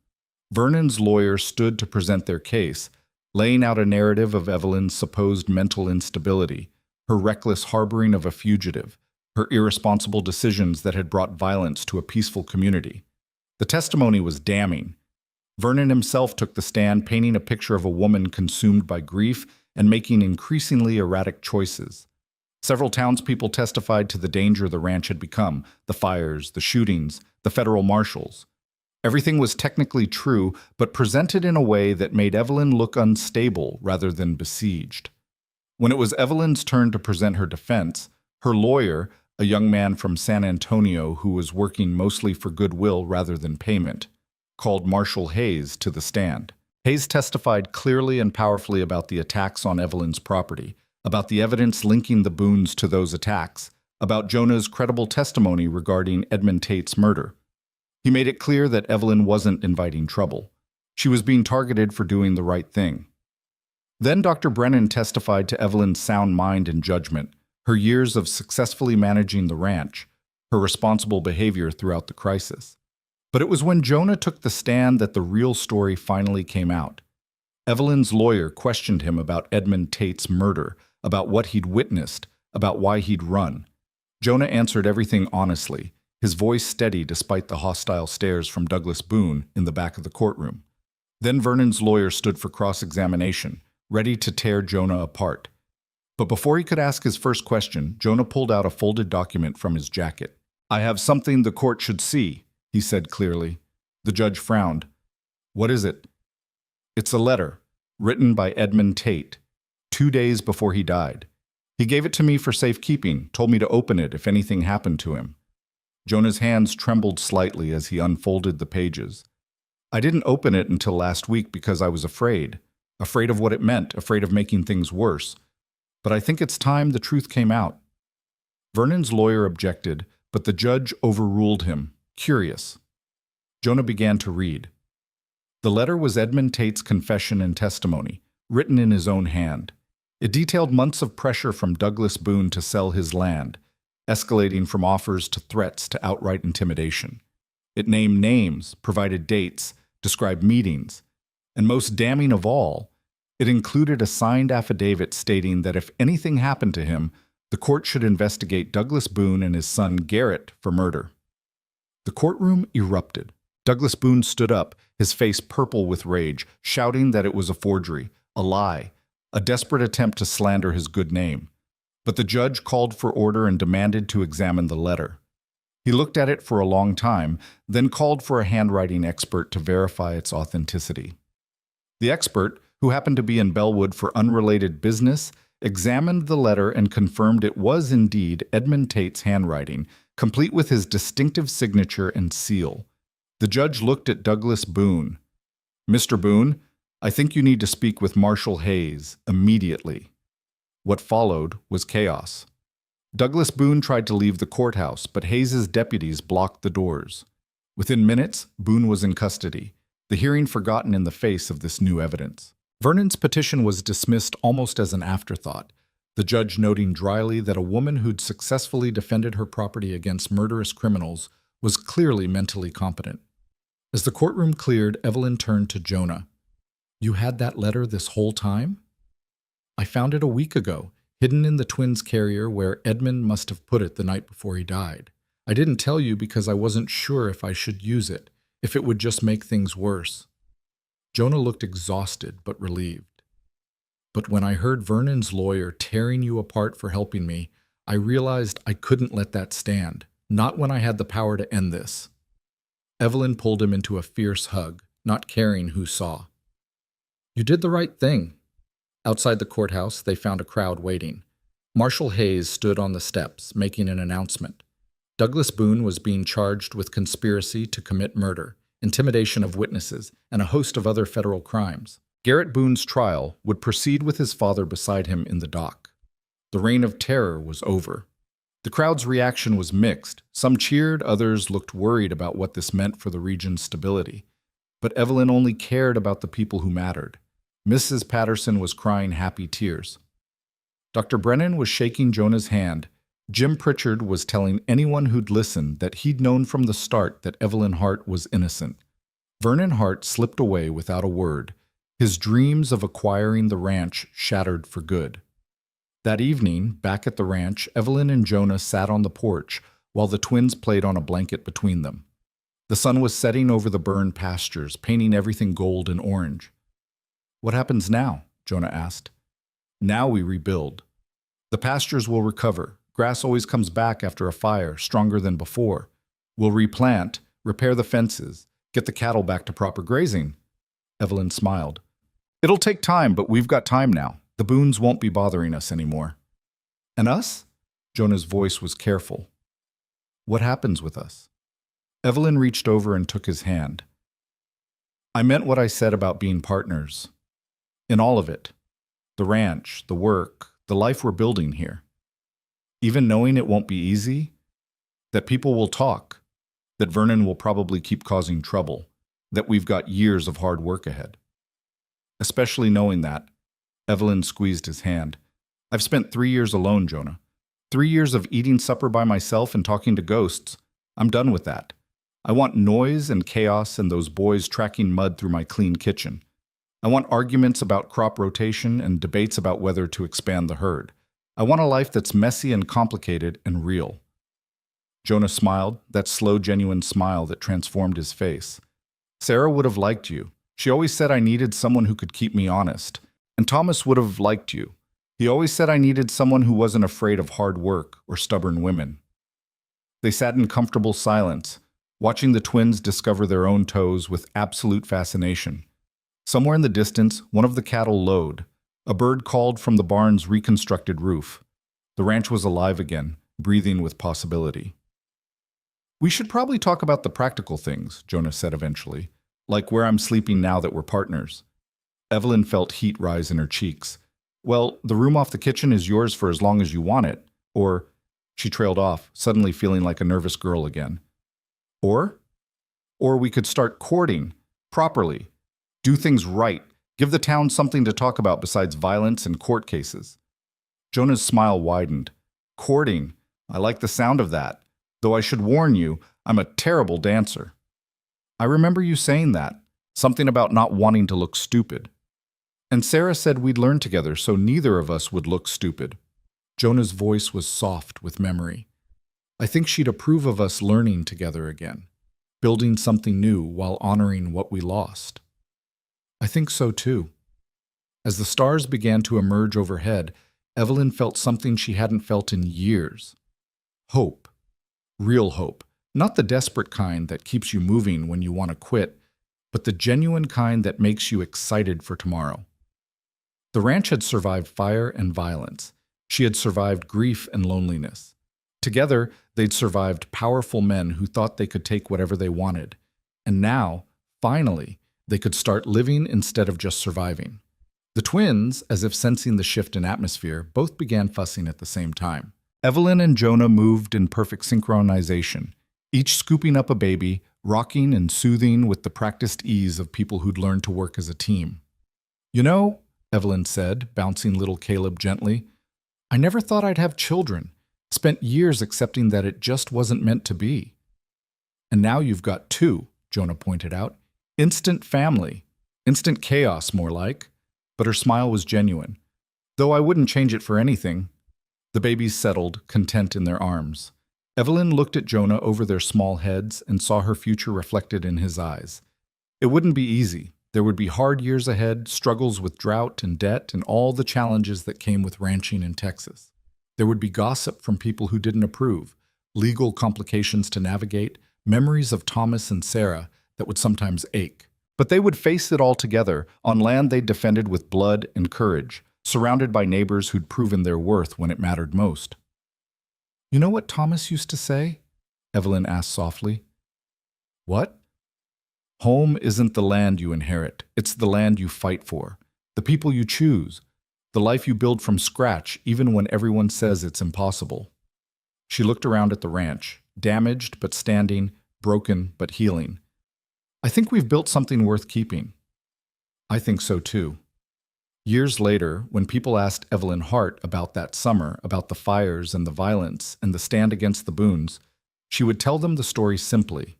Vernon's lawyer stood to present their case, laying out a narrative of Evelyn's supposed mental instability, her reckless harboring of a fugitive, her irresponsible decisions that had brought violence to a peaceful community. The testimony was damning. Vernon himself took the stand, painting a picture of a woman consumed by grief and making increasingly erratic choices. Several townspeople testified to the danger the ranch had become, the fires, the shootings, the federal marshals. Everything was technically true, but presented in a way that made Evelyn look unstable rather than besieged. When it was Evelyn's turn to present her defense, her lawyer, a young man from San Antonio who was working mostly for goodwill rather than payment, called Marshal Hayes to the stand. Hayes testified clearly and powerfully about the attacks on Evelyn's property, about the evidence linking the Boones to those attacks, about Jonah's credible testimony regarding Edmund Tate's murder. He made it clear that Evelyn wasn't inviting trouble. She was being targeted for doing the right thing. Then Dr. Brennan testified to Evelyn's sound mind and judgment, her years of successfully managing the ranch, her responsible behavior throughout the crisis. But it was when Jonah took the stand that the real story finally came out. Evelyn's lawyer questioned him about Edmund Tate's murder, about what he'd witnessed, about why he'd run. Jonah answered everything honestly, his voice steady despite the hostile stares from Douglas Boone in the back of the courtroom. Then Vernon's lawyer stood for cross-examination, ready to tear Jonah apart. But before he could ask his first question, Jonah pulled out a folded document from his jacket. "I have something the court should see," he said clearly. The judge frowned. "What is it?" "It's a letter, written by Edmund Tate, 2 days before he died. He gave it to me for safekeeping, told me to open it if anything happened to him. Jonah's hands trembled slightly as he unfolded the pages. I didn't open it until last week because I was afraid of what it meant, afraid of making things worse. But I think it's time the truth came out. Vernon's lawyer objected, but the judge overruled him, curious. Jonah began to read. The letter was Edmund Tate's confession and testimony, written in his own hand. It detailed months of pressure from Douglas Boone to sell his land, escalating from offers to threats to outright intimidation. It named names, provided dates, described meetings, and most damning of all, it included a signed affidavit stating that if anything happened to him, the court should investigate Douglas Boone and his son Garrett for murder. The courtroom erupted. Douglas Boone stood up, his face purple with rage, shouting that it was a forgery, a lie, a desperate attempt to slander his good name. But the judge called for order and demanded to examine the letter. He looked at it for a long time, then called for a handwriting expert to verify its authenticity. The expert, who happened to be in Bellwood for unrelated business, examined the letter and confirmed it was indeed Edmund Tate's handwriting, complete with his distinctive signature and seal. The judge looked at Douglas Boone. "Mr. Boone, I think you need to speak with Marshal Hayes immediately." What followed was chaos. Douglas Boone tried to leave the courthouse, but Hayes's deputies blocked the doors. Within minutes, Boone was in custody, the hearing forgotten in the face of this new evidence. Vernon's petition was dismissed almost as an afterthought, the judge noting dryly that a woman who'd successfully defended her property against murderous criminals was clearly mentally competent. As the courtroom cleared, Evelyn turned to Jonah. "You had that letter this whole time?" "I found it a week ago, hidden in the twins' carrier where Edmund must have put it the night before he died. I didn't tell you because I wasn't sure if I should use it, if it would just make things worse." Jonah looked exhausted but relieved. "But when I heard Vernon's lawyer tearing you apart for helping me, I realized I couldn't let that stand, not when I had the power to end this." Evelyn pulled him into a fierce hug, not caring who saw. "You did the right thing." Outside the courthouse, they found a crowd waiting. Marshal Hayes stood on the steps, making an announcement. Douglas Boone was being charged with conspiracy to commit murder, intimidation of witnesses, and a host of other federal crimes. Garrett Boone's trial would proceed with his father beside him in the dock. The reign of terror was over. The crowd's reaction was mixed. Some cheered, others looked worried about what this meant for the region's stability. But Evelyn only cared about the people who mattered. Mrs. Patterson was crying happy tears. Dr. Brennan was shaking Jonah's hand. Jim Pritchard was telling anyone who'd listened that he'd known from the start that Evelyn Hart was innocent. Vernon Hart slipped away without a word, his dreams of acquiring the ranch shattered for good. That evening, back at the ranch, Evelyn and Jonah sat on the porch while the twins played on a blanket between them. The sun was setting over the burned pastures, painting everything gold and orange. "What happens now?" Jonah asked. "Now we rebuild. The pastures will recover. Grass always comes back after a fire, stronger than before. We'll replant, repair the fences, get the cattle back to proper grazing." Evelyn smiled. "It'll take time, but we've got time now. The Boones won't be bothering us anymore." "And us?" Jonah's voice was careful. "What happens with us?" Evelyn reached over and took his hand. "I meant what I said about being partners. In all of it. The ranch, the work, the life we're building here. Even knowing it won't be easy, that people will talk, that Vernon will probably keep causing trouble, that we've got years of hard work ahead. Especially knowing that," Evelyn squeezed his hand, "I've spent 3 years alone, Jonah. 3 years of eating supper by myself and talking to ghosts. I'm done with that. I want noise and chaos and those boys tracking mud through my clean kitchen. I want arguments about crop rotation and debates about whether to expand the herd. I want a life that's messy and complicated and real." Jonah smiled, that slow, genuine smile that transformed his face. "Sarah would have liked you. She always said I needed someone who could keep me honest. And Thomas would have liked you. He always said I needed someone who wasn't afraid of hard work or stubborn women." They sat in comfortable silence, watching the twins discover their own toes with absolute fascination. Somewhere in the distance, one of the cattle lowed. A bird called from the barn's reconstructed roof. The ranch was alive again, breathing with possibility. "We should probably talk about the practical things," Jonah said eventually, "like where I'm sleeping now that we're partners." Evelyn felt heat rise in her cheeks. "Well, the room off the kitchen is yours for as long as you want it." Or, she trailed off, suddenly feeling like a nervous girl again. Or? Or we could start courting, properly. Do things right. Give the town something to talk about besides violence and court cases. Jonah's smile widened. "Courting. I like the sound of that. Though I should warn you, I'm a terrible dancer." "I remember you saying that. Something about not wanting to look stupid." "And Sarah said we'd learn together so neither of us would look stupid." Jonah's voice was soft with memory. "I think she'd approve of us learning together again, building something new while honoring what we lost." "I think so too." As the stars began to emerge overhead, Evelyn felt something she hadn't felt in years. Hope. Real hope. Not the desperate kind that keeps you moving when you want to quit, but the genuine kind that makes you excited for tomorrow. The ranch had survived fire and violence. She had survived grief and loneliness. Together, they'd survived powerful men who thought they could take whatever they wanted. And now, finally, they could start living instead of just surviving. The twins, as if sensing the shift in atmosphere, both began fussing at the same time. Evelyn and Jonah moved in perfect synchronization, each scooping up a baby, rocking and soothing with the practiced ease of people who'd learned to work as a team. "You know," Evelyn said, bouncing little Caleb gently, "I never thought I'd have children. Spent years accepting that it just wasn't meant to be." "And now you've got two," Jonah pointed out. "Instant family. Instant chaos, more like." But her smile was genuine. "Though I wouldn't change it for anything." The babies settled, content in their arms. Evelyn looked at Jonah over their small heads and saw her future reflected in his eyes. It wouldn't be easy. There would be hard years ahead, struggles with drought and debt and all the challenges that came with ranching in Texas. There would be gossip from people who didn't approve, legal complications to navigate, memories of Thomas and Sarah that would sometimes ache. But they would face it all together, on land they'd defended with blood and courage, surrounded by neighbors who'd proven their worth when it mattered most. "You know what Thomas used to say?" Evelyn asked softly. "What?" "Home isn't the land you inherit. It's the land you fight for, the people you choose, the life you build from scratch even when everyone says it's impossible." She looked around at the ranch, damaged but standing, broken but healing. "I think we've built something worth keeping." "I think so too." Years later, when people asked Evelyn Hart about that summer, about the fires and the violence and the stand against the Boones, she would tell them the story simply.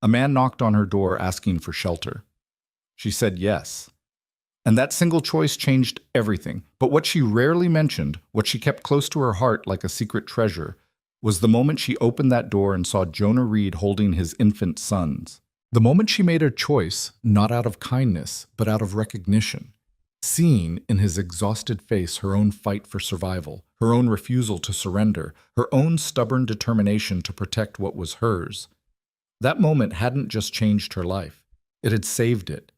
A man knocked on her door asking for shelter. She said yes. And that single choice changed everything. But what she rarely mentioned, what she kept close to her heart like a secret treasure, was the moment she opened that door and saw Jonah Reed holding his infant sons. The moment she made a choice, not out of kindness, but out of recognition. Seeing in his exhausted face her own fight for survival, her own refusal to surrender, her own stubborn determination to protect what was hers. That moment hadn't just changed her life. It had saved it.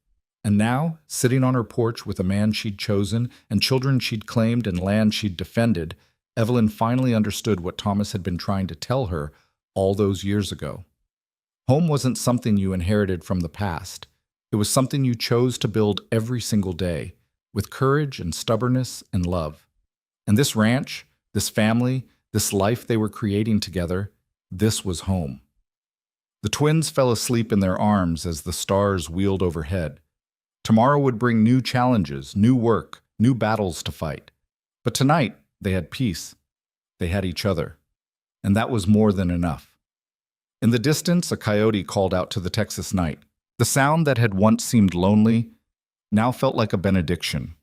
And now, sitting on her porch with a man she'd chosen and children she'd claimed and land she'd defended, Evelyn finally understood what Thomas had been trying to tell her all those years ago. Home wasn't something you inherited from the past. It was something you chose to build every single day, with courage and stubbornness and love. And this ranch, this family, this life they were creating together, this was home. The twins fell asleep in their arms as the stars wheeled overhead. Tomorrow would bring new challenges, new work, new battles to fight. But tonight, they had peace. They had each other. And that was more than enough. In the distance, a coyote called out to the Texas night. The sound that had once seemed lonely now felt like a benediction,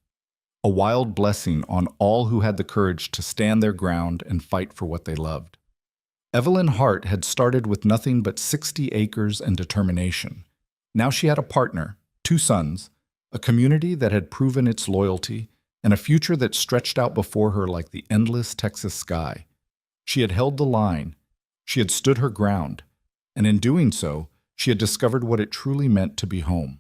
a wild blessing on all who had the courage to stand their ground and fight for what they loved. Evelyn Hart had started with nothing but 60 acres and determination. Now she had a partner, 2 sons, a community that had proven its loyalty, and a future that stretched out before her like the endless Texas sky. She had held the line. She had stood her ground. And in doing so, she had discovered what it truly meant to be home.